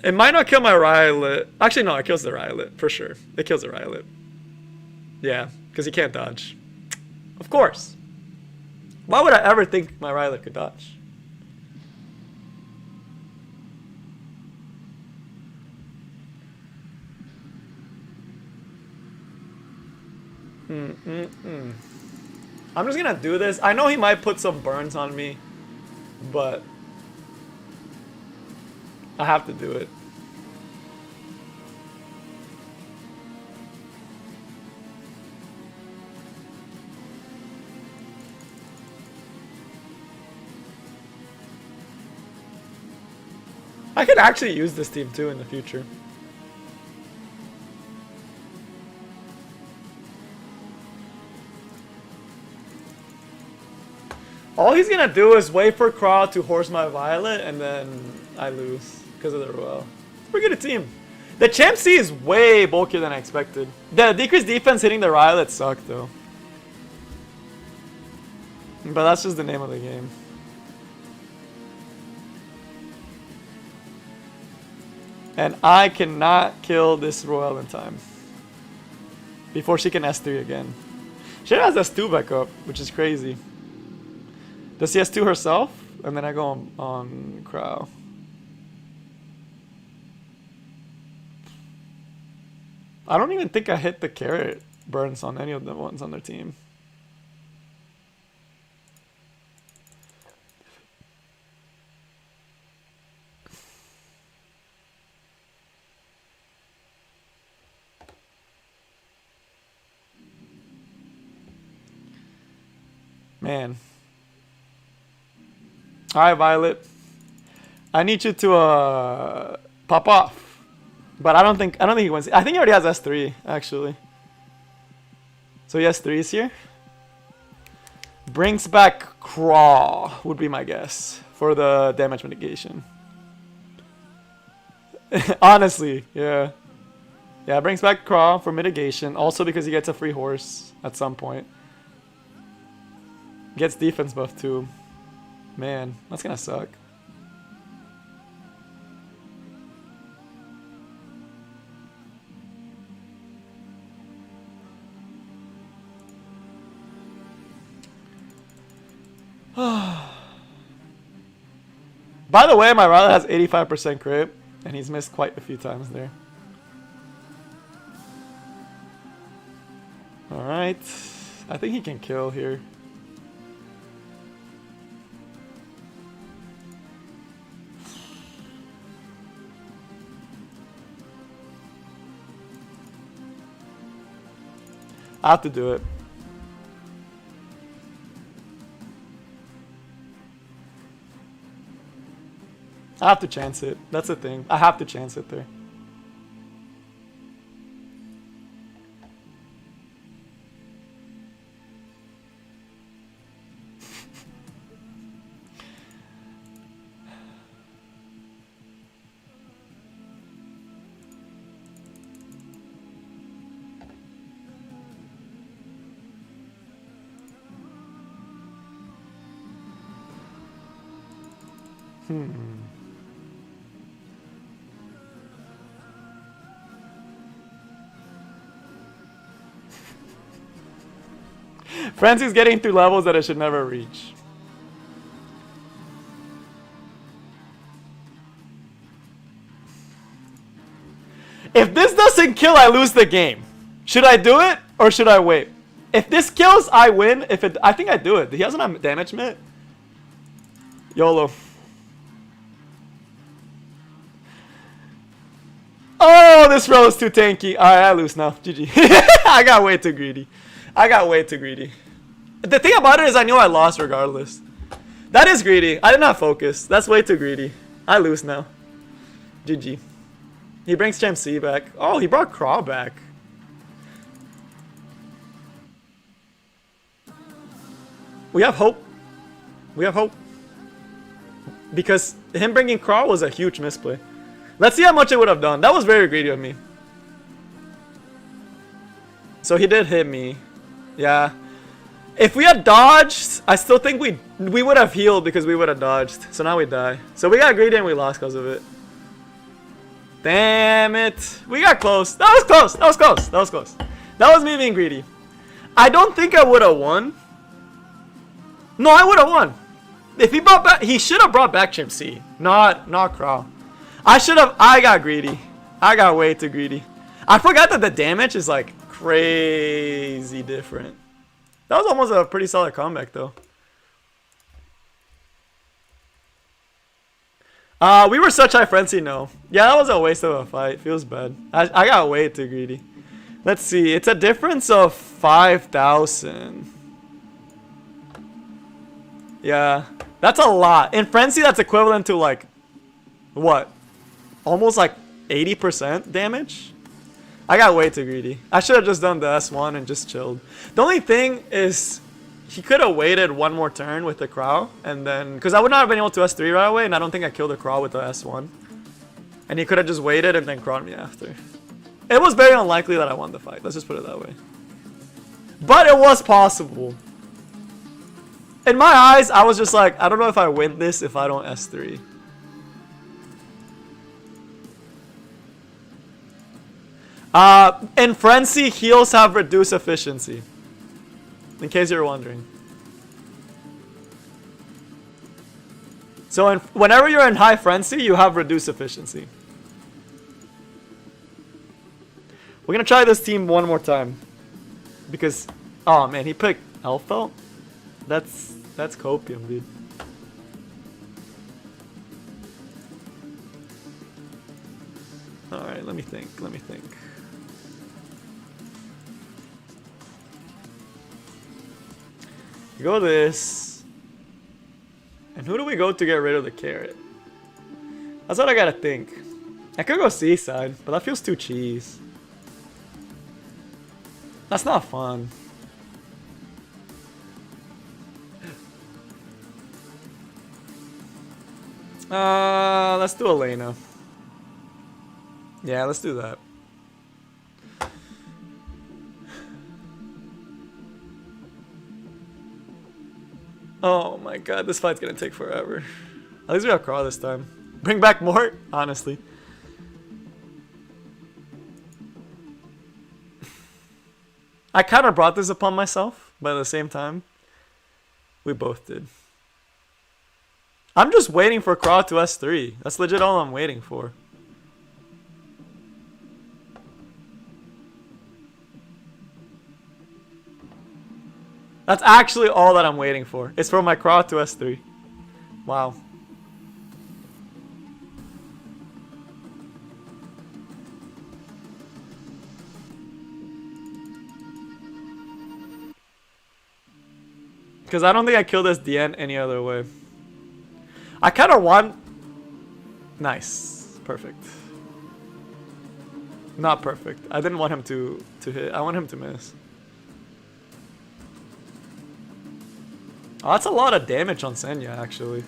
It might not kill my Rylet. Actually, no, it kills the Rylet, for sure. It kills the Rylet. Yeah, because he can't dodge. Of course. Why would I ever think my Rylet could dodge? I'm just gonna do this. I know he might put some burns on me, but I have to do it. I could actually use this team too in the future. All he's gonna do is wait for Craw to horse my Violet, and then I lose because of the Ruel. We're good team. The Champ C is way bulkier than I expected. The decreased defense hitting the Violet sucked though. But that's just the name of the game. And I cannot kill this Ruel in time before she can S3 again. She has S2 back up, which is crazy. Does she S2 herself? And then I go on Crow. I don't even think I hit the carrot burns on any of the ones on their team. Man. Alright, Violet. I need you to pop off. But I don't think he wins. I think he already has S3, actually. So he has 3s here. Brings back Craw would be my guess for the damage mitigation. Honestly, yeah. Yeah, brings back Craw for mitigation. Also because he gets a free horse at some point. Gets defense buff too. Man, that's gonna suck. By the way, my Riley has 85% crit, and he's missed quite a few times there. Alright. I think he can kill here. I have to do it. I have to chance it. That's the thing. I have to chance it there. Francie's getting through levels that it should never reach. If this doesn't kill, I lose the game. Should I do it or should I wait? If this kills, I win. If it, I think I do it. He doesn't have damage mitt. YOLO. Oh, this row is too tanky. Alright, I lose now. GG. I got way too greedy. I got way too greedy. The thing about it is I knew I lost regardless. That is greedy. I did not focus. That's way too greedy. I lose now. GG. He brings Champ C back. Oh, he brought Craw back. We have hope. We have hope. Because him bringing Craw was a huge misplay. Let's see how much it would have done. That was very greedy of me. So he did hit me. Yeah. If we had dodged, I still think we would have healed because we would have dodged. So now we die. So we got greedy and we lost because of it. Damn it. We got close. That was close. That was close. That was close. That was me being greedy. I don't think I would have won. No, I would have won. If he brought back, he should have brought back Chimp C. Not Crow. I got greedy. I got way too greedy. I forgot that the damage is like crazy different. That was almost a pretty solid comeback though. We were such high frenzy, no. Yeah, that was a waste of a fight. Feels bad. I got way too greedy. Let's see. It's a difference of 5,000. Yeah. That's a lot. In frenzy, that's equivalent to like, what? Almost like 80% damage? I got way too greedy. I should have just done the S1 and just chilled. The only thing is, he could have waited one more turn with the Crow, and then, because I would not have been able to S3 right away, and I don't think I killed the Crow with the S1. And he could have just waited and then crowed me after. It was very unlikely that I won the fight. Let's just put it that way. But it was possible. In my eyes, I was just like, I don't know if I win this if I don't S3. In Frenzy, heals have reduced efficiency. In case you're wondering. So whenever you're in high Frenzy, you have reduced efficiency. We're gonna try this team one more time. Because, oh man, he picked Elfelt? That's copium, dude. Alright, let me think. Go this. And who do we go to get rid of the carrot? That's what I gotta think. I could go seaside, but that feels too cheese. That's not fun. Let's do Elena. Yeah, let's do that. Oh my god, this fight's gonna take forever. At least we have Craw this time. Bring back Mort, honestly. I kind of brought this upon myself, but at the same time, we both did. I'm just waiting for Craw to S3. That's legit all I'm waiting for. That's actually all that I'm waiting for. It's for my Craw to S3. Wow. Because I don't think I killed this DN any other way. I kind of want... Nice. Perfect. Not perfect. I didn't want him to hit. I want him to miss. Oh, that's a lot of damage on Senya, actually.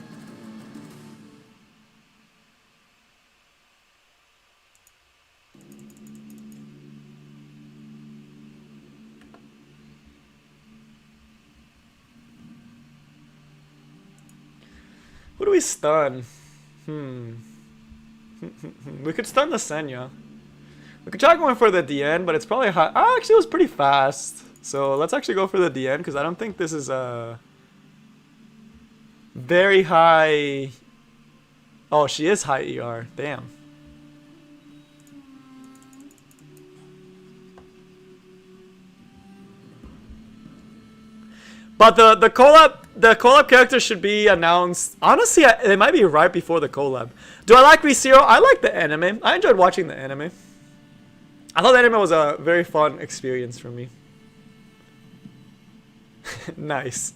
Who do we stun? We could stun the Senya. We could try going for the DN, but it's probably high. Oh, actually, it was pretty fast. So let's actually go for the DN, because I don't think this is a... very high... Oh, she is high ER. Damn. But the CoLab character should be announced. Honestly, it might be right before the CoLab. Do I like ReZero? I like the anime. I enjoyed watching the anime. I thought the anime was a very fun experience for me. Nice.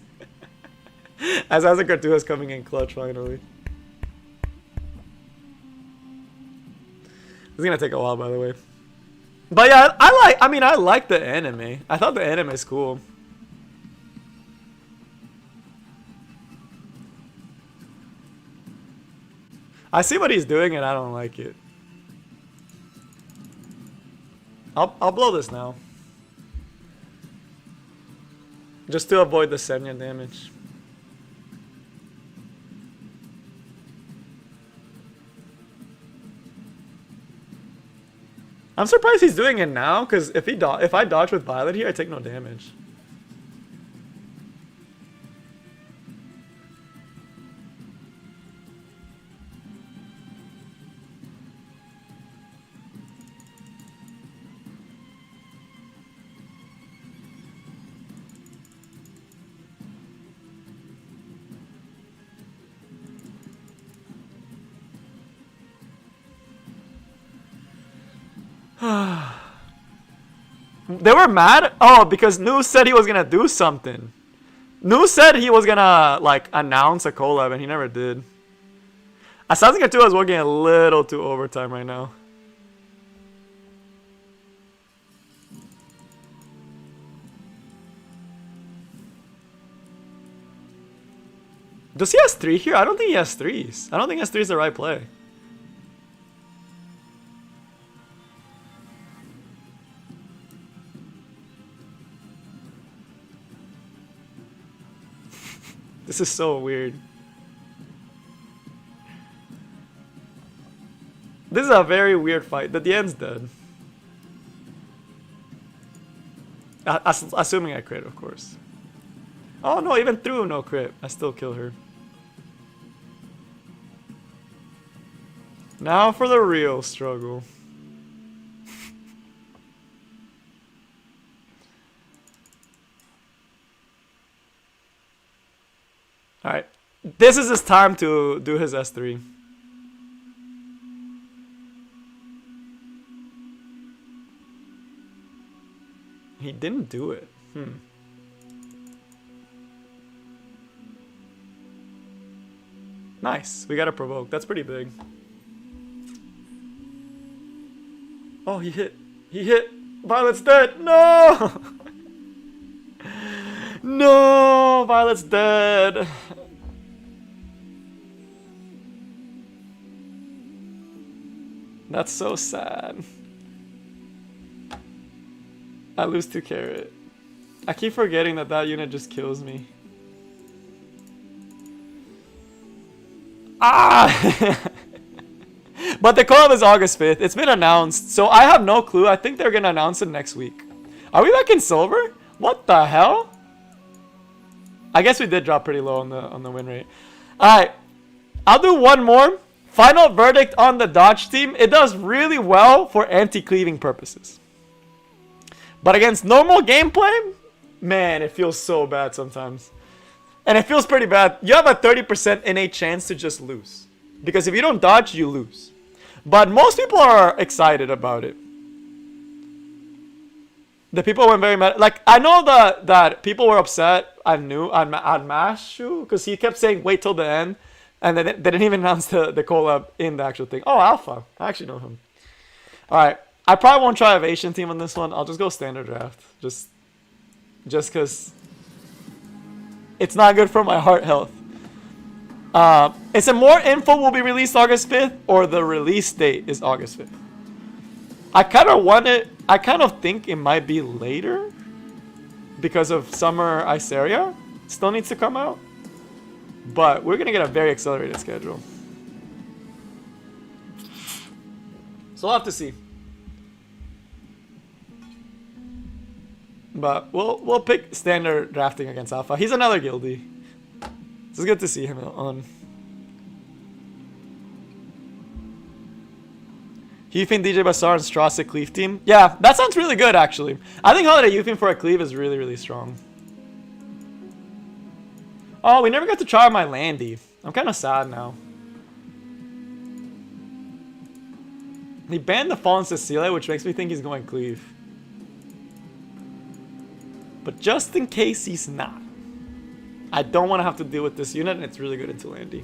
As Azakar2 is coming in clutch finally. It's gonna take a while, by the way. But yeah, I like the anime. I thought the anime is cool. I see what he's doing and I don't like it. I'll blow this now. Just to avoid the Senya damage. I'm surprised he's doing it now, because if I dodge with Violet here, I take no damage. They were mad? Oh, because Nu said he was gonna do something. Nu said he was gonna, like, announce a collab, and he never did. Assassin's 2 is working a little too overtime right now. Does he has 3 here? I don't think he has 3s. I don't think S3 is the right play. This is so weird. This is a very weird fight. The DN's dead. Assuming I crit, of course. Oh no, even through no crit, I still kill her. Now for the real struggle. Alright. This is his time to do his S3. He didn't do it. Nice. We got a provoke. That's pretty big. Oh, he hit. He hit. Violet's dead. No! No! Violet's dead. That's so sad. I lose 2 carrot. I keep forgetting that that unit just kills me. Ah! But the CoLab is August 5th. It's been announced. So I have no clue. I think they're going to announce it next week. Are we back in silver? What the hell? I guess we did drop pretty low on the win rate. Alright. I'll do one more. Final verdict on the Dodge team. It does really well for anti-cleaving purposes. But against normal gameplay, man, it feels so bad sometimes. And it feels pretty bad. You have a 30% innate chance to just lose. Because if you don't dodge, you lose. But most people are excited about it. The people went very mad. Like, I know that people were upset. I knew on Mashu, because he kept saying wait till the end. And they didn't even announce the CoLab in the actual thing. Oh, Alpha. I actually know him. Alright. I probably won't try Evasion team on this one. I'll just go standard draft. Just because it's not good for my heart health. Is it more info will be released August 5th or the release date is August 5th? I kind of think it might be later because of Summer Iceria. Still needs to come out. But we're going to get a very accelerated schedule. So we'll have to see. But we'll pick standard drafting against Alpha. He's another guildie. It's good to see him on. Hufine, DJ Bassar, and Strasser cleave team. Yeah, that sounds really good actually. I think Holiday Hufine for a cleave is really, really strong. Oh, we never got to try my Landy. I'm kind of sad now. He banned the Fallen Cecilia, which makes me think he's going cleave. But just in case he's not, I don't want to have to deal with this unit, and it's really good into Landy.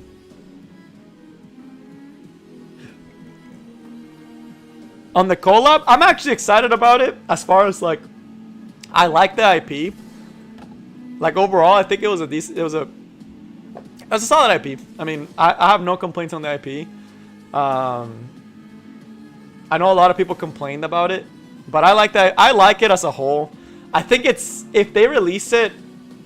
On the CoLab, I'm actually excited about it. As far as like, I like the IP. Like overall, I think it was a decent. It was a solid IP. I mean, I have no complaints on the IP. I know a lot of people complained about it, but I like that. I like it as a whole. I think it's if they release it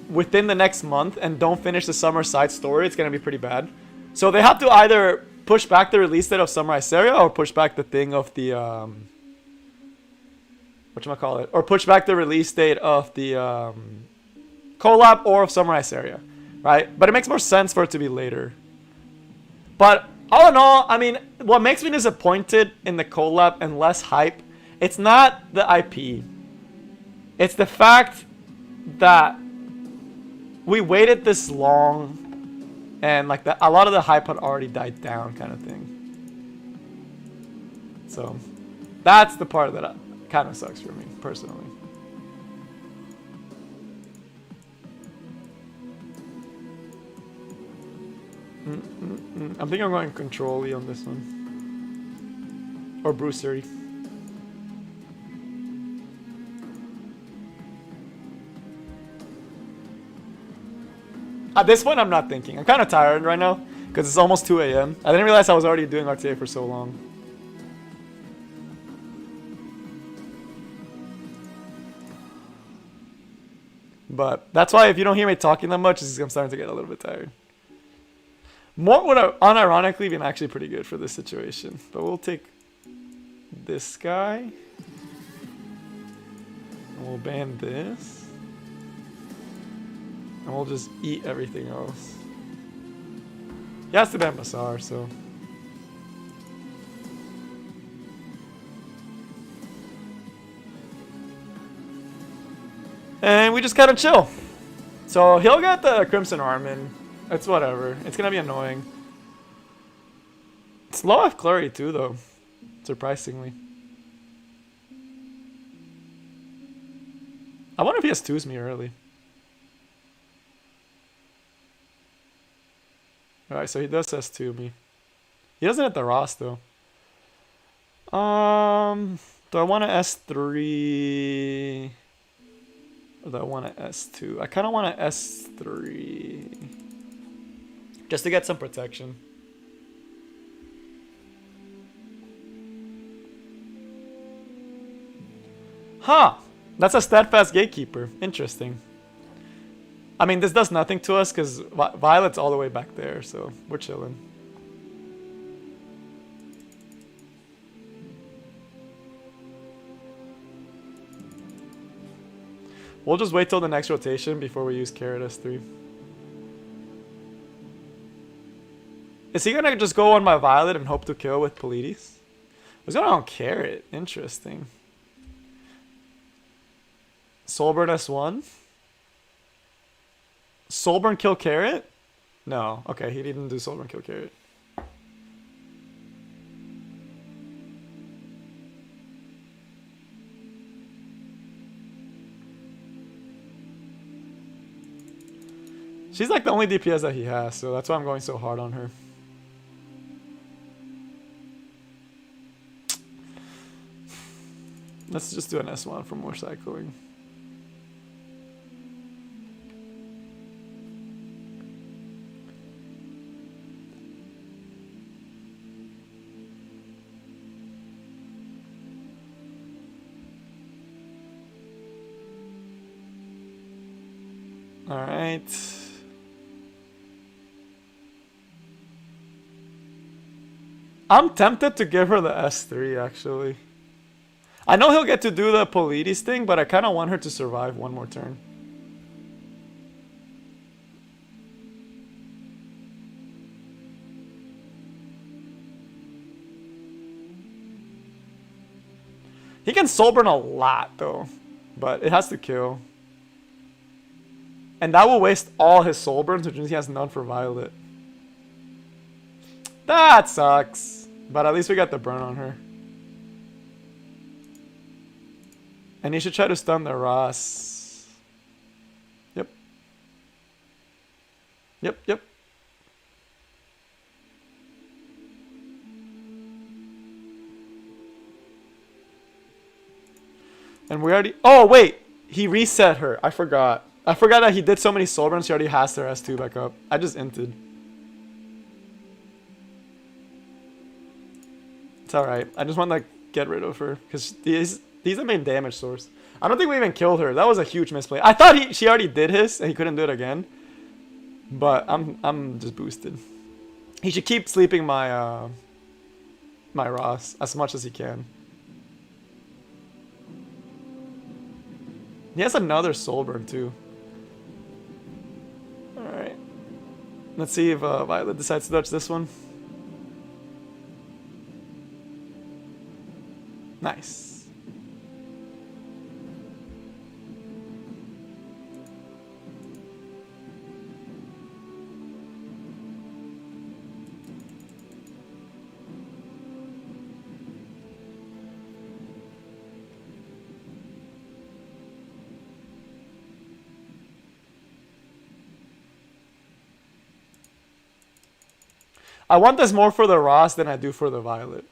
within the next month and don't finish the summer side story, it's gonna be pretty bad. So they have to either push back the release date of Summer Iceria or push back the thing of the whatchamacallit, or push back the release date of the CoLab or of Summer Iceria, right? But it makes more sense for it to be later. But all in all, I mean, what makes me disappointed in the CoLab and less hype, it's not the IP. It's the fact that we waited this long and like a lot of the hype had already died down kind of thing. So that's the part that kind of sucks for me personally. I'm thinking I'm going Control-y on this one. Or Brucery. At this point, I'm not thinking. I'm kind of tired right now because it's almost 2 a.m. I didn't realize I was already doing RTA for so long. But that's why if you don't hear me talking that much, I'm starting to get a little bit tired. More would unironically been actually pretty good for this situation. But we'll take this guy. And we'll ban this. And we'll just eat everything else. He has to ban Bassar, so. And we just kind of chill. So he'll get the Crimson Armin. It's whatever. It's gonna be annoying. It's low F Flurry too, though. Surprisingly. I wonder if he has 2s me early. Alright, so he does S2 me. He doesn't hit the Ross though. Do I want to S3? Or do I want to S2? I kind of want to S3. Just to get some protection. Huh. That's a steadfast gatekeeper. Interesting. I mean, this does nothing to us because Violet's all the way back there, so we're chilling. We'll just wait till the next rotation before we use Carrot S3. Is he gonna just go on my Violet and hope to kill with Polides? He's going on Carrot. Interesting. Soulburn S1? Soulburn kill Carrot? No. Okay, he didn't do Soulburn kill Carrot. She's like the only DPS that he has, so that's why I'm going so hard on her. Let's just do an S1 for more cycling. All right. I'm tempted to give her the S3 actually. I know he'll get to do the Polides thing, but I kind of want her to survive one more turn. He can Soulburn a lot though, but it has to kill. And that will waste all his Soulburns, which means he has none for Violet. That sucks. But at least we got the burn on her. And he should try to stun the Ross. Yep. Yep. And we already... Oh, wait! He reset her. I forgot. I forgot that he did so many Soulburns, he already has their S2 back up. I just inted. It's alright. I just want to get rid of her. Because he's the main damage source. I don't think we even killed her. That was a huge misplay. I thought she already did his and he couldn't do it again. But I'm just boosted. He should keep sleeping my my Ross as much as he can. He has another Soulburn too. Alright. Let's see if Violet decides to dodge this one. Nice. I want this more for the Ross than I do for the Violet.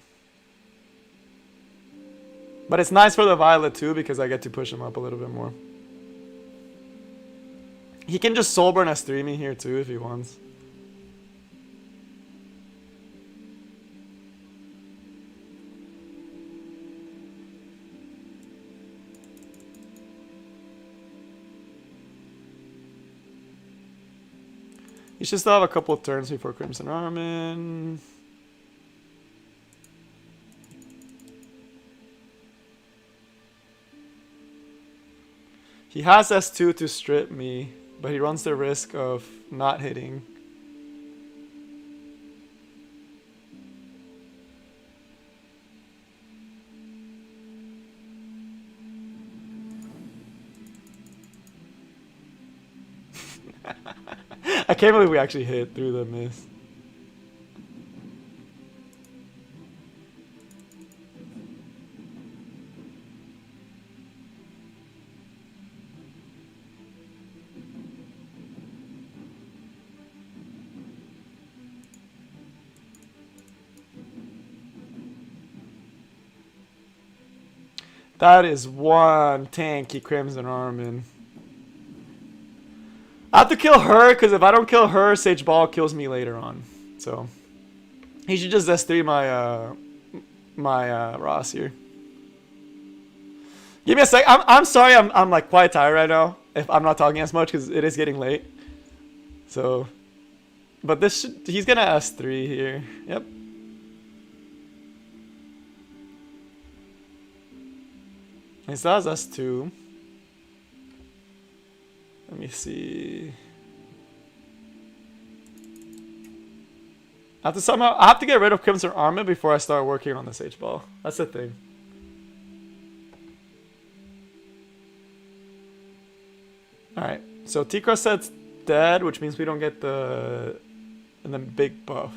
But it's nice for the Violet too because I get to push him up a little bit more. He can just Soulburn S3 me here too if he wants. He should still have a couple of turns before Crimson Armin. He has S2 to strip me, but he runs the risk of not hitting. I can't believe we actually hit through the miss. That is one tanky Crimson Armin. I have to kill her, because if I don't kill her, Sage Ball kills me later on. So, he should just S3 my Ross here. Give me a sec. I'm sorry. I'm like quite tired right now. If I'm not talking as much because it is getting late. So, but he's gonna S3 here. Yep. He still has S2. Let me see. I have to get rid of Crimson Armor before I start working on the Sage Ball. That's the thing. Alright, so T-Cross set's dead, which means we don't get the big buff.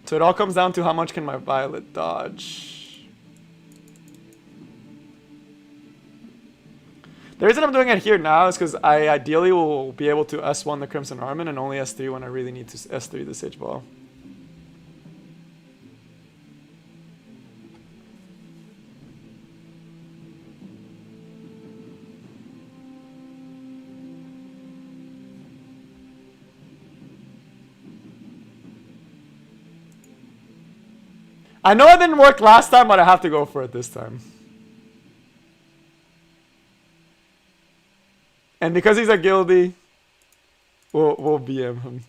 So it all comes down to how much can my Violet dodge. The reason I'm doing it here now is because I ideally will be able to S1 the Crimson Armin and only S3 when I really need to S3 the Sage Ball. I know it didn't work last time, but I have to go for it this time. And because he's a guildie, we'll BM him.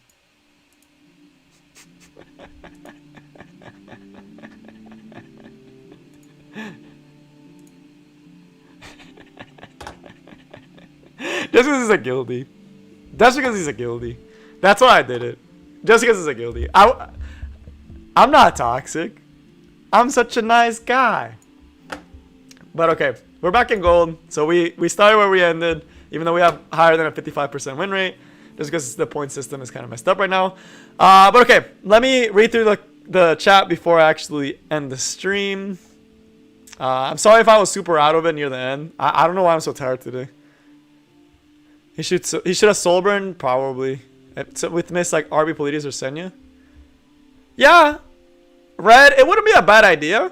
Just because he's a guildie. That's because he's a guildie. That's why I did it. Just because he's a guildie. I'm not toxic. I'm such a nice guy. But okay, we're back in gold. So we started where we ended, even though we have higher than a 55% win rate, just because the point system is kind of messed up right now. But okay, let me read through the chat before I actually end the stream. I'm sorry if I was super out of it near the end. I don't know why I'm so tired today. He should have Soulburn, probably. With miss like RB Polides or Senya. Yeah. Red, it wouldn't be a bad idea.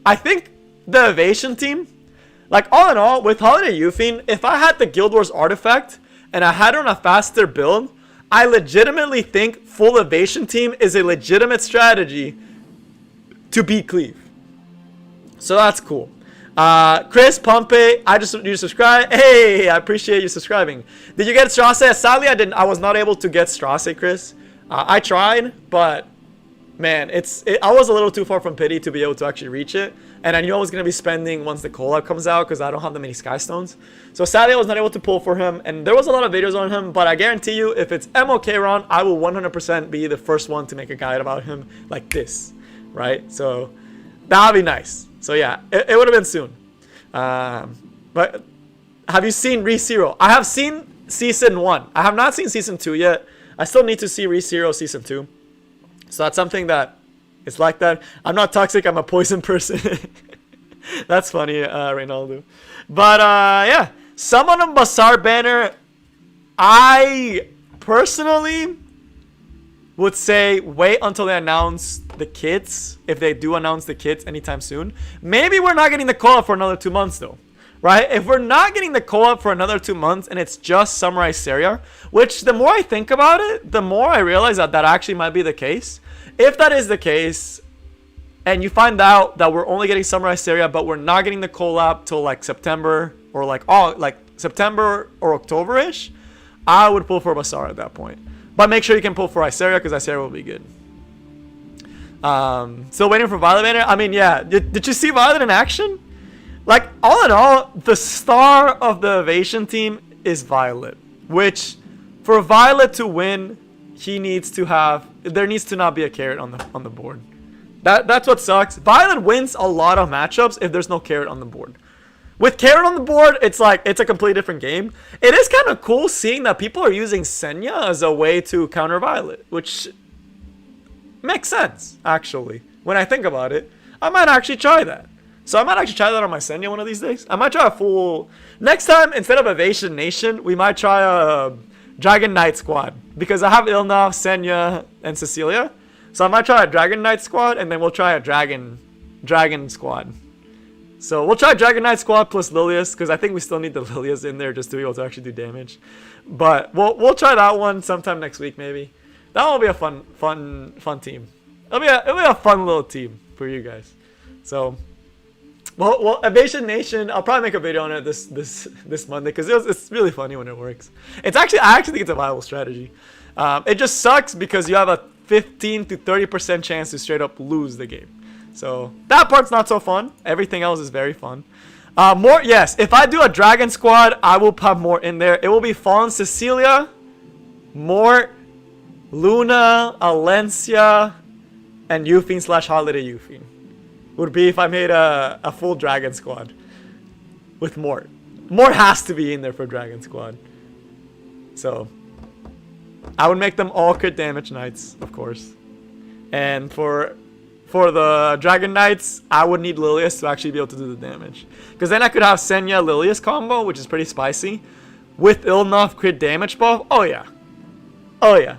I think the evasion team, like all in all, with Holiday Hufine, if I had the Guild Wars artifact and I had it on a faster build, I legitimately think full evasion team is a legitimate strategy to beat Cleave. So that's cool. Chris Pompey, you subscribe. Hey, I appreciate you subscribing. Did you get Strasse? Sadly, I didn't. I was not able to get Strasse, Chris. I tried, but man, I was a little too far from Pity to be able to actually reach it. And I knew I was going to be spending once the CoLab comes out because I don't have that many Sky Stones. So sadly, I was not able to pull for him. And there was a lot of videos on him. But I guarantee you, if it's MOK Ron, I will 100% be the first one to make a guide about him like this. Right? So that would be nice. So yeah, it would have been soon. But have you seen ReZero? I have seen Season 1. I have not seen Season 2 yet. I still need to see ReZero Season 2. So that's something that is like that. I'm not toxic. I'm a poison person. That's funny, Reynaldo. But yeah, someone on Bazaar banner. I personally would say wait until they announce the kits. If they do announce the kits anytime soon, maybe we're not getting the call-up for another 2 months though. Right? If we're not getting the call-up for another 2 months and it's just Samurai Seria, which the more I think about it, the more I realize that that actually might be the case. If that is the case, and you find out that we're only getting Samurai Seria, but we're not getting the collab till like September or like September or October-ish, I would pull for Bazaar at that point. But make sure you can pull for Iseria because Iseria will be good. Still waiting for Violet banner. I mean, yeah. Did you see Violet in action? Like, all in all, the star of the evasion team is Violet, which for Violet to win, there needs to not be a carrot on the board. That's what sucks. Violet wins a lot of matchups if there's no carrot on the board. With carrot on the board, it's a completely different game. It is kind of cool seeing that people are using Senya as a way to counter Violet, which makes sense, actually. When I think about it, I might actually try that. So I might actually try that on my Senya one of these days. I might try a full... Next time, instead of Evasion Nation, we might try a Dragon Knight squad. Because I have Ilna, Senya, and Cecilia. So I might try a Dragon Knight squad, and then we'll try a Dragon squad. So we'll try Dragon Knight squad plus Lilius, because I think we still need the Lilius in there just to be able to actually do damage. But we'll try that one sometime next week maybe. That will be a fun team. It'll be a fun little team for you guys. So, well, Evasion Nation. I'll probably make a video on it this Monday because it's really funny when it works. I actually think it's a viable strategy. It just sucks because you have a 15 to 30% chance to straight up lose the game. So that part's not so fun. Everything else is very fun. Yes. If I do a Dragon squad, I will have more in there. It will be Fallen Cecilia, Mort, Luna, Alencia, and Hufine / Holiday Hufine. Would be if I made a full Dragon squad with Mort. Mort has to be in there for Dragon squad. So I would make them all crit damage knights, of course. And for the Dragon Knights, I would need Lilius to actually be able to do the damage. Because then I could have Senya Lilius combo, which is pretty spicy, with Ilnoth crit damage buff. Oh yeah. Oh yeah.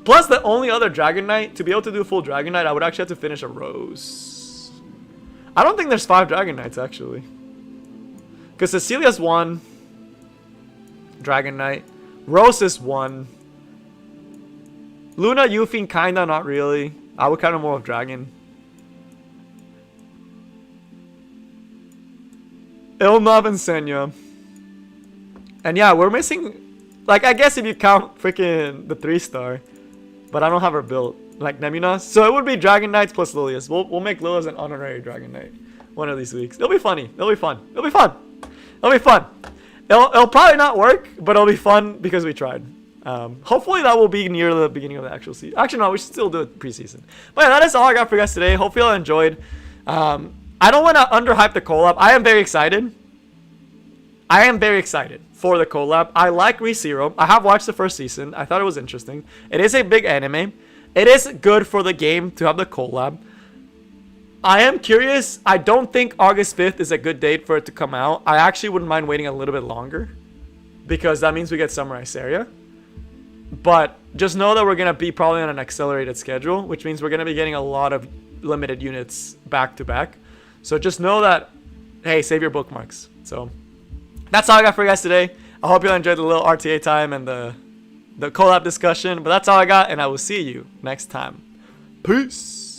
Plus the only other Dragon Knight, to be able to do full Dragon Knight, I would actually have to finish a Rose. I don't think there's 5 Dragon Knights actually. Because Cecilia's 1 Dragon Knight. Rose is 1. Luna, Hufine, kinda, not really. I would kind of more of Dragon. Ilnob and Senya. And yeah, we're missing, like, I guess if you count freaking the 3-star, but I don't have her built, like Nemunas. So it would be Dragon Knights plus Lilius. We'll make Lilius an honorary Dragon Knight one of these weeks. It'll be funny. It'll be fun. It'll be fun. It'll be fun. It'll probably not work, but it'll be fun because we tried. Hopefully that will be near the beginning of the actual season. Actually, no, we should still do it preseason. But yeah, that is all I got for you guys today. Hope you all enjoyed. I don't want to underhype the collab. I am very excited. I am very excited for the collab. I like ReZero. I have watched the first season. I thought it was interesting. It is a big anime. It is good for the game to have the collab. I am curious. I don't think August 5th is a good date for it to come out. I actually wouldn't mind waiting a little bit longer, because that means we get Samurai Seria. But just know that we're going to be probably on an accelerated schedule, which means we're going to be getting a lot of limited units back to back. So just know that, hey, save your bookmarks. So that's all I got for you guys today. I hope you all enjoyed the little RTA time and the collab discussion. But that's all I got, and I will see you next time. Peace.